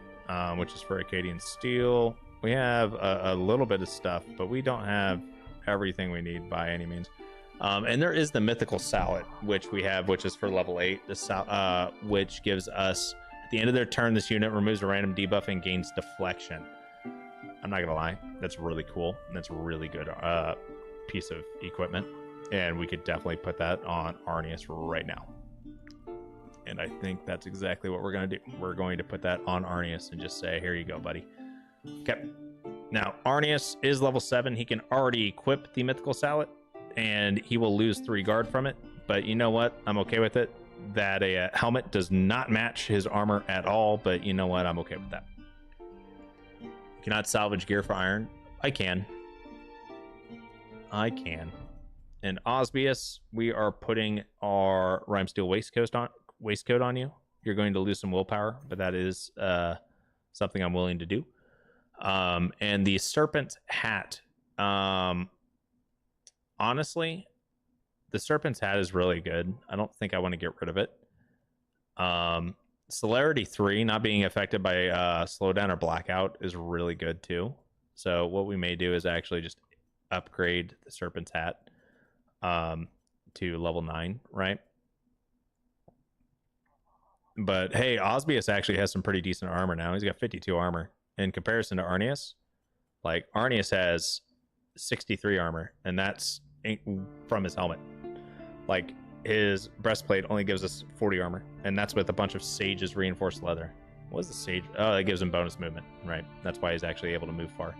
which is for Acadian steel. We have a little bit of stuff, but we don't have everything we need by any means. And there is the mythical salad, which we have, which is for level 8, which gives us, at the end of their turn, this unit removes a random debuff and gains deflection. I'm not gonna lie, that's really cool. That's a really good piece of equipment, and we could definitely put that on Arnius right now. And I think that's exactly what we're gonna do. We're going to put that on Arnius and just say, here you go, buddy. Okay. Now, Arnius is level 7. He can already equip the mythical salad, and he will lose 3 guard from it. But you know what? I'm okay with it. That a helmet does not match his armor at all, but you know what? I'm okay with that. Cannot salvage gear for iron. I can. And Osbius, we are putting our Rhyme Steel waistcoat on you. You're going to lose some willpower, but that is something I'm willing to do. And the serpent hat, honestly, the Serpent's Hat is really good. I don't think I want to get rid of it. Celerity 3, not being affected by slowdown or blackout, is really good too. So what we may do is actually just upgrade the Serpent's Hat to level 9, right? But hey, Osbius actually has some pretty decent armor now. He's got 52 armor in comparison to Arnius. Like, Arnius has 63 armor, and that's from his helmet. Like, his breastplate only gives us 40 armor, and that's with a bunch of Sage's reinforced leather. What is the Sage? Oh, that gives him bonus movement, right? That's why he's actually able to move far.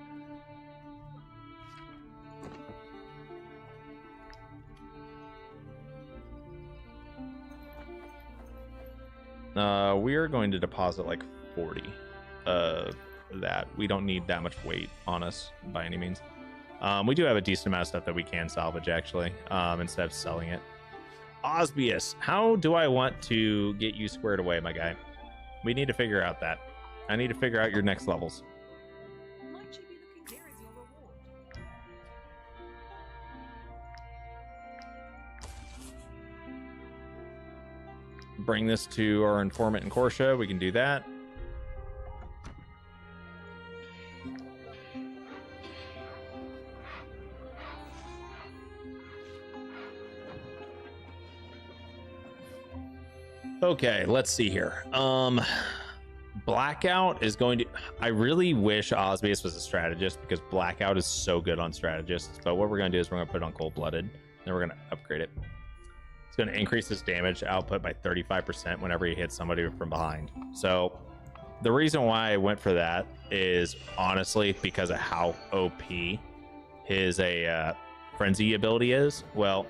We are going to deposit like 40 of that. We don't need that much weight on us by any means. We do have a decent amount of stuff that we can salvage, actually, instead of selling it. Osbius, how do I want to get you squared away, my guy? We need to figure out that. I need to figure out your next levels. Might you be looking here as your reward? Bring this to our informant in Corsia. We can do that. Okay, let's see here. Blackout is going to... I really wish Osbius was a strategist because Blackout is so good on strategists. But what we're going to do is we're going to put it on Cold-Blooded. Then we're going to upgrade it. It's going to increase his damage output by 35% whenever he hits somebody from behind. So the reason why I went for that is honestly because of how OP his Frenzy ability is. Well,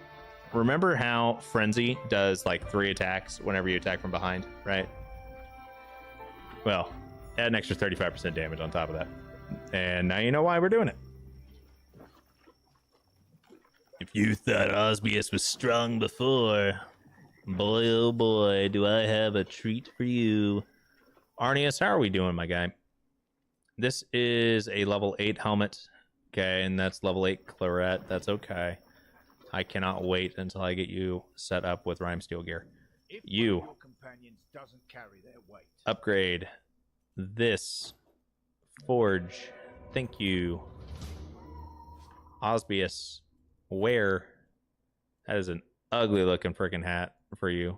remember how Frenzy does like 3 attacks whenever you attack from behind, right? Well, add an extra 35% damage on top of that. And now you know why we're doing it. If you thought Osbius was strong before, boy oh boy, do I have a treat for you. Arnius, how are we doing, my guy? This is a level 8 helmet. Okay, and that's level 8 claret. That's okay. I cannot wait until I get you set up with Rime Steel gear. If You one of your companions doesn't carry their weight, upgrade this forge. Thank you. Osbius, wear. That is an ugly looking freaking hat for you.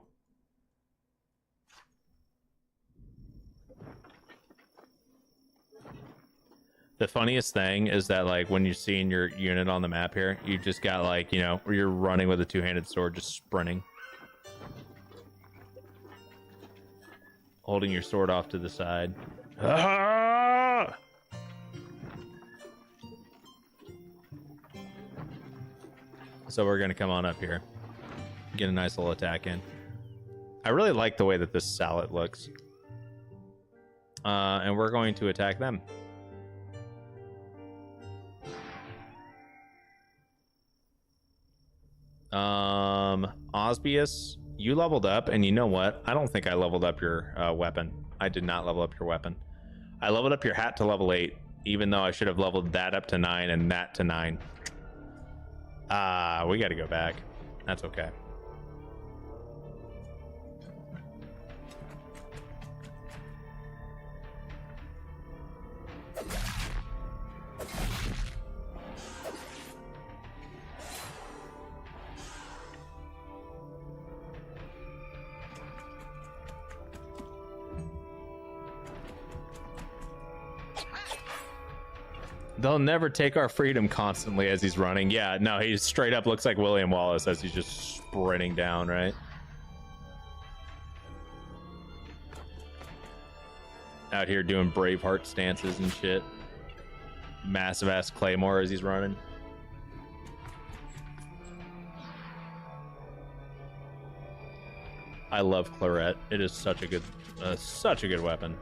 The funniest thing is that, like, when you're seeing your unit on the map here, you just got, like, you know, where you're running with a two-handed sword, just sprinting. Holding your sword off to the side. Ah! So we're going to come on up here. Get a nice little attack in. I really like the way that this salad looks. And we're going to attack them. Osbius, you leveled up, and you know what? I don't think I leveled up your weapon. I did not level up your weapon. I leveled up your hat to level 8, even though I should have leveled that up to 9 and that to 9. We got to go back. That's okay. They'll never take our freedom constantly as he's running. Yeah, no, he straight up looks like William Wallace as he's just sprinting down, right? Out here doing Braveheart stances and shit. Massive ass Claymore as he's running. I love Claret. It is such a good weapon.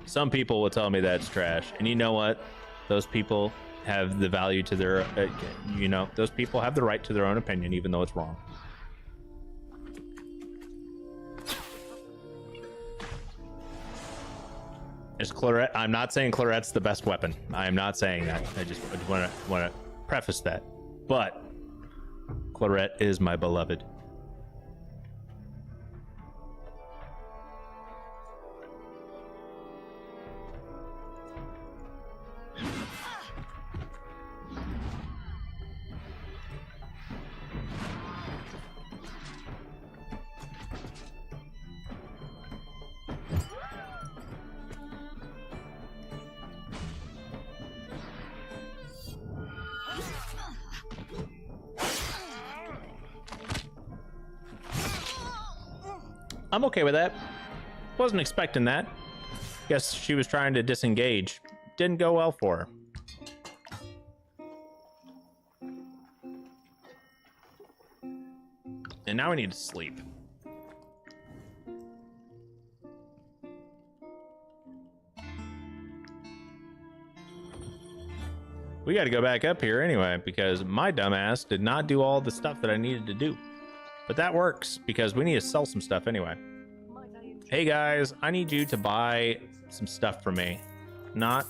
Some people will tell me that's trash, and you know what? Those people have the value to their, you know, those people have the right to their own opinion, even though it's wrong. Is Claret? I'm not saying Claret's the best weapon. I am not saying that. I just want to preface that. But Claret is my beloved. I'm okay with that. Wasn't expecting that. Guess she was trying to disengage. Didn't go well for her. And now we need to sleep. We got to go back up here anyway, because my dumbass did not do all the stuff that I needed to do. But that works, because we need to sell some stuff anyway. Hey guys, I need you to buy some stuff for me. Not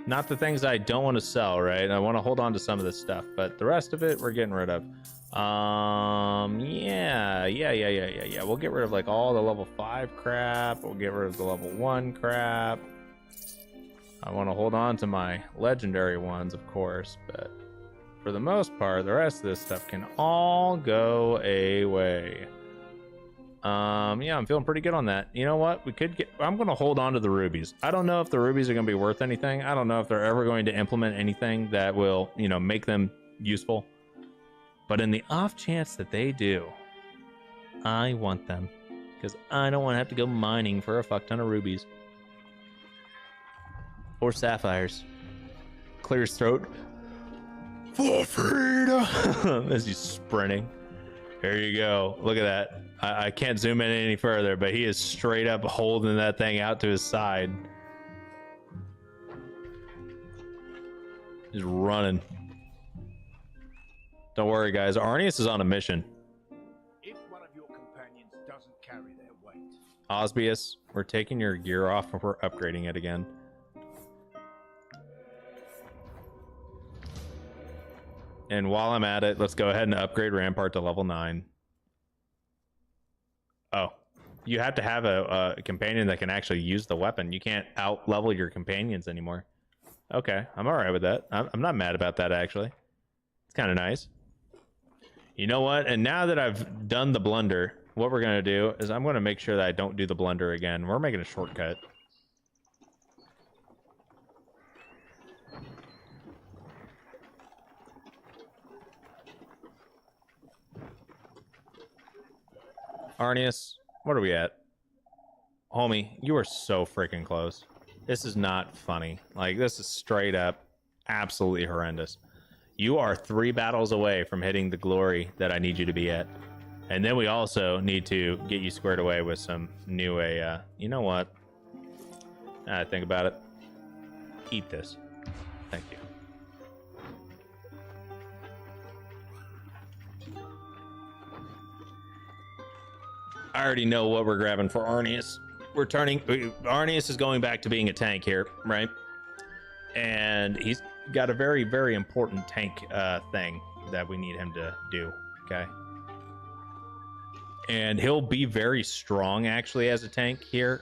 the things I don't want to sell, right? I want to hold on to some of this stuff, but the rest of it we're getting rid of. Yeah. We'll get rid of like all the level 5 crap. We'll get rid of the level 1 crap. I want to hold on to my legendary ones, of course, but for the most part, the rest of this stuff can all go away. Yeah, I'm feeling pretty good on that. You know what? I'm going to hold on to the rubies. I don't know if the rubies are going to be worth anything. I don't know if they're ever going to implement anything that will, make them useful. But in the off chance that they do, I want them. Because I don't want to have to go mining for a fuck ton of rubies. Or sapphires. Clear his throat. For freedom! As he's sprinting. There you go. Look at that. I can't zoom in any further, but he is straight up holding that thing out to his side. He's running. Don't worry, guys. Arnius is on a mission. If one of your companions doesn't carry their weight. Osbius, we're taking your gear off and we're upgrading it again. And while I'm at it, let's go ahead and upgrade Rampart to level 9. Oh, you have to have a companion that can actually use the weapon. You can't out-level your companions anymore. Okay, I'm all right with that. I'm not mad about that, actually. It's kind of nice. You know what? And now that I've done the blunder, what we're going to do is I'm going to make sure that I don't do the blunder again. We're making a shortcut. Arnius, what are we at? Homie, you are so freaking close. This is not funny. Like, this is straight up absolutely horrendous. You are 3 battles away from hitting the glory that I need you to be at. And then we also need to get you squared away with some new you know what? Now I think about it. Eat this. Thank you. I already know what we're grabbing for Arnius. Arnius is going back to being a tank here, right? And he's got a very, very important tank thing that we need him to do, okay? And he'll be very strong, actually, as a tank here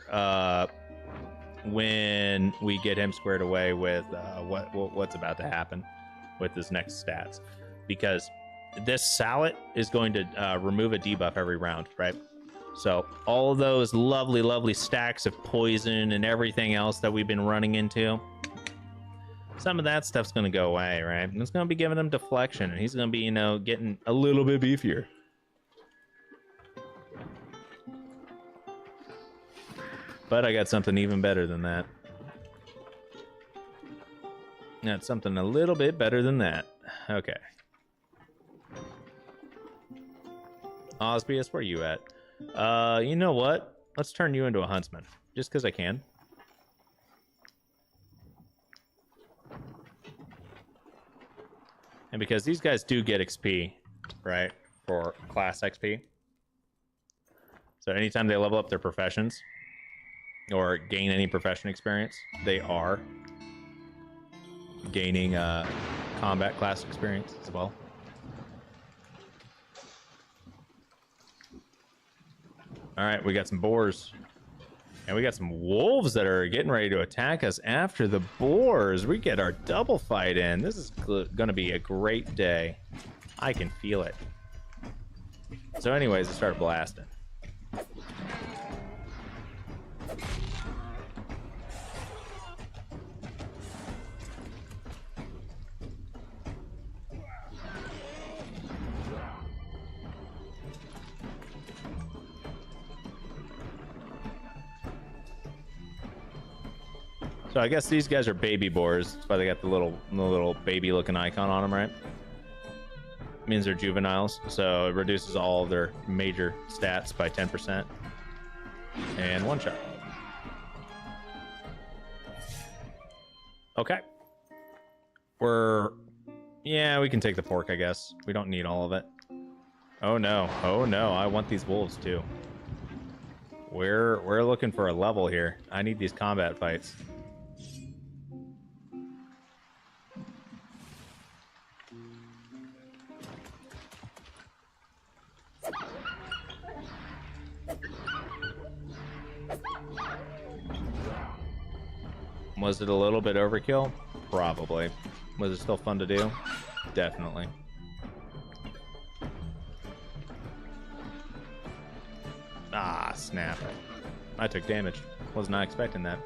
when we get him squared away with what's about to happen with his next stats. Because this Sallet is going to remove a debuff every round, right? So all of those lovely, lovely stacks of poison and everything else that we've been running into, some of that stuff's going to go away, right? And it's going to be giving him deflection, and he's going to be, getting a little bit beefier. But I got something even better than that. Got something a little bit better than that. Okay. Osbius, where are you at? You know what? Let's turn you into a huntsman, just because I can. And because these guys do get XP, right, for class XP. So anytime they level up their professions or gain any profession experience, they are gaining combat class experience as well. All right, we got some boars. And we got some wolves that are getting ready to attack us after the boars. We get our double fight in. This is going to be a great day. I can feel it. So anyways, I started blasting. So I guess these guys are baby boars. That's why they got the little baby looking icon on them, right? Means they're juveniles, so it reduces all of their major stats by 10%. And one shot. Okay. Yeah, we can take the pork, I guess. We don't need all of it. Oh no, I want these wolves too. We're looking for a level here. I need these combat fights. Was it a little bit overkill? Probably. Was it still fun to do? Definitely. Ah, snap. I took damage. Was not expecting that.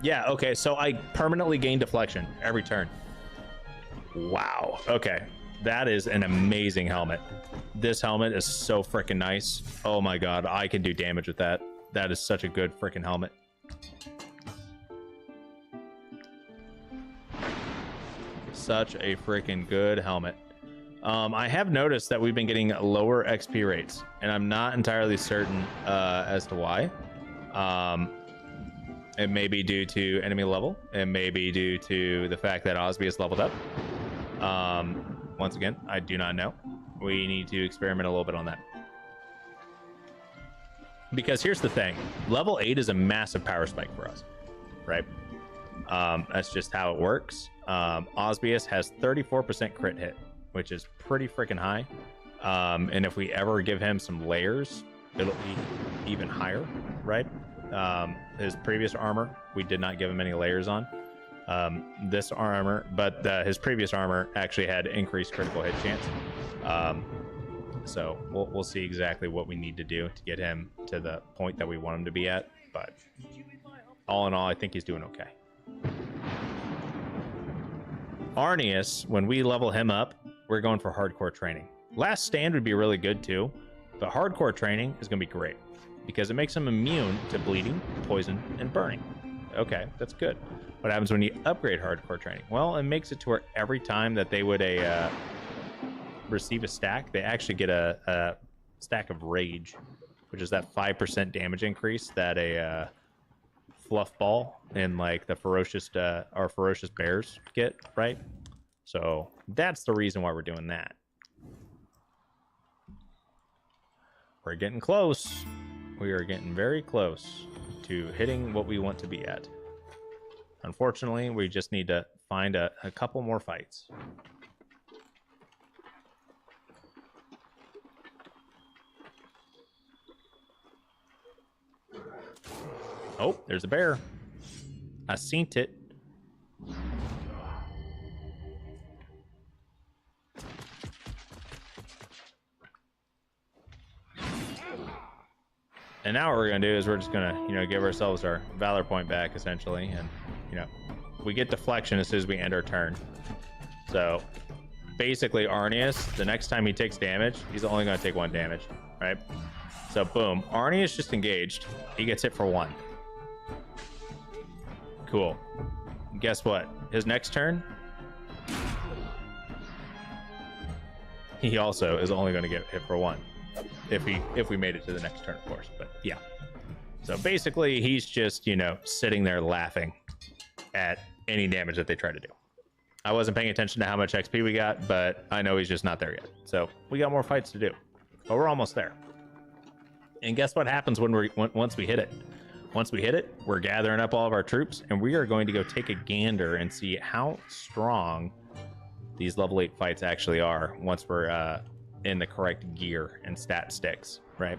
Yeah, okay, so I permanently gain deflection every turn. Wow. Okay. That is an amazing helmet. This helmet is so freaking nice. Oh my god, I can do damage with that. That is such a good freaking helmet. Such a freaking good helmet. I have noticed that we've been getting lower XP rates, and I'm not entirely certain as to why. It may be due to enemy level. It may be due to the fact that Osby is leveled up. Once again, I do not know. We need to experiment a little bit on that. Because here's the thing. Level 8 is a massive power spike for us, right? That's just how it works. Osbius has 34% crit hit, which is pretty freaking high. And if we ever give him some layers, it'll be even higher, right? His previous armor, we did not give him any layers on. This armor, but his previous armor actually had increased critical hit chance. So we'll see exactly what we need to do to get him to the point that we want him to be at. But all in all, I think he's doing okay. Arnius, when we level him up, we're going for hardcore training. Last Stand would be really good too, but hardcore training is going to be great because it makes him immune to bleeding, poison, and burning. Okay, that's good. What happens when you upgrade hardcore training? Well, it makes it to where every time that they would receive a stack, they actually get a stack of rage, which is that 5% damage increase that a fluff ball and like the ferocious our ferocious bears get, right? So that's the reason why we're doing that. We're getting close. We are getting very close to hitting what we want to be at. Unfortunately, we just need to find a couple more fights. Oh, there's a bear. I seen it. And now what we're gonna do is we're just gonna, give ourselves our valor point back essentially, and we get deflection as soon as we end our turn. So basically, Arnius, the next time he takes damage, he's only gonna take 1 damage, right? So boom, Arnius just engaged. He gets hit for 1. Cool. Guess what? His next turn, he also is only going to get hit for 1. If we made it to the next turn, of course. But yeah. So basically, he's just, sitting there laughing at any damage that they try to do. I wasn't paying attention to how much XP we got, but I know he's just not there yet. So we got more fights to do. But we're almost there. And guess what happens once we hit it? Once we hit it, we're gathering up all of our troops, and we are going to go take a gander and see how strong these level 8 fights actually are once we're in the correct gear and stat sticks, right?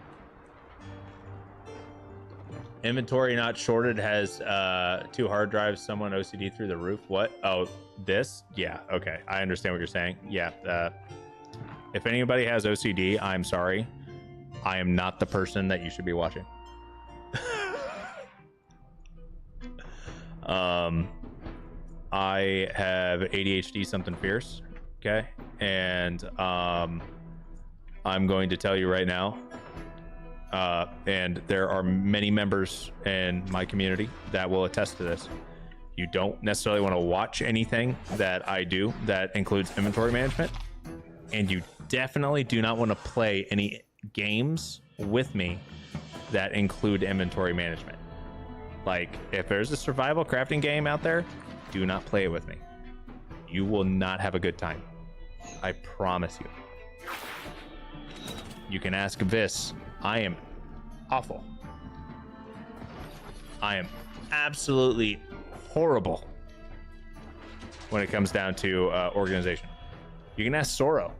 Inventory not shorted has 2 hard drives, someone OCD through the roof. What? Oh, this? Yeah, okay. I understand what you're saying. Yeah. If anybody has OCD, I'm sorry. I am not the person that you should be watching. I have ADHD something fierce, okay? And I'm going to tell you right now, and there are many members in my community that will attest to this. You don't necessarily want to watch anything that I do that includes inventory management, and you definitely do not want to play any games with me that include inventory management. Like, if there's a survival crafting game out there, do not play it with me. You will not have a good time. I promise you. You can ask Vis. I am awful. I am absolutely horrible when it comes down to organization. You can ask Soro.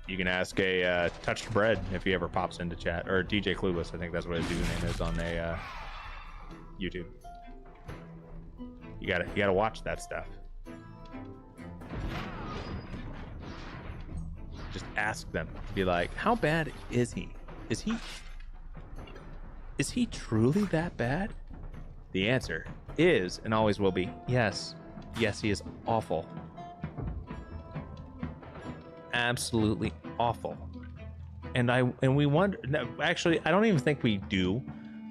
You can ask a Touched Bread if he ever pops into chat, or DJ Clueless. I think that's what his username is on a YouTube. You gotta watch that stuff. Just ask them. Be like, how bad is he? Is he truly that bad? The answer is and always will be yes. Yes, he is awful. Absolutely awful. And we wonder, no, actually, I don't even think we do,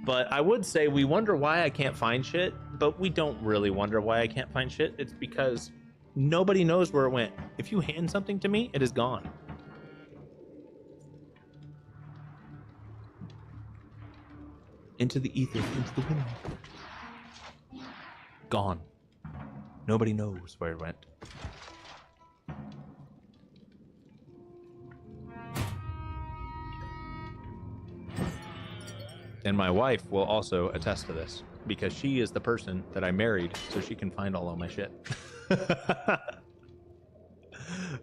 but I would say we wonder why I can't find shit, but we don't really wonder why I can't find shit. It's because nobody knows where it went. If you hand something to me, it is gone. Into the ether, into the wind. Gone. Nobody knows where it went. And my wife will also attest to this because she is the person that I married so she can find all of my shit.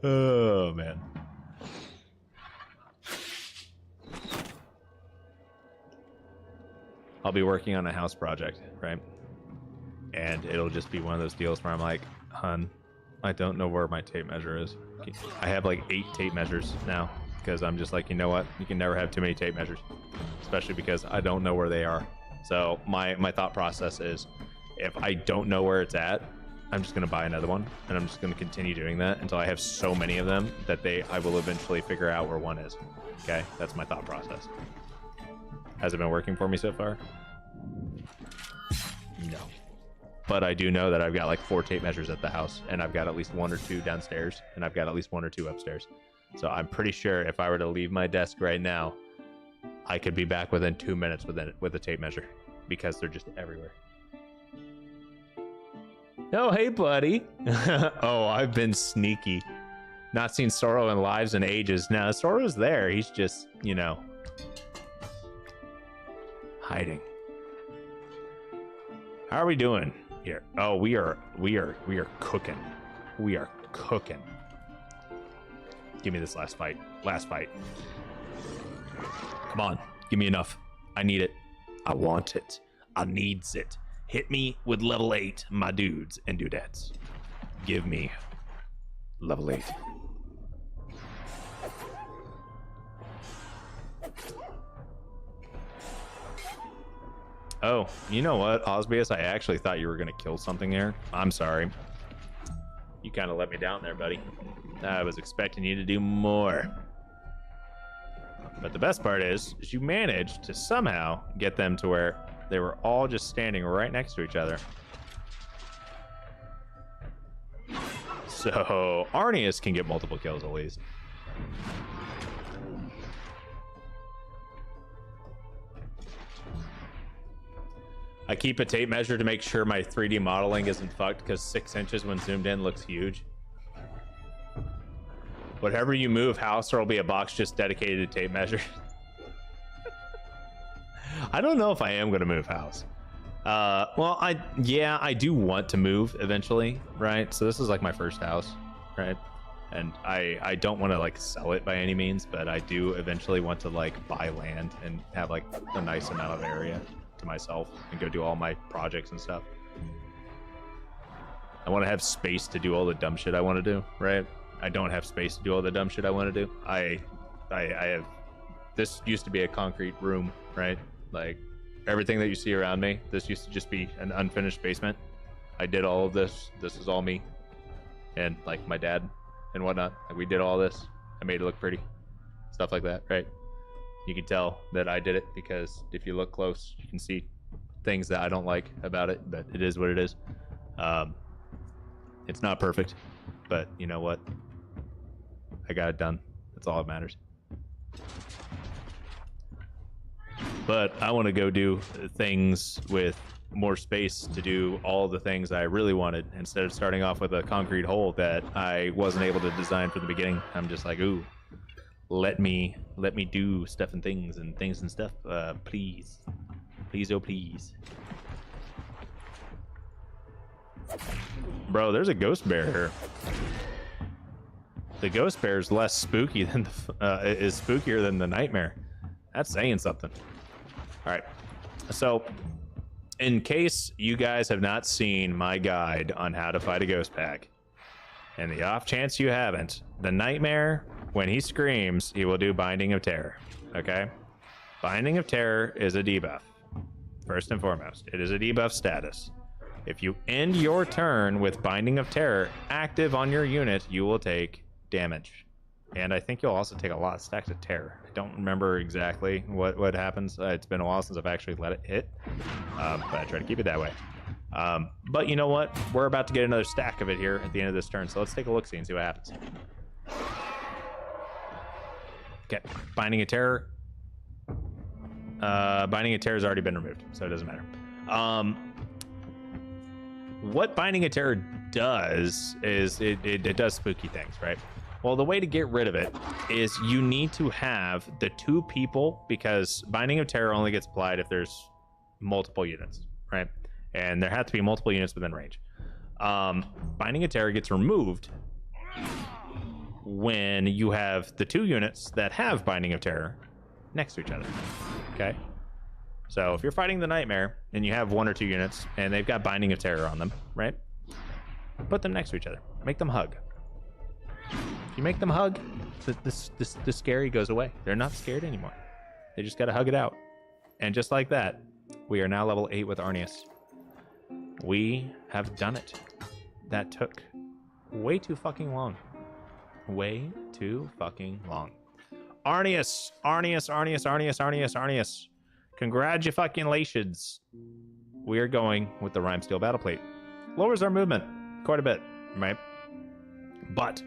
Oh, man. I'll be working on a house project, right? And it'll just be one of those deals where I'm like, hun, I don't know where my tape measure is. I have like 8 tape measures now because I'm just like, you know what? You can never have too many tape measures, especially because I don't know where they are. So my thought process is, if I don't know where it's at, I'm just going to buy another one, and I'm just going to continue doing that until I have so many of them that I will eventually figure out where one is. Okay? That's my thought process. Has it been working for me so far? No. But I do know that I've got like 4 tape measures at the house, and I've got at least 1 or 2 downstairs, and I've got at least 1 or 2 upstairs. So I'm pretty sure if I were to leave my desk right now, I could be back within 2 minutes with a tape measure, because they're just everywhere. Oh, hey, buddy. Oh, I've been sneaky. Not seen Sorrow in lives in ages. Now, Sorrow's there. He's just, you know, hiding. How are we doing here? Oh, we are cooking. We are cooking. Give me this last fight. Last fight. Come on. Give me enough. I need it. I want it. I needs it. Hit me with level 8, my dudes and dudettes. Give me level 8. Oh, you know what, Osbius? I actually thought you were going to kill something there. I'm sorry. You kind of let me down there, buddy. I was expecting you to do more. But the best part is you managed to somehow get them to where they were all just standing right next to each other. So Arnius can get multiple kills at least. I keep a tape measure to make sure my 3D modeling isn't fucked, because 6 inches when zoomed in looks huge. Whatever you move, house, there will be a box just dedicated to tape measure. I don't know if I am going to move house. Well, I do want to move eventually, right? So this is like my first house, right? And I don't want to like sell it by any means, but I do eventually want to like buy land and have like a nice amount of area to myself and go do all my projects and stuff. I want to have space to do all the dumb shit I want to do, right? I don't have space to do all the dumb shit I want to do. I have, this used to be a concrete room, right? Like everything that you see around me, this used to just be an unfinished basement. I did all of this. This is all me. And like my dad and whatnot. Like we did all this. I made it look pretty. Stuff like that, right? You can tell that I did it because if you look close, you can see things that I don't like about it, but it is what it is. It's not perfect, but you know what? I got it done. That's all that matters. But I want to go do things with more space to do all the things I really wanted instead of starting off with a concrete hole that I wasn't able to design from the beginning. I'm just like, ooh, let me do stuff and things and stuff, please, oh please. Bro, there's a ghost bear here. The ghost bear is less spooky than is spookier than the nightmare. That's saying something. All right, so in case you guys have not seen my guide on how to fight a ghost pack, and the off chance you haven't, the nightmare, when he screams, he will do Binding of Terror. Okay, Binding of Terror is a debuff. First and foremost, it is a debuff status. If you end your turn with Binding of Terror active on your unit, you will take damage. And I think you'll also take a lot of stacks of terror. I don't remember exactly what happens. It's been a while since I've actually let it hit. But I try to keep it that way. But you know what? We're about to get another stack of it here at the end of this turn. So let's take a look-see and see what happens. Okay, Binding of Terror. Binding of Terror has already been removed, so it doesn't matter. What Binding of Terror does is it does spooky things, right? Well, the way to get rid of it is you need to have the two people, because Binding of Terror only gets applied if there's multiple units, right? And there have to be multiple units within range. Binding of Terror gets removed when you have the two units that have Binding of Terror next to each other, okay? So if you're fighting the Nightmare and you have one or two units and they've got Binding of Terror on them, right? Put them next to each other. Make them hug. If you make them hug, the scary goes away. They're not scared anymore. They just got to hug it out. And just like that, we are now level 8 with Arnius. We have done it. That took way too fucking long. Way too fucking long. Arnius! Arnius, Arnius, Arnius, Arnius, Arnius. Congratulations. We are going with the Rime Steel Battle Plate. Lowers our movement quite a bit, right? But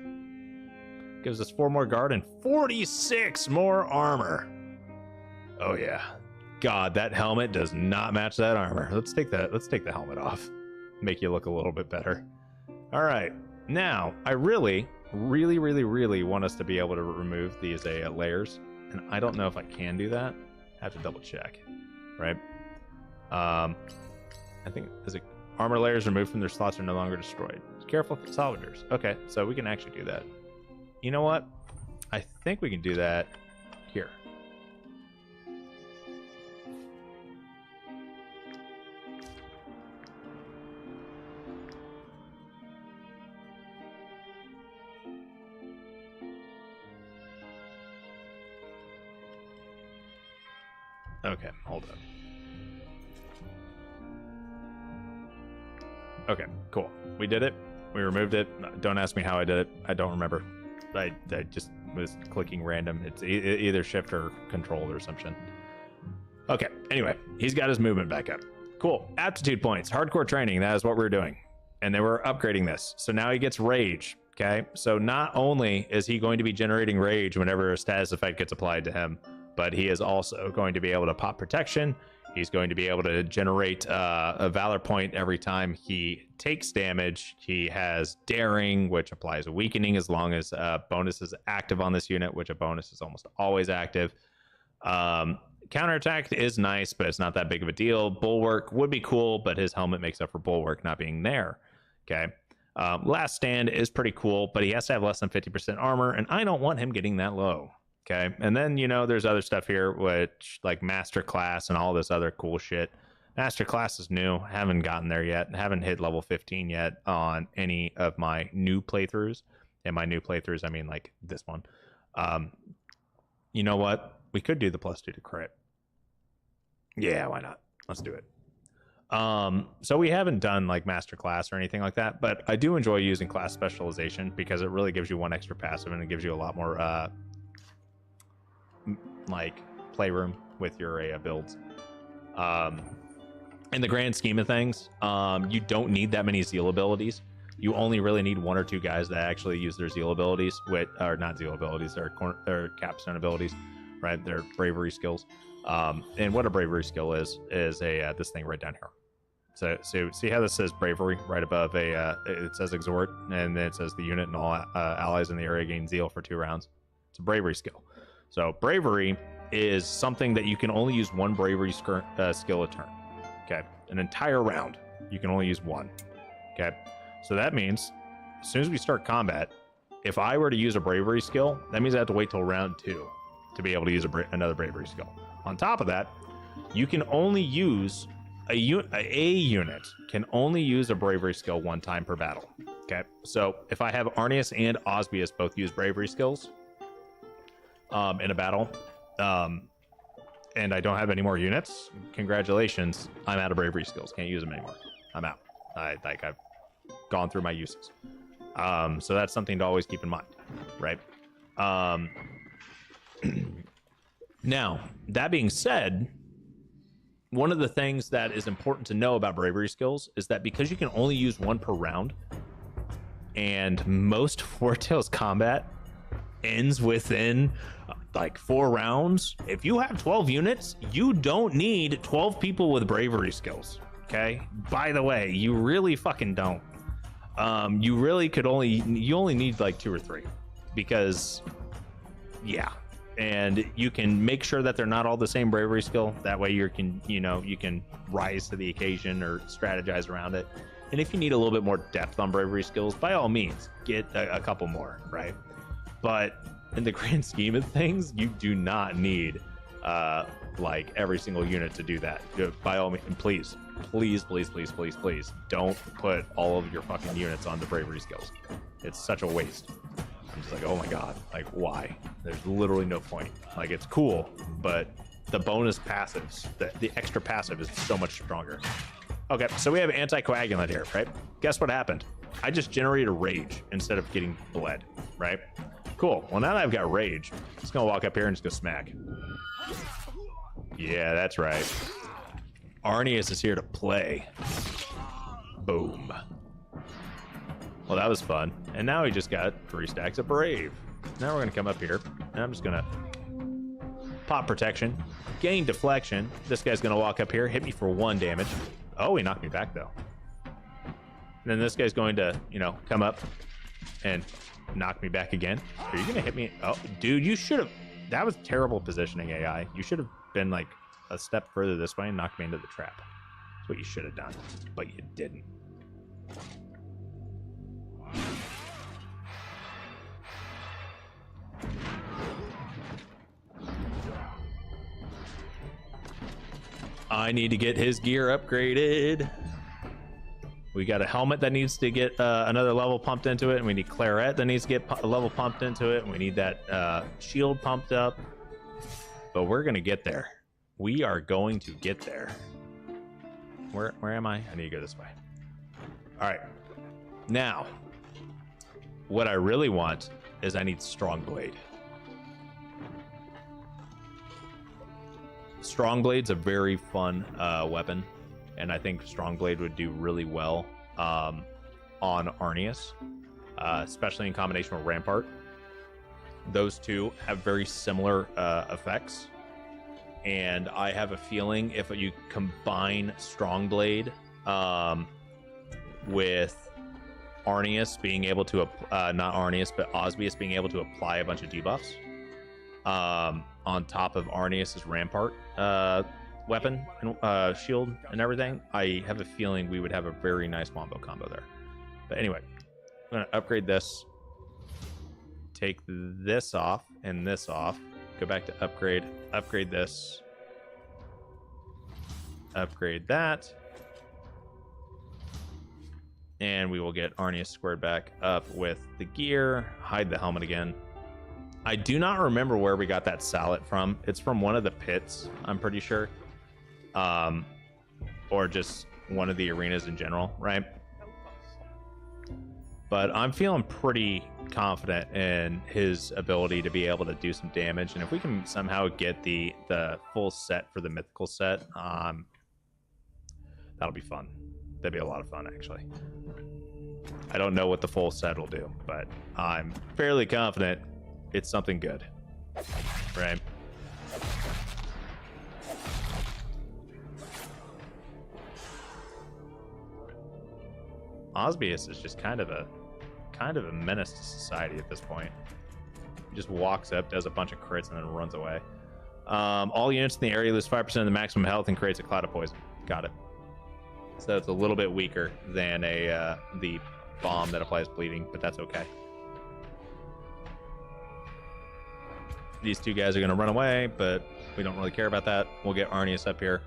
gives us 4 more guard and 46 more armor. Oh yeah. God, that helmet does not match that armor. Let's take the helmet off. Make you look a little bit better. All right. Now, I really want us to be able to remove these layers, and I don't know if I can do that. I have to double check, right? I think is it armor layers removed from their slots are no longer destroyed. Careful salvagers. Okay, so we can actually do that. You know what? I think we can do that here. Okay, hold up. Okay, cool. We did it. We removed it. Don't ask me how I did it. I don't remember. I just was clicking random. It's either shift or control or something. Okay, anyway, he's got his movement back up. Cool. Aptitude points. Hardcore training. That is what we're doing. And they were upgrading this. So now he gets rage. Okay, so not only is he going to be generating rage whenever a status effect gets applied to him, but he is also going to be able to pop protection. He's going to be able to generate a valor point every time he takes damage. He has daring, which applies a weakening as long as bonus is active on this unit, which a bonus is almost always active. Counterattack is nice, but it's not that big of a deal. Bulwark would be cool, but his helmet makes up for Bulwark not being there. Okay. Last Stand is pretty cool, but he has to have less than 50% armor, and I don't want him getting that low. Okay, and then, you know, there's other stuff here, which like Master Class and all this other cool shit. Master Class is new. Haven't gotten there yet. Haven't hit level 15 yet on any of my new playthroughs. And my new playthroughs, I mean like this one. You know what? We could do the +2 to crit. Yeah, why not? Let's do it. So we haven't done like Master Class or anything like that, but I do enjoy using class specialization because it really gives you one extra passive and it gives you a lot more like playroom with your builds. In the grand scheme of things, you don't need that many zeal abilities. You only really need 1 or 2 guys that actually use their zeal abilities, or not zeal abilities, their capstone abilities, right? Their bravery skills. And what a bravery skill is a this thing right down here. So see how this says bravery right above it says exhort, and then it says the unit and all allies in the area gain zeal for 2 rounds. It's a bravery skill. So bravery is something that you can only use 1 bravery skill a turn. Okay, an entire round you can only use 1. Okay, so that means as soon as we start combat, if I were to use a bravery skill, that means I have to wait till round 2 to be able to use another bravery skill. On top of that, you can only use a unit can only use a bravery skill 1 time per battle. Okay, so if I have Arnius and Osbius both use bravery skills in a battle, and I don't have any more units, congratulations, I'm out of bravery skills. Can't use them anymore. I'm out. I've gone through my uses. So that's something to always keep in mind, right? Now, that being said, one of the things that is important to know about bravery skills is that because you can only use 1 per round, and most Wartales combat ends within like 4 rounds, if you have 12 units, you don't need 12 people with bravery skills. Okay, by the way, you really fucking don't. You really could only need like 2 or 3, because yeah. And you can make sure that they're not all the same bravery skill. That way you can rise to the occasion or strategize around it. And if you need a little bit more depth on bravery skills, by all means, get a couple more, right? But in the grand scheme of things, you do not need like every single unit to do that. By all means, please don't put all of your fucking units on the bravery skills. It's such a waste. I'm just like, oh my god, like why? There's literally no point. Like, it's cool, but the bonus passives, the extra passive is so much stronger. Okay, so we have anticoagulant here, right? Guess what happened? I just generated rage instead of getting bled, right? Cool. Well, now that I've got rage, I'm just gonna walk up here and just go smack. Yeah, that's right. Arnius is here to play. Boom. Well, that was fun. And now we just got 3 stacks of Brave. Now we're going to come up here, and I'm just going to pop protection, gain deflection. This guy's going to walk up here, hit me for 1 damage. Oh, he knocked me back, though. And then this guy's going to, come up and knock me back again. Are you going to hit me? Oh, dude, you should have... That was terrible positioning, AI. You should have been, like, a step further this way and knocked me into the trap. That's what you should have done, but you didn't. I need to get his gear upgraded. We got a helmet that needs to get another level pumped into it, and we need claret that needs to get a level pumped into it, and we need that shield pumped up. But we're gonna get there. We are going to get there. Where am I? I need to go this way. All right. Now, what I really want is I need Strong Blade. Strong Blade's a very fun weapon, and I think Strong Blade would do really well on Arnius, especially in combination with Rampart. Those two have very similar effects, and I have a feeling if you combine Strong Blade with Arnius being able to, not Arnius, but Osbius being able to apply a bunch of debuffs on top of Arnius's Rampart weapon and shield and everything, I have a feeling we would have a very nice wombo combo there. But anyway, I'm going to upgrade this. Take this off and this off. Go back to upgrade. Upgrade this. Upgrade that. And we will get Arnius squared back up with the gear. Hide the helmet again. I do not remember where we got that sallet from. It's from one of the pits, I'm pretty sure. Or just one of the arenas in general, right? But I'm feeling pretty confident in his ability to be able to do some damage. And if we can somehow get the full set for the mythical set, that'll be fun. That'd be a lot of fun, actually. I don't know what the full set will do, but I'm fairly confident it's something good, right? Osbius is just kind of a menace to society at this point. He just walks up, does a bunch of crits, and then runs away. All units in the area lose 5% of the maximum health and creates a cloud of poison. Got it. So it's a little bit weaker than the bomb that applies bleeding, but that's okay. These two guys are going to run away, but we don't really care about that. We'll get Arnius up here.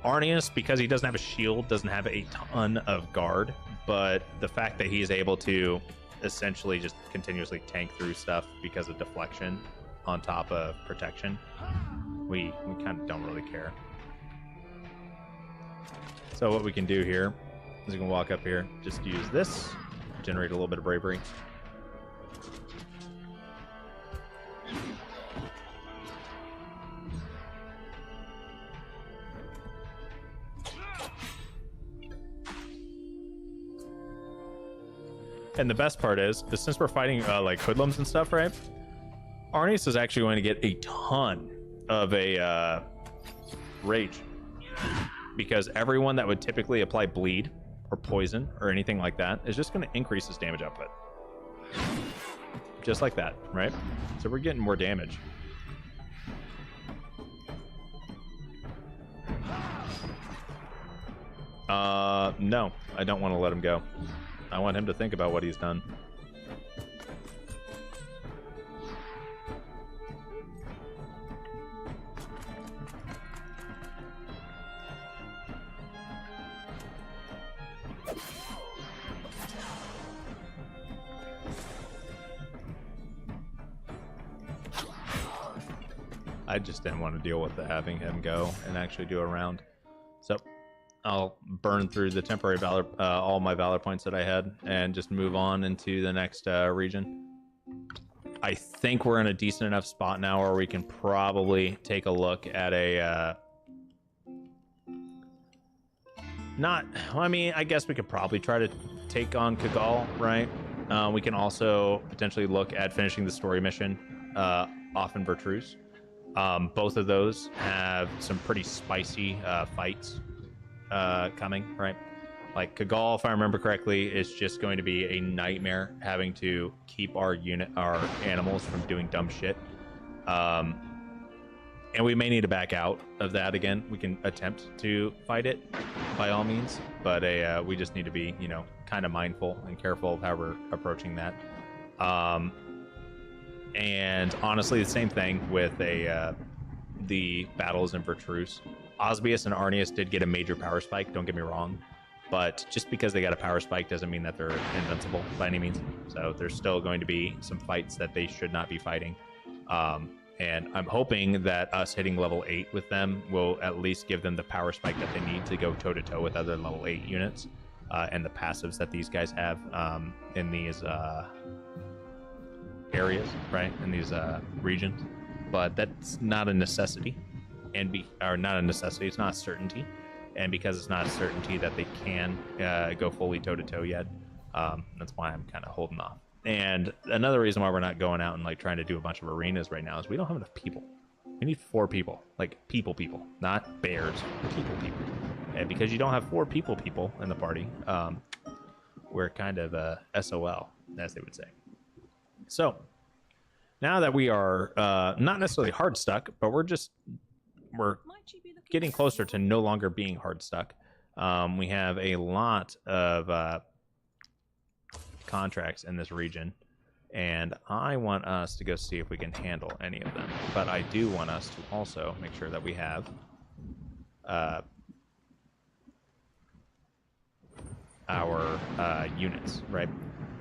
Arnius, because he doesn't have a shield, doesn't have a ton of guard, but the fact that he's able to essentially just continuously tank through stuff because of deflection on top of protection, we kind of don't really care. So what we can do here is we can walk up here, just use this, generate a little bit of bravery. And the best part is since we're fighting like hoodlums and stuff, right? Arnius is actually going to get a ton of a rage, because everyone that would typically apply bleed or poison or anything like that is just going to increase his damage output. Just like that, right? So we're getting more damage. No, I don't want to let him go. I want him to think about what he's done. I just didn't want to deal with having him go and actually do a round. So I'll burn through the temporary valor, all my valor points that I had, and just move on into the next region. I think we're in a decent enough spot now where we can probably take a look at a I guess we could probably try to take on Kagal, right? We can also potentially look at finishing the story mission off in Vertruse. Both of those have some pretty spicy fights coming, right? Like Kagal, if I remember correctly, is just going to be a nightmare having to keep our animals from doing dumb shit. And we may need to back out of that again. We can attempt to fight it by all means, but we just need to be, kind of mindful and careful of how we're approaching that. And honestly, the same thing with the battles in Vertruse. Osbius and Arnius did get a major power spike, don't get me wrong, but just because they got a power spike doesn't mean that they're invincible by any means. So there's still going to be some fights that they should not be fighting. And I'm hoping that us hitting level 8 with them will at least give them the power spike that they need to go toe-to-toe with other level 8 units and the passives that these guys have in these areas, right, in these regions. But that's not a necessity, not a necessity, it's not a certainty. And because it's not a certainty that they can go fully toe-to-toe yet, that's why I'm kind of holding off. And another reason why we're not going out and like trying to do a bunch of arenas right now is we don't have enough people. We need 4 people, like people, not bears, people. And because you don't have 4 people in the party, we're kind of SOL, as they would say. So now that we are not necessarily hard stuck, but we're getting closer to no longer being hard stuck. We have a lot of contracts in this region, and I want us to go see if we can handle any of them. But I do want us to also make sure that we have our units, right?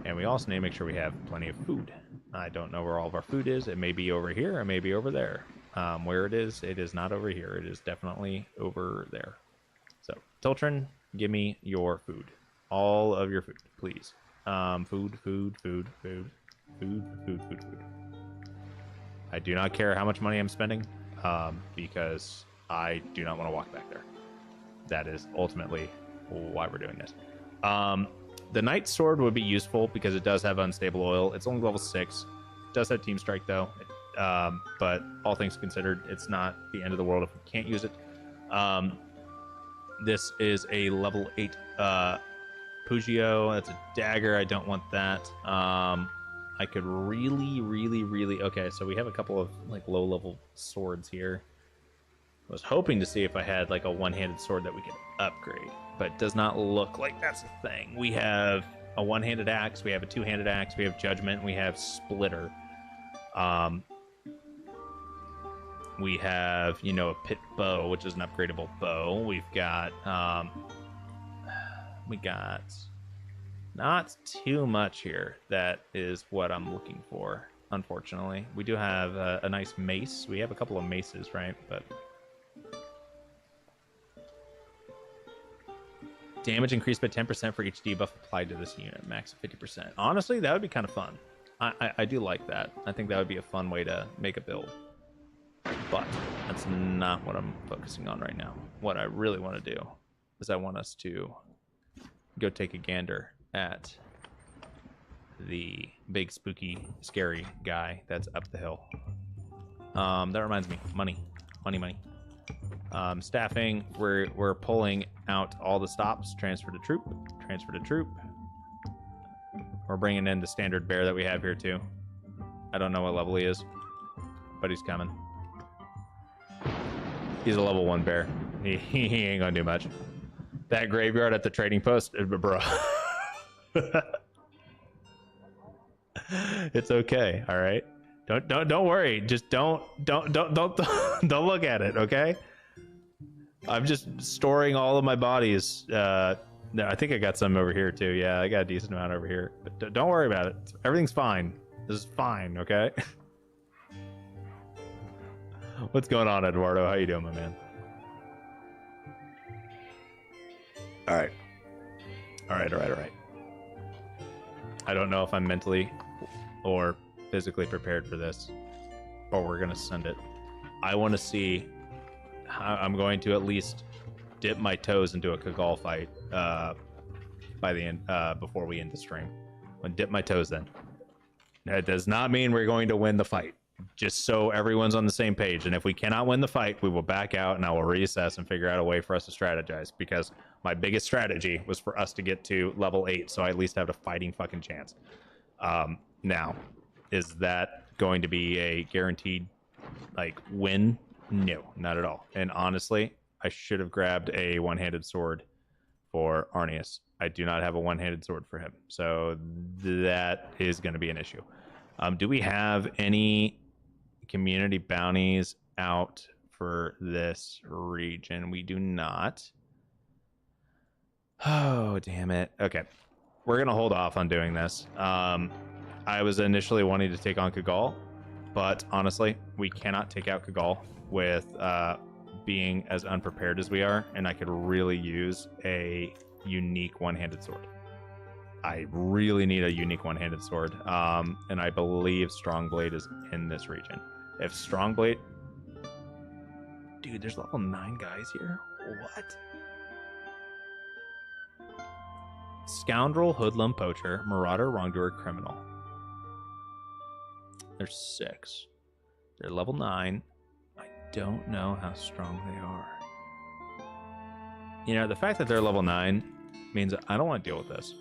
And we also need to make sure we have plenty of food. I don't know where all of our food is. It may be over here, it may be over there. Where it is not over here. It is definitely over there. So, Tiltren, give me your food. All of your food, please. Food. I do not care how much money I'm spending, because I do not want to walk back there. That is ultimately why we're doing this. The Knight Sword would be useful because it does have unstable oil. It's only level 6. It does have Team Strike, though. But all things considered, it's not the end of the world if we can't use it. This is a level 8 Pugio. That's a dagger. I don't want that. I could really... Okay, so we have a couple of like low-level swords here. I was hoping to see if I had like a one-handed sword that we could upgrade, but it does not look like that's a thing. We have a one-handed axe, we have a two-handed axe, we have Judgment, we have Splitter. We have, you know, a pit bow, which is an upgradable bow. We got not too much here. That is what I'm looking for, unfortunately. We do have a nice mace. We have a couple of maces, right? But damage increased by 10% for each debuff applied to this unit, max of 50%. Honestly, that would be kind of fun. I do like that. I think that would be a fun way to make a build. But that's not what I'm focusing on right now. What I really want to do is I want us to go take a gander at the big, spooky, scary guy that's up the hill. That reminds me, money. Staffing, we're pulling out all the stops. Transfer to troop. We're bringing in the standard bear that we have here too. I don't know what level he is, but he's coming. He's a level 1 bear. He ain't gonna do much. That graveyard at the trading post, bro. It's okay, all right. Don't worry. Just don't look at it, okay? I'm just storing all of my bodies. No, I think I got some over here too. Yeah, I got a decent amount over here. But don't worry about it. Everything's fine. This is fine, okay? What's going on, Eduardo? How you doing, my man? All right. I don't know if I'm mentally or physically prepared for this, but we're gonna send it. I want to see how I'm going to at least dip my toes into a Kagal fight by the end, before we end the stream. I'm gonna dip my toes in. That does not mean we're going to win the fight. Just so everyone's on the same page. And if we cannot win the fight, we will back out and I will reassess and figure out a way for us to strategize, because my biggest strategy was for us to get to level 8 so I at least have a fighting fucking chance. Now, is that going to be a guaranteed like win? No, not at all. And honestly, I should have grabbed a one-handed sword for Arnius. I do not have a one-handed sword for him, so that is going to be an issue. Do we have any community bounties out for this region? We do not. Oh, damn it. Okay. We're going to hold off on doing this. I was initially wanting to take on Kagal, but honestly, we cannot take out Kagal with being as unprepared as we are, and I could really use a unique one-handed sword. I really need a unique one-handed sword, and I believe Strongblade is in this region. If Strongblade... Dude, there's level 9 guys here? What? Scoundrel, Hoodlum, Poacher, Marauder, Wrongdoer, Criminal. There's 6. They're level 9. I don't know how strong they are. You know, the fact that they're level 9 means I don't want to deal with this.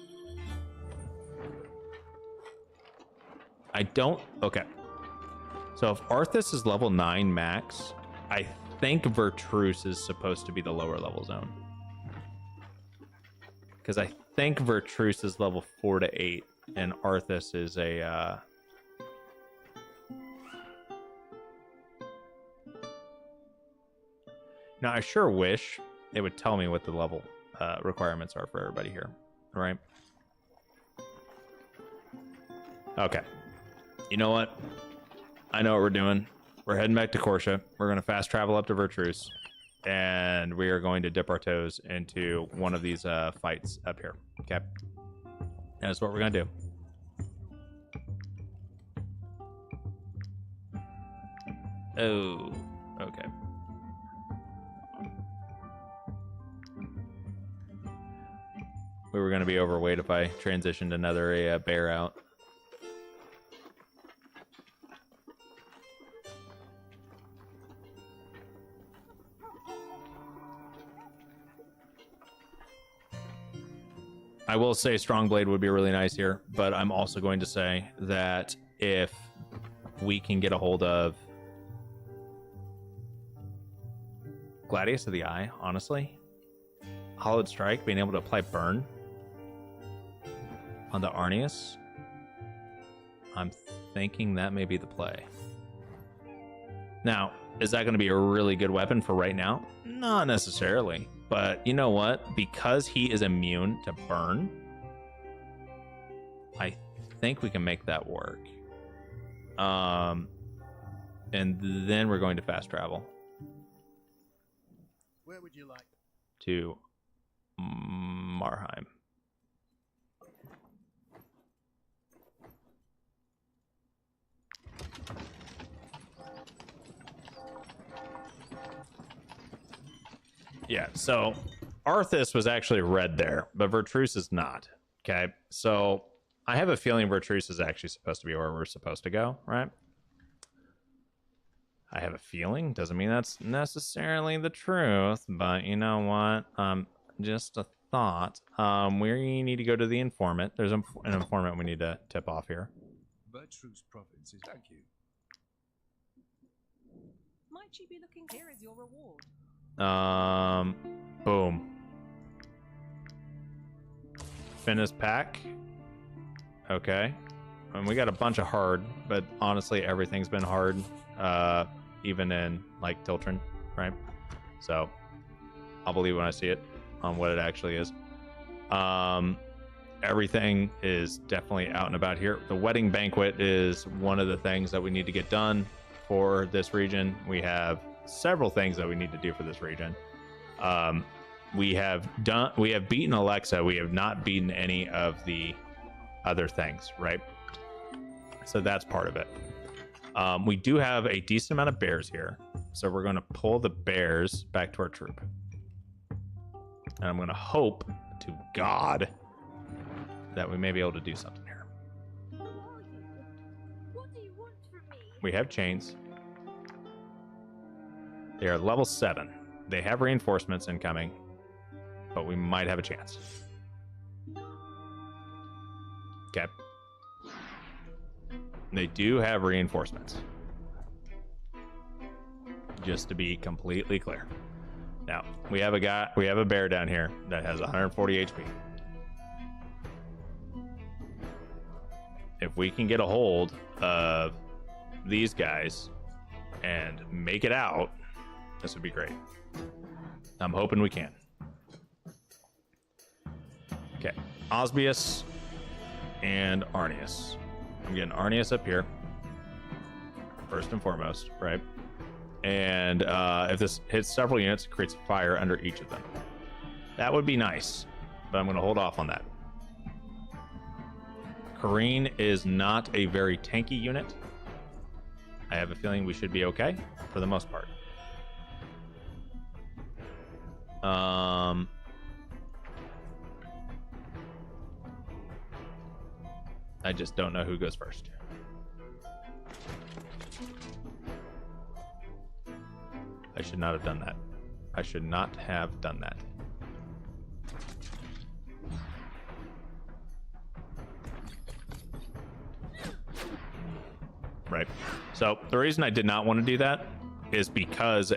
I don't... Okay. So if Arthas is level 9 max, I think Vertruse is supposed to be the lower level zone. Because I think Vertruse is level 4 to 8. and Arthas is a now I sure wish it would tell me what the level requirements are for everybody here, right? Okay, you know what, I know what we're doing. We're heading back to Corsia. We're going to fast travel up to Vertruse, and we are going to dip our toes into one of these fights up here. Okay, that's what we're going to do. Oh, okay. We were going to be overweight if I transitioned another bear out. I will say Strongblade would be really nice here, but I'm also going to say that if we can get a hold of Gladius of the Eye, honestly, Hollowed Strike, being able to apply Burn on the Arnius, I'm thinking that may be the play. Now, is that going to be a really good weapon for right now? Not necessarily. But you know what? Because he is immune to burn, I think we can make that work. And then we're going to fast travel. Where would you like? To Marheim. Yeah, so Arthas was actually red there, but Vertruse is not. Okay, so I have a feeling Vertruse is actually supposed to be where we're supposed to go, right? I have a feeling. Doesn't mean that's necessarily the truth, but you know what? Just a thought. We need to go to the informant. There's an informant we need to tip off here. Vertruse province is. Thank you. Might you be looking here as your reward? Boom. Finnis pack. Okay. And we got a bunch of hard, but honestly, everything's been hard. Even in like Tiltren, right? So I'll believe when I see it on what it actually is. Everything is definitely out and about here. The wedding banquet is one of the things that we need to get done for this region. We have several things that we need to do for this region. We have beaten Alexa. We have not beaten any of the other things, right? So that's part of it. We do have a decent amount of bears here, so we're going to pull the bears back to our troop, and I'm going to hope to God that we may be able to do something here. What do you want from me? We have chains. They are level 7. They have reinforcements incoming, but we might have a chance. Okay. They do have reinforcements. Just to be completely clear. Now, we have a bear down here that has 140 HP. If we can get a hold of these guys and make it out, this would be great. I'm hoping we can. Okay, Osbius and Arnius. I'm getting Arnius up here, first and foremost, right? And if this hits several units, it creates a fire under each of them. That would be nice, but I'm going to hold off on that. Kareen is not a very tanky unit. I have a feeling we should be okay for the most part. I just don't know who goes first. I should not have done that. I should not have done that. Right. So the reason I did not want to do that is because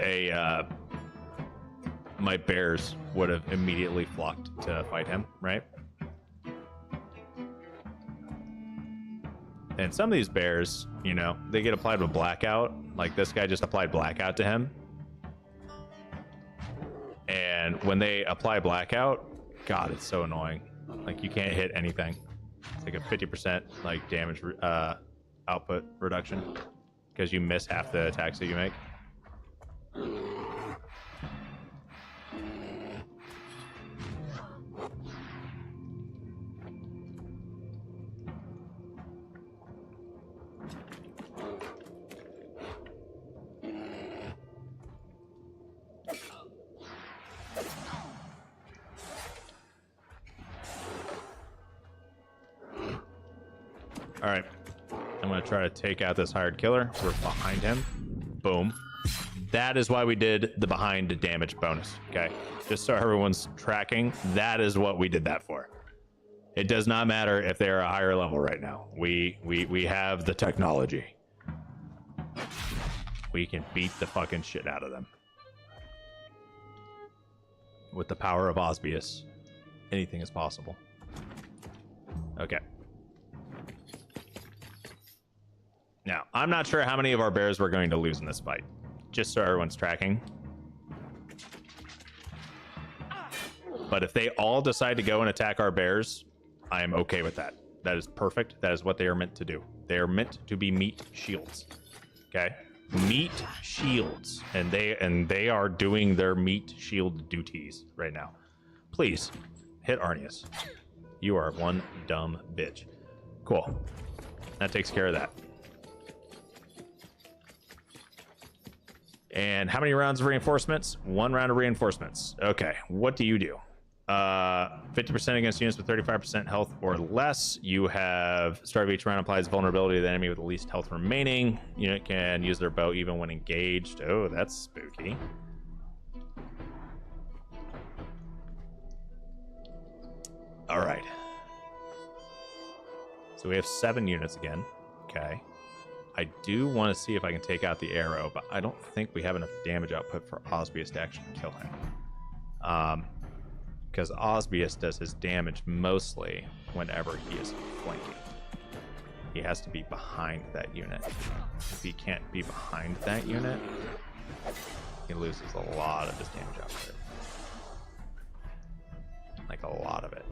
my bears would have immediately flocked to fight him, right? And some of these bears, you know, they get applied with blackout. Like this guy just applied blackout to him. And when they apply blackout, God, it's so annoying. Like you can't hit anything. It's like a 50% like damage output reduction because you miss half the attacks that you make. All right, I'm gonna try to take out this hired killer. We're behind him. Boom. That is why we did the behind damage bonus. Okay, just so everyone's tracking, that is what we did that for. It does not matter if they're a higher level right now. We have the technology. We can beat the fucking shit out of them with the power of Osbius. Anything is possible. Okay. Now, I'm not sure how many of our bears we're going to lose in this fight, just so everyone's tracking. But if they all decide to go and attack our bears, I am okay with that. That is perfect. That is what they are meant to do. They are meant to be meat shields. Okay? Meat shields. And they are doing their meat shield duties right now. Please, hit Arnius. You are one dumb bitch. Cool. That takes care of that. And how many rounds of reinforcements? 1 round of reinforcements. Okay, what do you do? 50% against units with 35% health or less. You have start of each round applies vulnerability to the enemy with the least health remaining. Unit can use their bow even when engaged. Oh, that's spooky. All right. So we have 7 units again. Okay. I do want to see if I can take out the arrow, but I don't think we have enough damage output for Osbius to actually kill him. Because Osbius does his damage mostly whenever he is flanking. He has to be behind that unit. If he can't be behind that unit, he loses a lot of his damage output. Like a lot of it.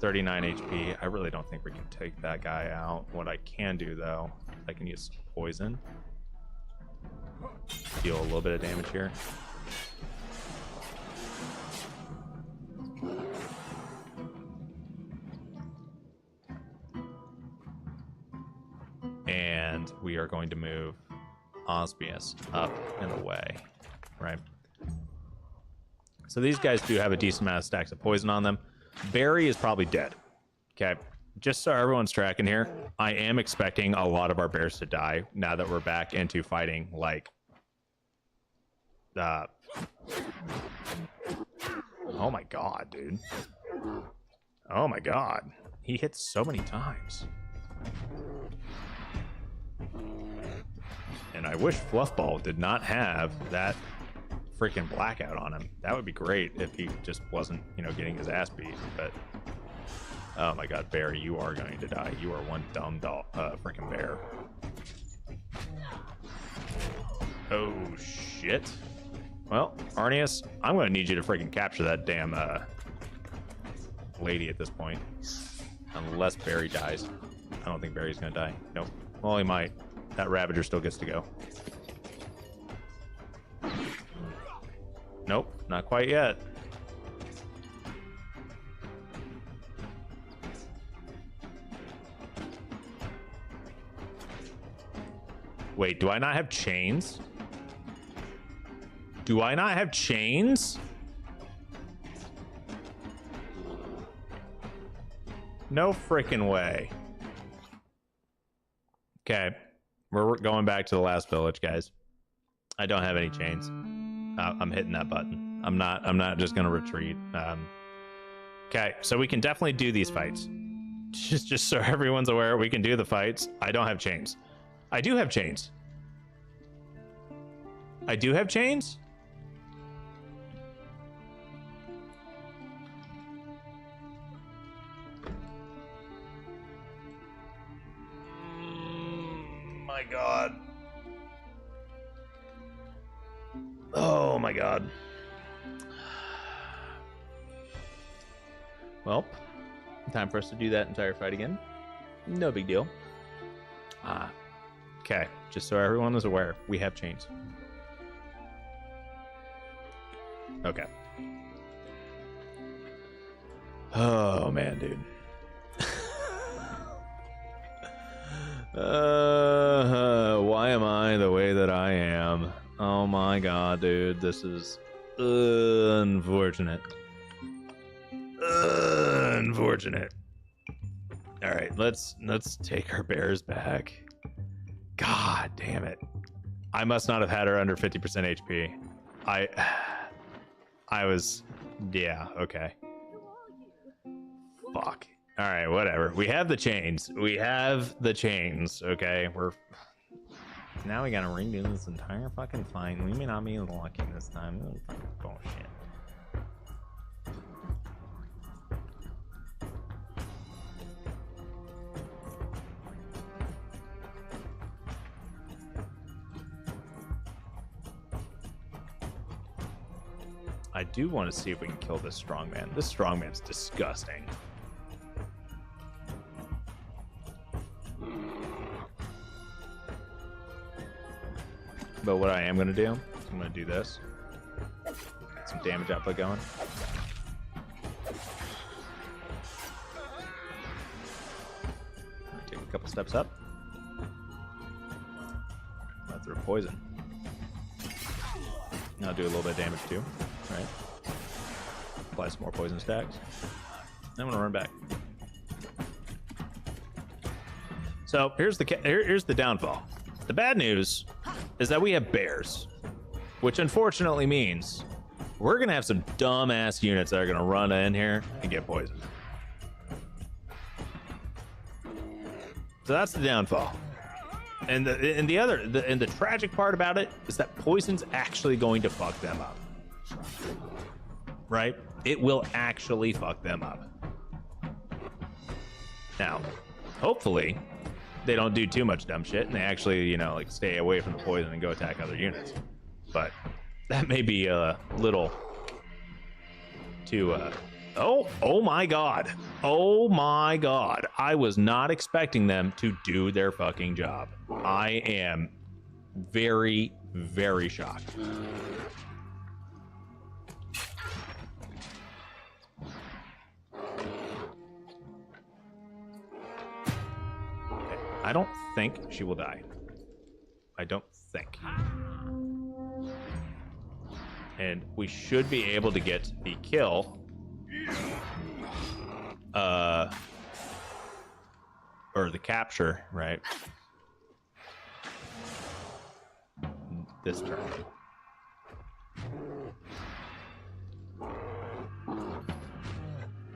39 HP. I really don't think we can take that guy out. What I can do though, I can use poison. Deal a little bit of damage here. And we are going to move Osbius up and away, right? So these guys do have a decent amount of stacks of poison on them. Barry is probably dead. Okay, just so everyone's tracking here, I am expecting a lot of our bears to die now that we're back into fighting like... oh my god, dude. Oh my god. He hits so many times. And I wish Fluffball did not have that freaking blackout on him. That would be great if he just wasn't, you know, getting his ass beat. But oh my god, Barry, you are going to die. You are one dumb freaking bear. Oh shit. Well, Arnius, I'm going to need you to freaking capture that damn lady at this point. Unless Barry dies. I don't think Barry's going to die. Nope. Well, he might. That Ravager still gets to go. Nope, not quite yet. Wait, do I not have chains? Do I not have chains? No freaking way. Okay, we're going back to the last village, guys. I don't have any chains. I'm hitting that button. I'm not just gonna retreat. Okay, so we can definitely do these fights. Just so everyone's aware, we can do the fights. I don't have chains. I do have chains. I do have chains? my god. Oh my god. Well, time for us to do that entire fight again. No big deal. Okay, just so everyone is aware, we have chains. Okay. Oh man, dude. Why am I the way that I am? Oh my god, dude, this is unfortunate. Unfortunate. All right, let's take our bears back. God damn it. I must not have had her under 50% HP. I was, yeah, okay. Fuck. All right, whatever. We have the chains. We have the chains, okay? Now we gotta redo this entire fucking fight. We may not be lucky this time. This is fucking bullshit. I do want to see if we can kill this strongman. This strongman's disgusting. But what I am going to do, I'm going to do this. Get some damage output going. Take a couple steps up. I'll throw poison. I'll do a little bit of damage too. Right. Apply some more poison stacks. I'm gonna run back. So here's the downfall. The bad news is that we have bears, which unfortunately means we're gonna have some dumbass units that are gonna run in here and get poisoned. So that's the downfall. And the tragic part about it is that poison's actually going to fuck them up. Right? It will actually fuck them up. Now, hopefully, they don't do too much dumb shit and they actually, like stay away from the poison and go attack other units. But that may be a little too, oh my god. Oh my god. I was not expecting them to do their fucking job. I am very, very shocked. I don't think she will die. I don't think. And we should be able to get the kill. Or the capture, right? This turn.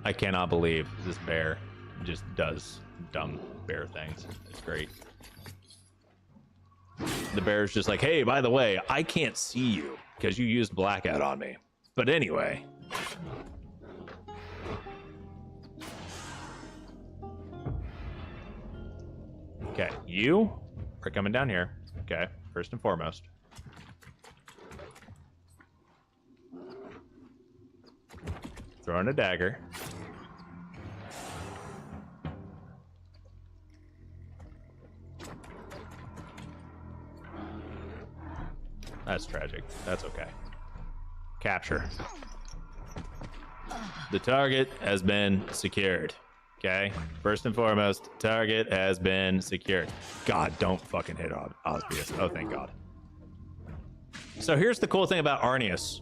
I cannot believe this bear just does dumb bear things. It's great. The bear's just like, hey, by the way, I can't see you because you used blackout on me. But anyway. Okay, you are coming down here. Okay, first and foremost. Throwing a dagger. That's tragic. That's okay. Capture. The target has been secured. Okay? First and foremost, target has been secured. God, don't fucking hit Osbius. Oh, thank God. So here's the cool thing about Arnius.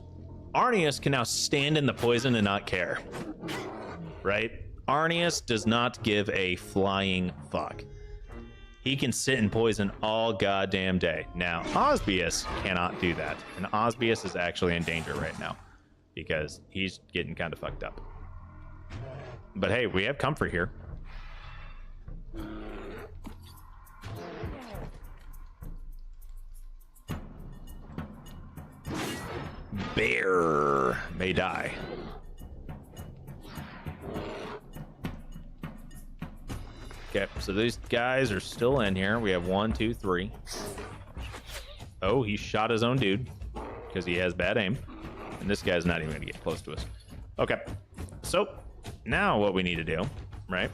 Arnius can now stand in the poison and not care. Right? Arnius does not give a flying fuck. He can sit in poison all goddamn day. Now, Osbius cannot do that. And Osbius is actually in danger right now because he's getting kind of fucked up. But hey, we have comfort here. Bear may die. Okay, so these guys are still in here. We have 1, 2, 3. Oh, he shot his own dude because he has bad aim. And this guy's not even going to get close to us. Okay, so now what we need to do, right?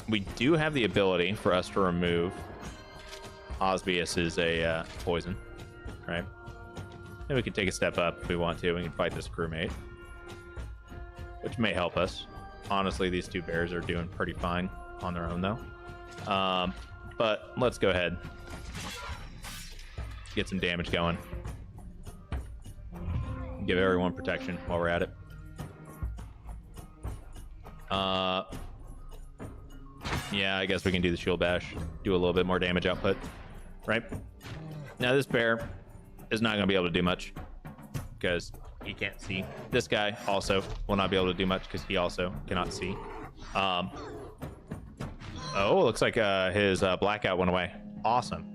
We do have the ability for us to remove Osbius is a poison, right? And we can take a step up if we want to. We can fight this crewmate, which may help us. Honestly, these two bears are doing pretty fine on their own, though. But let's go ahead. Get some damage going. Give everyone protection while we're at it. Yeah, I guess we can do the shield bash. Do a little bit more damage output. Right? Now, this bear is not going to be able to do much because he can't see. This guy also will not be able to do much because he also cannot see. Oh, looks like his blackout went away. Awesome.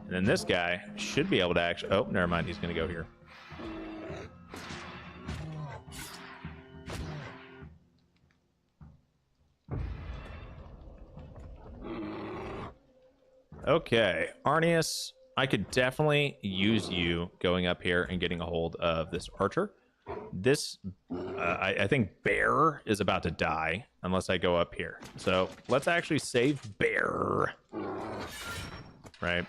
And then this guy should be able to actually... Oh, never mind. He's going to go here. Okay, Arnius, I could definitely use you going up here and getting a hold of this archer. This, I think Bear is about to die unless I go up here. So let's actually save Bear. Right.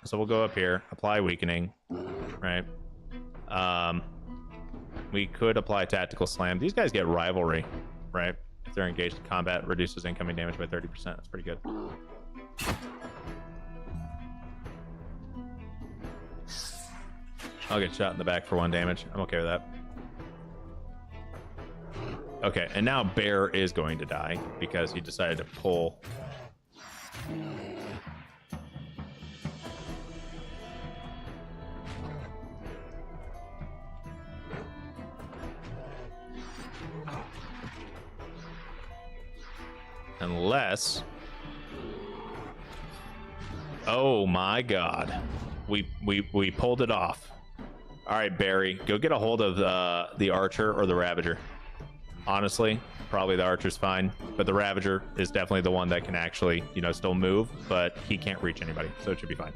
So we'll go up here, apply weakening. Right. We could apply tactical slam. These guys get rivalry. Right. If they're engaged in combat, reduces incoming damage by 30%. That's pretty good. I'll get shot in the back for 1 damage. I'm okay with that. Okay, and now Bear is going to die because he decided to pull. Unless... Oh my god. We pulled it off. All right, Barry, go get a hold of the archer or the ravager. Honestly, probably the archer's fine, but the ravager is definitely the one that can actually, you know, still move, but he can't reach anybody, so it should be fine.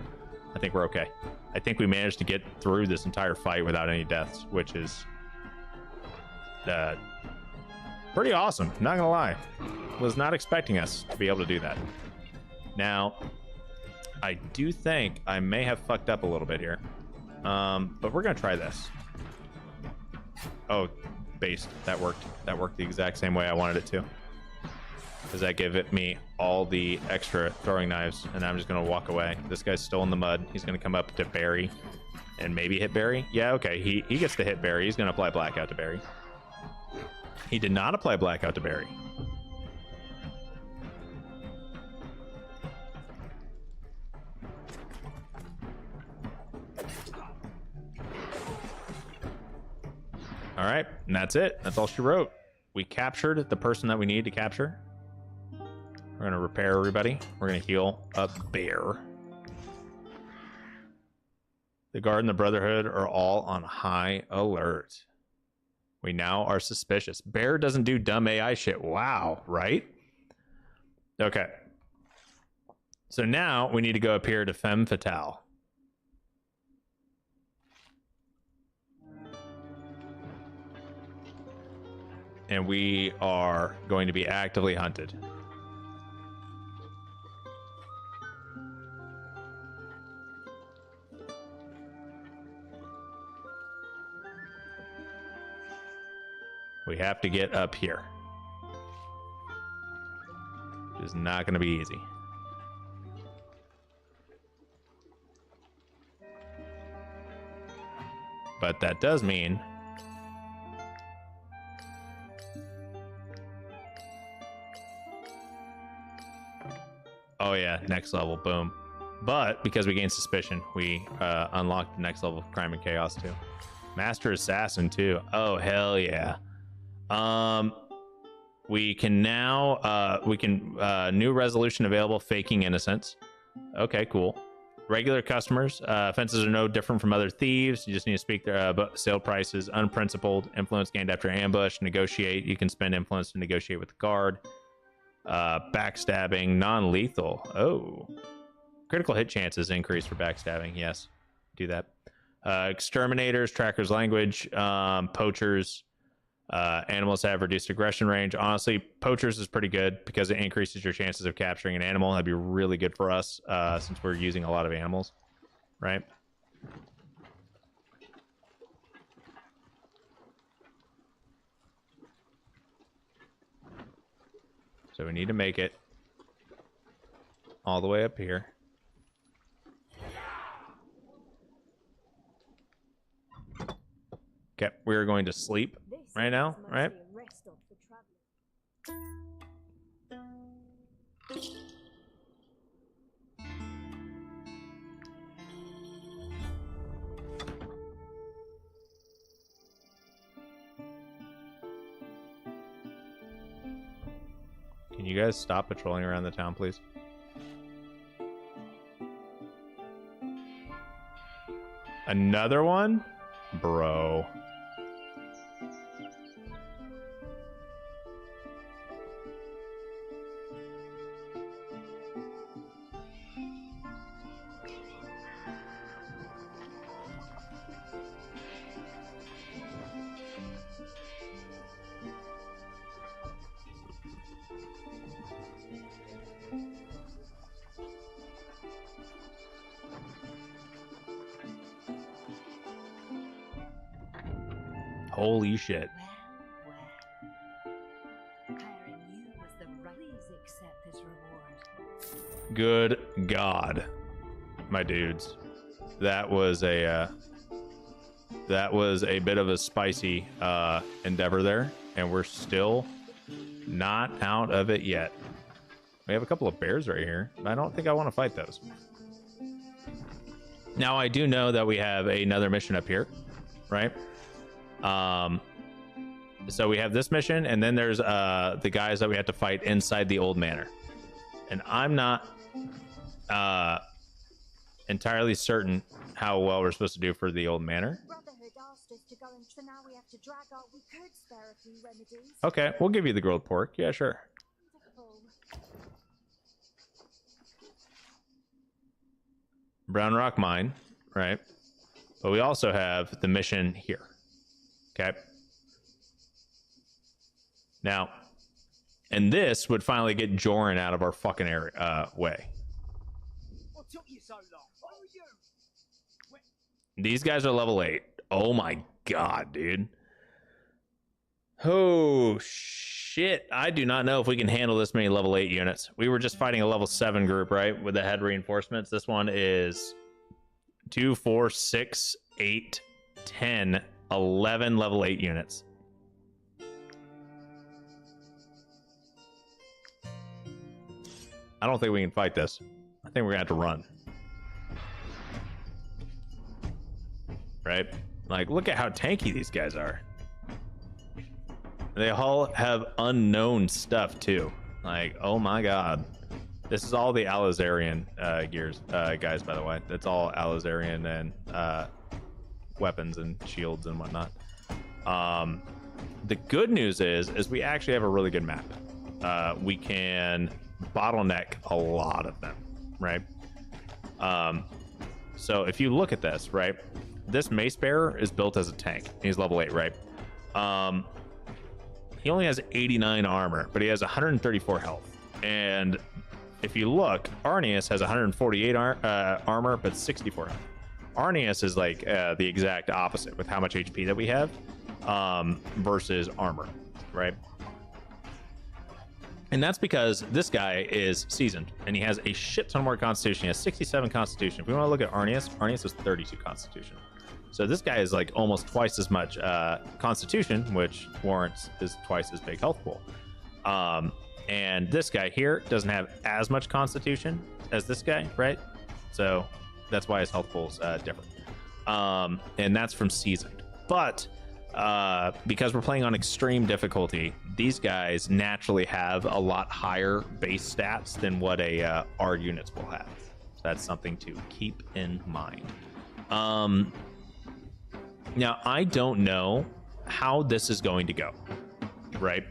I think we're okay. I think we managed to get through this entire fight without any deaths, which is pretty awesome. Not gonna lie, was not expecting us to be able to do that. Now, I do think I may have fucked up a little bit here. But we're gonna try this. Oh, based. That worked. That worked the exact same way I wanted it to. Does that give me all the extra throwing knives? And I'm just gonna walk away. This guy's still in the mud. He's gonna come up to Barry and maybe hit Barry. Yeah, okay. He gets to hit Barry. He's gonna apply blackout to Barry. He did not apply blackout to Barry. All right, and that's it. That's all she wrote. We captured the person that we needed to capture. We're going to repair everybody. We're going to heal up Bear. The Guard and the Brotherhood are all on high alert. We now are suspicious. Bear doesn't do dumb AI shit. Wow, right? Okay. So now we need to go up here to Femme Fatale. And we are going to be actively hunted. We have to get up here. It is not going to be easy. But that does mean oh yeah, next level, boom. But because we gained suspicion, we unlocked the next level of crime and chaos too. Master Assassin too. Oh hell yeah. We can now new resolution available, faking innocence. Okay, cool. Regular customers, offenses are no different from other thieves. You just need to speak their sale prices. Unprincipled, influence gained after ambush. Negotiate. You can spend influence to negotiate with the guard. Backstabbing, non-lethal. Oh, critical hit chances increase for backstabbing. Yes, do that. Exterminators, trackers language, poachers. Animals have reduced aggression range. Honestly, poachers is pretty good because it increases your chances of capturing an animal. That'd be really good for us since we're using a lot of animals, right? So we need to make it all the way up here. Okay, we're going to sleep right now, right? Can you guys stop patrolling around the town, please? Another one? Bro. Holy shit. Good God, my dudes. That was a bit of a spicy endeavor there, and we're still not out of it yet. We have a couple of bears right here, but I don't think I want to fight those. Now I do know that we have another mission up here, right? So we have this mission, and then there's the guys that we have to fight inside the old manor, and I'm not entirely certain how well we're supposed to do for the old manor. Okay, we'll give you the grilled pork. Yeah, sure. Brown Rock Mine, right? But we also have the mission here. Okay. Now, and this would finally get Joran out of our fucking area, way. What took you so long? What were you? These guys are level 8. Oh my god, dude. Oh shit. I do not know if we can handle this many level 8 units. We were just fighting a level 7 group, right? With the head reinforcements. This one is 2, 4, 6, 8, 10, 11 level 8 units. I don't think we can fight this. I think we're gonna have to run. Right? Like, look at how tanky these guys are. They all have unknown stuff too. Like, oh my god. This is all the Alizarian guys, by the way. That's all Alizarian and weapons and shields and whatnot. The good news is we actually have a really good map. We can bottleneck a lot of them, right? So if you look at this, right, this mace bearer is built as a tank. He's level 8, right? He only has 89 armor, but he has 134 health. And if you look, Arnius has 148 armor, but 64 health. Arnius is like the exact opposite with how much HP that we have versus armor, right? And that's because this guy is seasoned and he has a shit ton more constitution. He has 67 constitution. If we want to look at Arnius, Arnius has 32 constitution. So this guy is like almost twice as much constitution, which warrants his twice as big health pool. And this guy here doesn't have as much constitution as this guy, right? So that's why his health pool is different. And that's from seasoned. But because we're playing on extreme difficulty, these guys naturally have a lot higher base stats than what our units will have. that's something to keep in mind. Now, I don't know how this is going to go, right?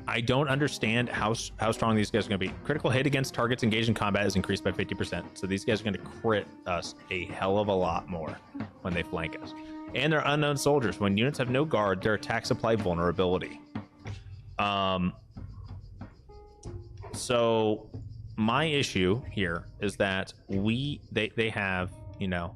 I don't understand how strong these guys are going to be. Critical hit against targets engaged in combat is increased by 50%. So these guys are going to crit us a hell of a lot more when they flank us. And they're unknown soldiers. When units have no guard, their attacks apply vulnerability. So my issue here is that they have, you know,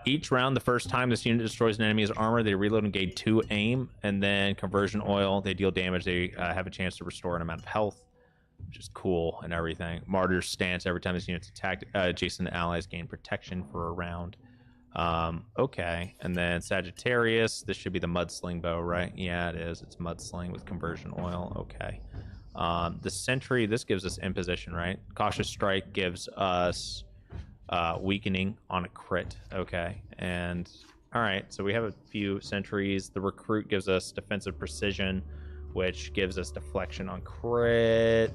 each round, the first time this unit destroys an enemy's armor, they reload and gain 2 aim, and then conversion oil, they deal damage. They have a chance to restore an amount of health, which is cool and everything. Martyr's stance, every time this unit's attacked, adjacent allies gain protection for a round. Okay, and then Sagittarius, this should be the mudsling bow, right? Yeah, it is. It's mudsling with conversion oil. Okay. The sentry, this gives us imposition, right? Cautious strike gives us weakening on a crit. Okay, and all right, so we have a few sentries. The recruit gives us defensive precision, which gives us deflection on crit.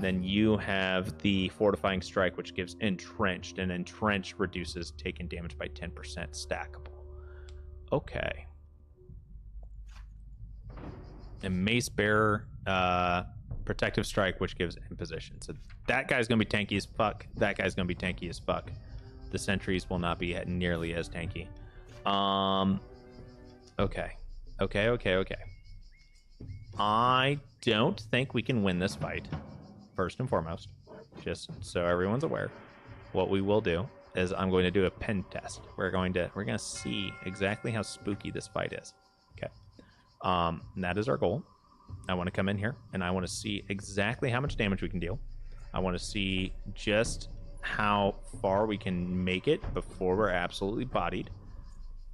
Then you have the fortifying strike, which gives entrenched, and entrenched reduces taken damage by 10% stackable. Okay. And mace bearer, protective strike, which gives imposition. So that guy's gonna be tanky as fuck. That guy's gonna be tanky as fuck. The sentries will not be nearly as tanky. Okay. I don't think we can win this fight. First and foremost, just so everyone's aware, what we will do is I'm going to do a pen test. We're gonna see exactly how spooky this fight is. Okay. And that is our goal. I want to come in here and I want to see exactly how much damage we can deal. I want to see just how far we can make it before we're absolutely bodied.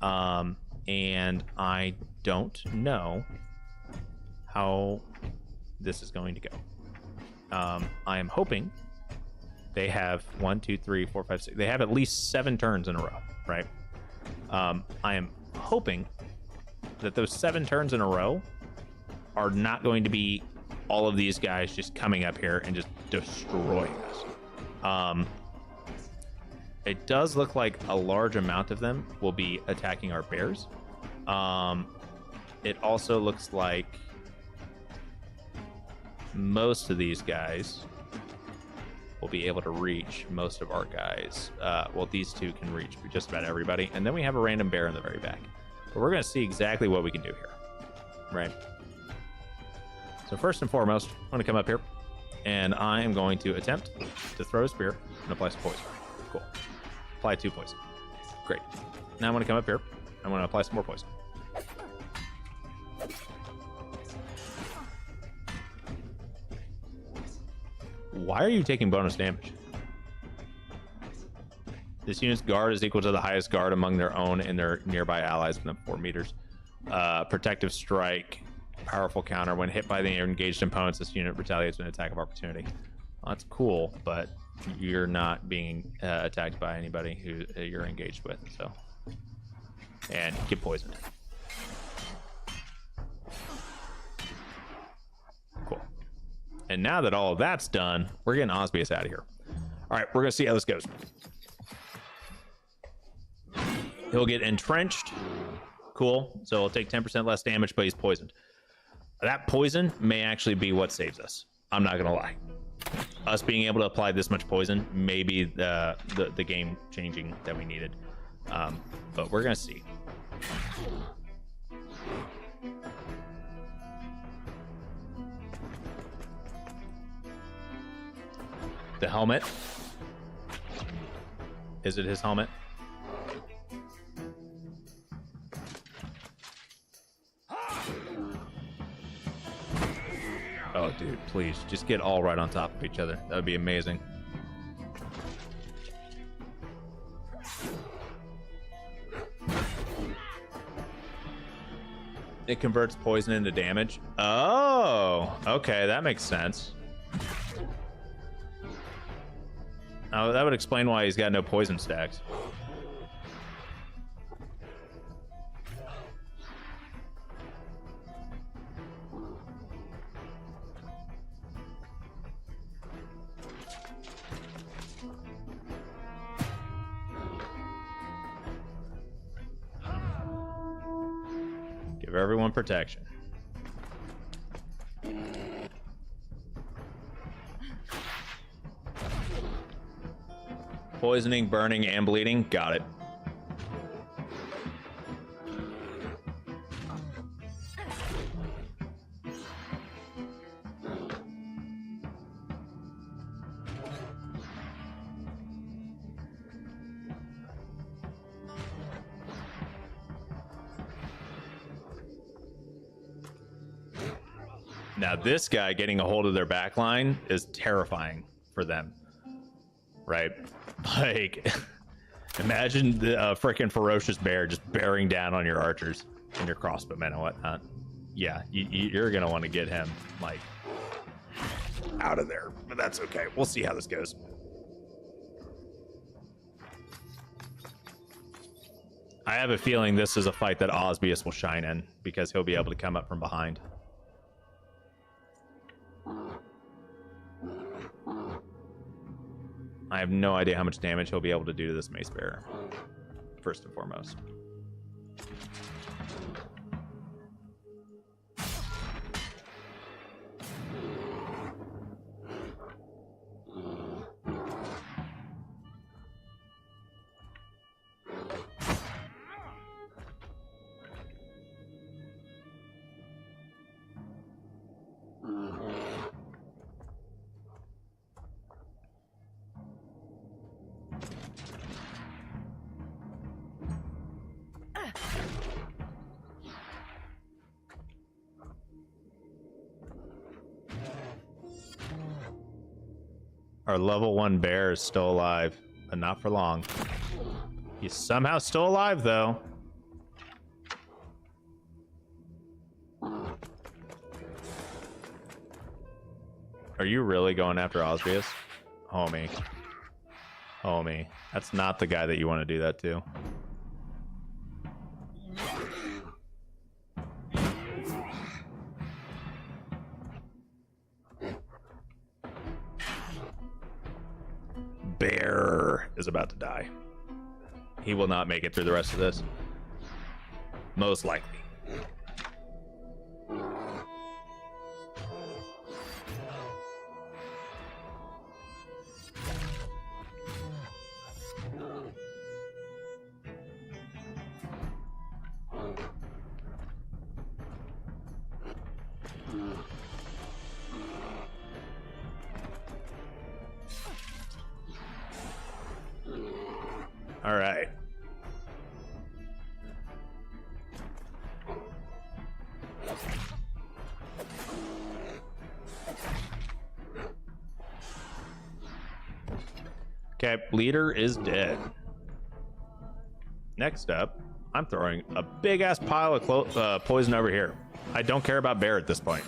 And I don't know how this is going to go. I am hoping they have 1, 2, 3, 4, 5, 6. They have at least 7 turns in a row, right? I am hoping that those 7 turns in a row are not going to be all of these guys just coming up here and just destroying us. It does look like a large amount of them will be attacking our bears. It also looks like most of these guys will be able to reach most of our guys. Well, these two can reach just about everybody. And then we have a random bear in the very back. But we're going to see exactly what we can do here. Right. So first and foremost, I'm going to come up here. And I am going to attempt to throw a spear and apply some poison. Cool. Apply 2 poison. Great. Now I'm going to come up here. I'm going to apply some more poison. Why are you taking bonus damage? This unit's guard is equal to the highest guard among their own and their nearby allies within 4 meters. Protective strike, powerful counter. When hit by the engaged opponents, this unit retaliates with an attack of opportunity. Well, that's cool, but you're not being attacked by anybody who you're engaged with. So, and get poisoned. Cool. And now that all of that's done, we're getting Osbius out of here. All right, we're going to see how this goes. He'll get entrenched. Cool. So he'll take 10% less damage, but he's poisoned. That poison may actually be what saves us. I'm not going to lie. Us being able to apply this much poison may be the game changing that we needed. But we're going to see. The helmet. Is it his helmet? Oh, dude, please. Just get all right on top of each other. That would be amazing. It converts poison into damage. Oh, okay. That makes sense. Oh, that would explain why he's got no poison stacks. Give everyone protection. Poisoning, burning, and bleeding. Got it. Now, this guy getting a hold of their back line is terrifying for them, right? Like, imagine the freaking ferocious bear just bearing down on your archers and your crossbowmen and whatnot. Yeah, you're going to want to get him, like, out of there. But that's okay. We'll see how this goes. I have a feeling this is a fight that Osbius will shine in, because he'll be able to come up from behind. I have no idea how much damage he'll be able to do to this mace bearer, first and foremost. Our level 1 bear is still alive, but not for long. He's somehow still alive, though. Are you really going after Osbius? Homie. Homie. That's not the guy that you want to do that to. Bear is about to die. He will not make it through the rest of this. Most likely. All right. Okay, leader is dead. Next up, I'm throwing a big ass pile of poison over here. I don't care about bear at this point.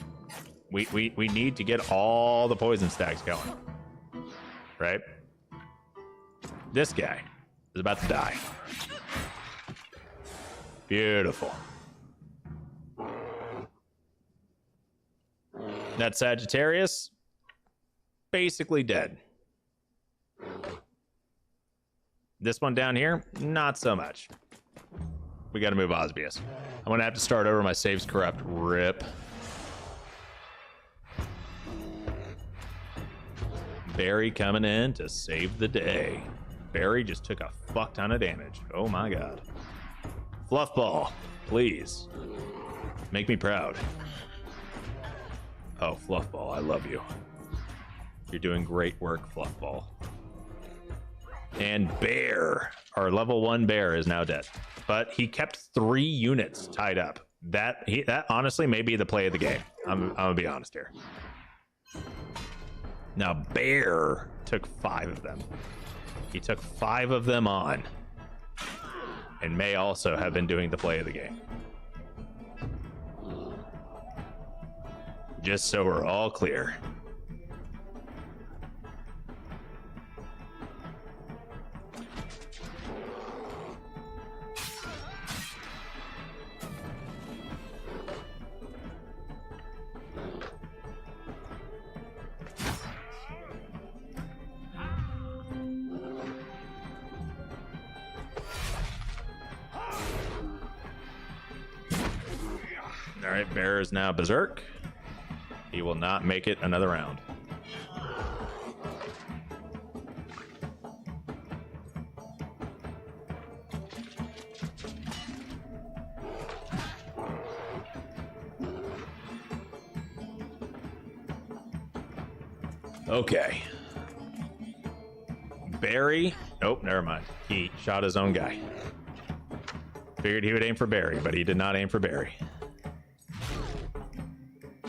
We need to get all the poison stacks going. Right? This guy is about to die. Beautiful. That Sagittarius, basically dead. This one down here, not so much. We got to move Osbius. I'm going to have to start over. My save's corrupt. Rip. Barry coming in to save the day. Barry just took a fuck ton of damage. Oh my god. Fluffball, please. Make me proud. Oh, Fluffball, I love you. You're doing great work, Fluffball. And Bear, our level 1 bear, is now dead. But he kept 3 units tied up. That honestly may be the play of the game. I'm gonna be honest here. Now, Bear took 5 of them. He took 5 of them on. And may also have been doing the play of the game. Just so we're all clear. right, Bear is now berserk. He will not make it another round. Okay. Barry. Nope, never mind. He shot his own guy. Figured he would aim for Barry, but he did not aim for Barry.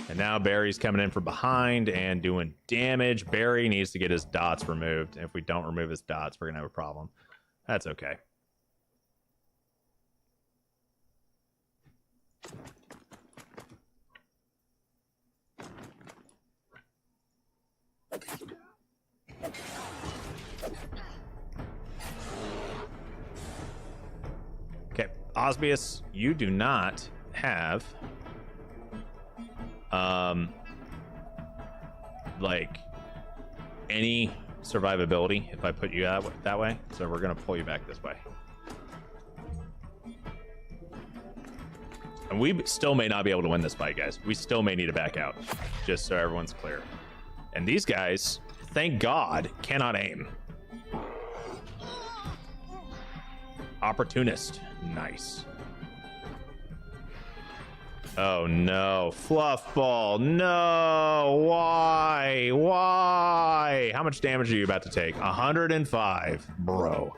And now Barry's coming in from behind and doing damage. Barry needs to get his dots removed. If we don't remove his dots, we're going to have a problem. That's okay. Okay, Osbius, you do not have like any survivability if I put you that way, so we're gonna pull you back this way. And we still may not be able to win this fight, guys. We still may need to back out, just so everyone's clear. And these guys, thank God, cannot aim. Opportunist. Nice. Oh no. Fluff ball. No. Why? Why? How much damage are you about to take? 105. Bro.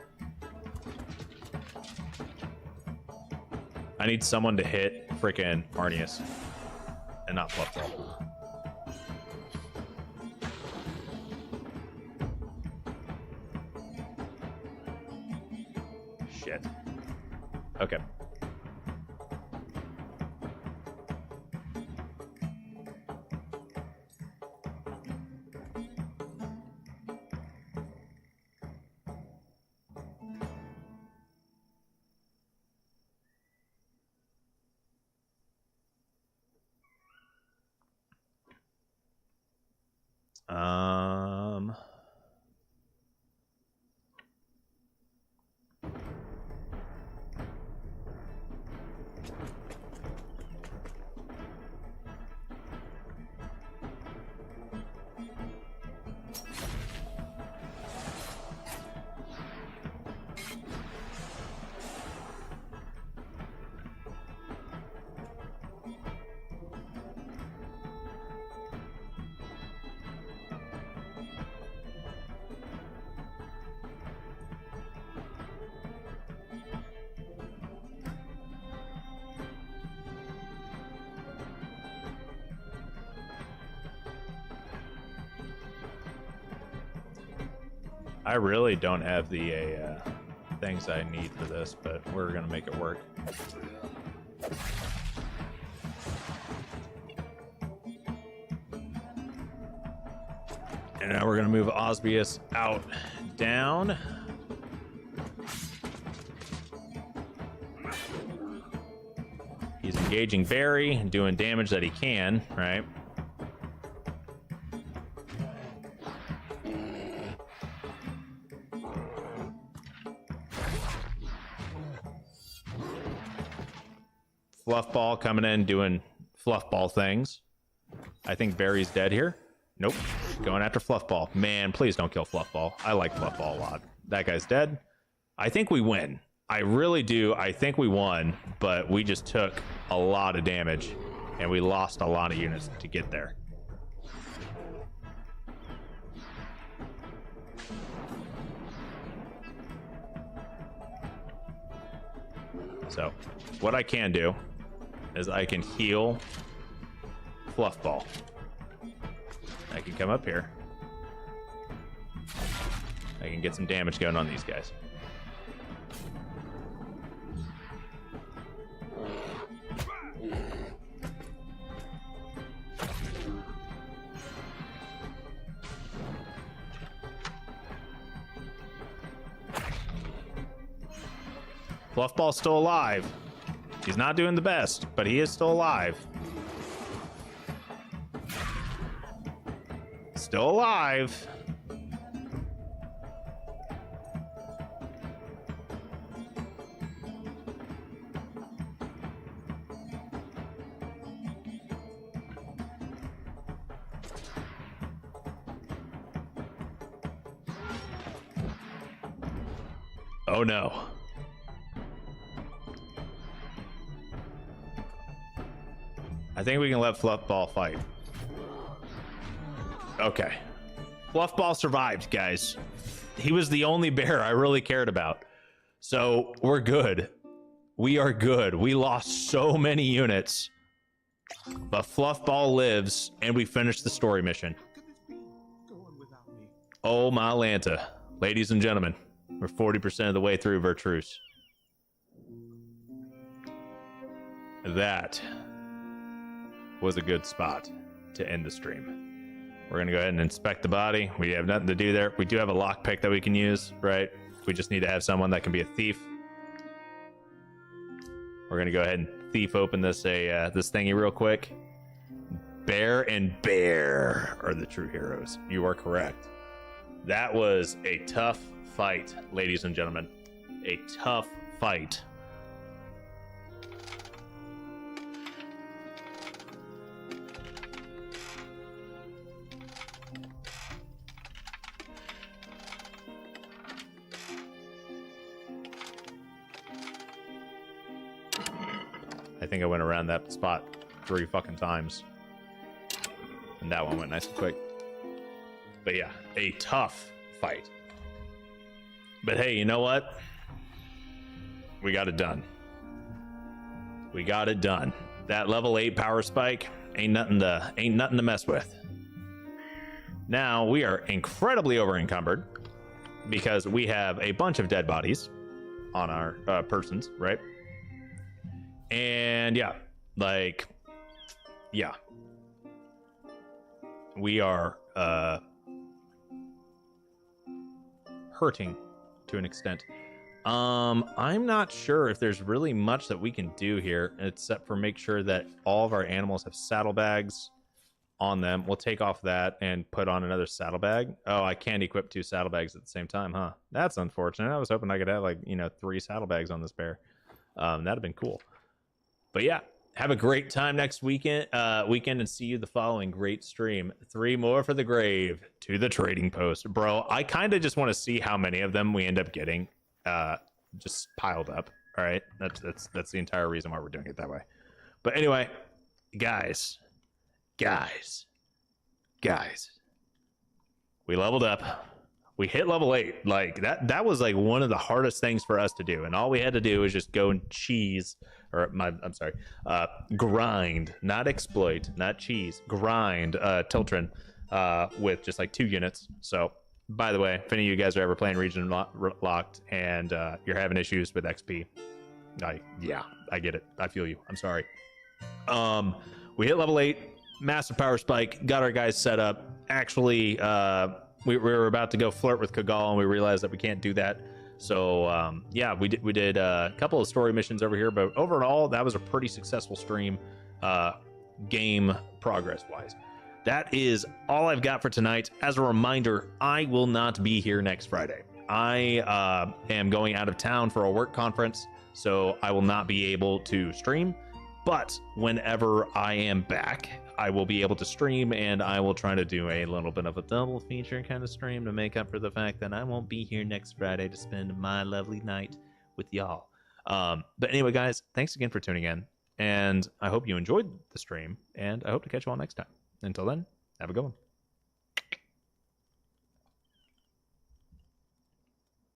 I need someone to hit freaking Arnius and not Fluff ball. Shit. Okay. I really don't have the things I need for this, but we're gonna make it work. And now we're gonna move Osbius out, down. He's engaging Barry and doing damage that he can, right? Fluff ball coming in doing fluff ball things. I think Barry's dead here. Nope. Going after fluff ball. Man, please don't kill fluff ball. I like fluff ball a lot. That guy's dead. I think we win. I really do. I think we won, but we just took a lot of damage and we lost a lot of units to get there. So what I can do is I can heal fluff ball. I can come up here. I can get some damage going on these guys. Fluff ball's still alive. He's not doing the best, but he is still alive. Still alive. Oh no. I think we can let Fluffball fight. Okay. Fluffball survived, guys. He was the only bear I really cared about. So we're good. We are good. We lost so many units. But Fluffball lives, and we finished the story mission. Oh my Lanta. Ladies and gentlemen, we're 40% of the way through Vertruce. That was a good spot to end the stream. We're gonna go ahead and inspect the body. We have nothing to do there. We do have a lockpick that we can use, right? We just need to have someone that can be a thief. We're gonna go ahead and thief open this this thingy real quick. Bear and Bear are the true heroes. You are correct. That was a tough fight, ladies and gentlemen. A tough fight. I think I went around that spot 3 fucking times. And that one went nice and quick. But yeah, a tough fight. But hey, you know what? We got it done. We got it done. That level 8 power spike ain't nothing to mess with. Now we are incredibly over encumbered because we have a bunch of dead bodies on our persons, right? And yeah, like, yeah, we are hurting to an extent. I'm not sure if there's really much that we can do here except for make sure that all of our animals have saddlebags on them. We'll take off that and put on another saddlebag. Oh, I can't equip 2 saddlebags at the same time, huh? That's unfortunate. I was hoping I could have, like, 3 saddlebags on this bear. That'd have been cool. But yeah, have a great time next weekend and see you the following great stream. 3 more for the grave to the trading post. Bro, I kind of just want to see how many of them we end up getting just piled up. All right, that's the entire reason why we're doing it that way. But anyway, guys, we leveled up. We hit level 8. Like that was like one of the hardest things for us to do, and all we had to do was just go and grind, not exploit, not cheese, grind Tiltren with just like 2 units. So by the way, if any of you guys are ever playing region locked and you're having issues with XP, yeah, I get it. I feel you. I'm sorry. We hit level 8, massive power spike, got our guys set up. Actually, we were about to go flirt with Kagal, and we realized that we can't do that. So yeah, we did a couple of story missions over here, but overall that was a pretty successful stream, game progress wise. That is all I've got for tonight. As a reminder, I will not be here next Friday. I am going out of town for a work conference, so I will not be able to stream. But whenever I am back, I will be able to stream, and I will try to do a little bit of a double feature kind of stream to make up for the fact that I won't be here next Friday to spend my lovely night with y'all. But anyway, guys, thanks again for tuning in, and I hope you enjoyed the stream, and I hope to catch you all next time. Until then, have a good one.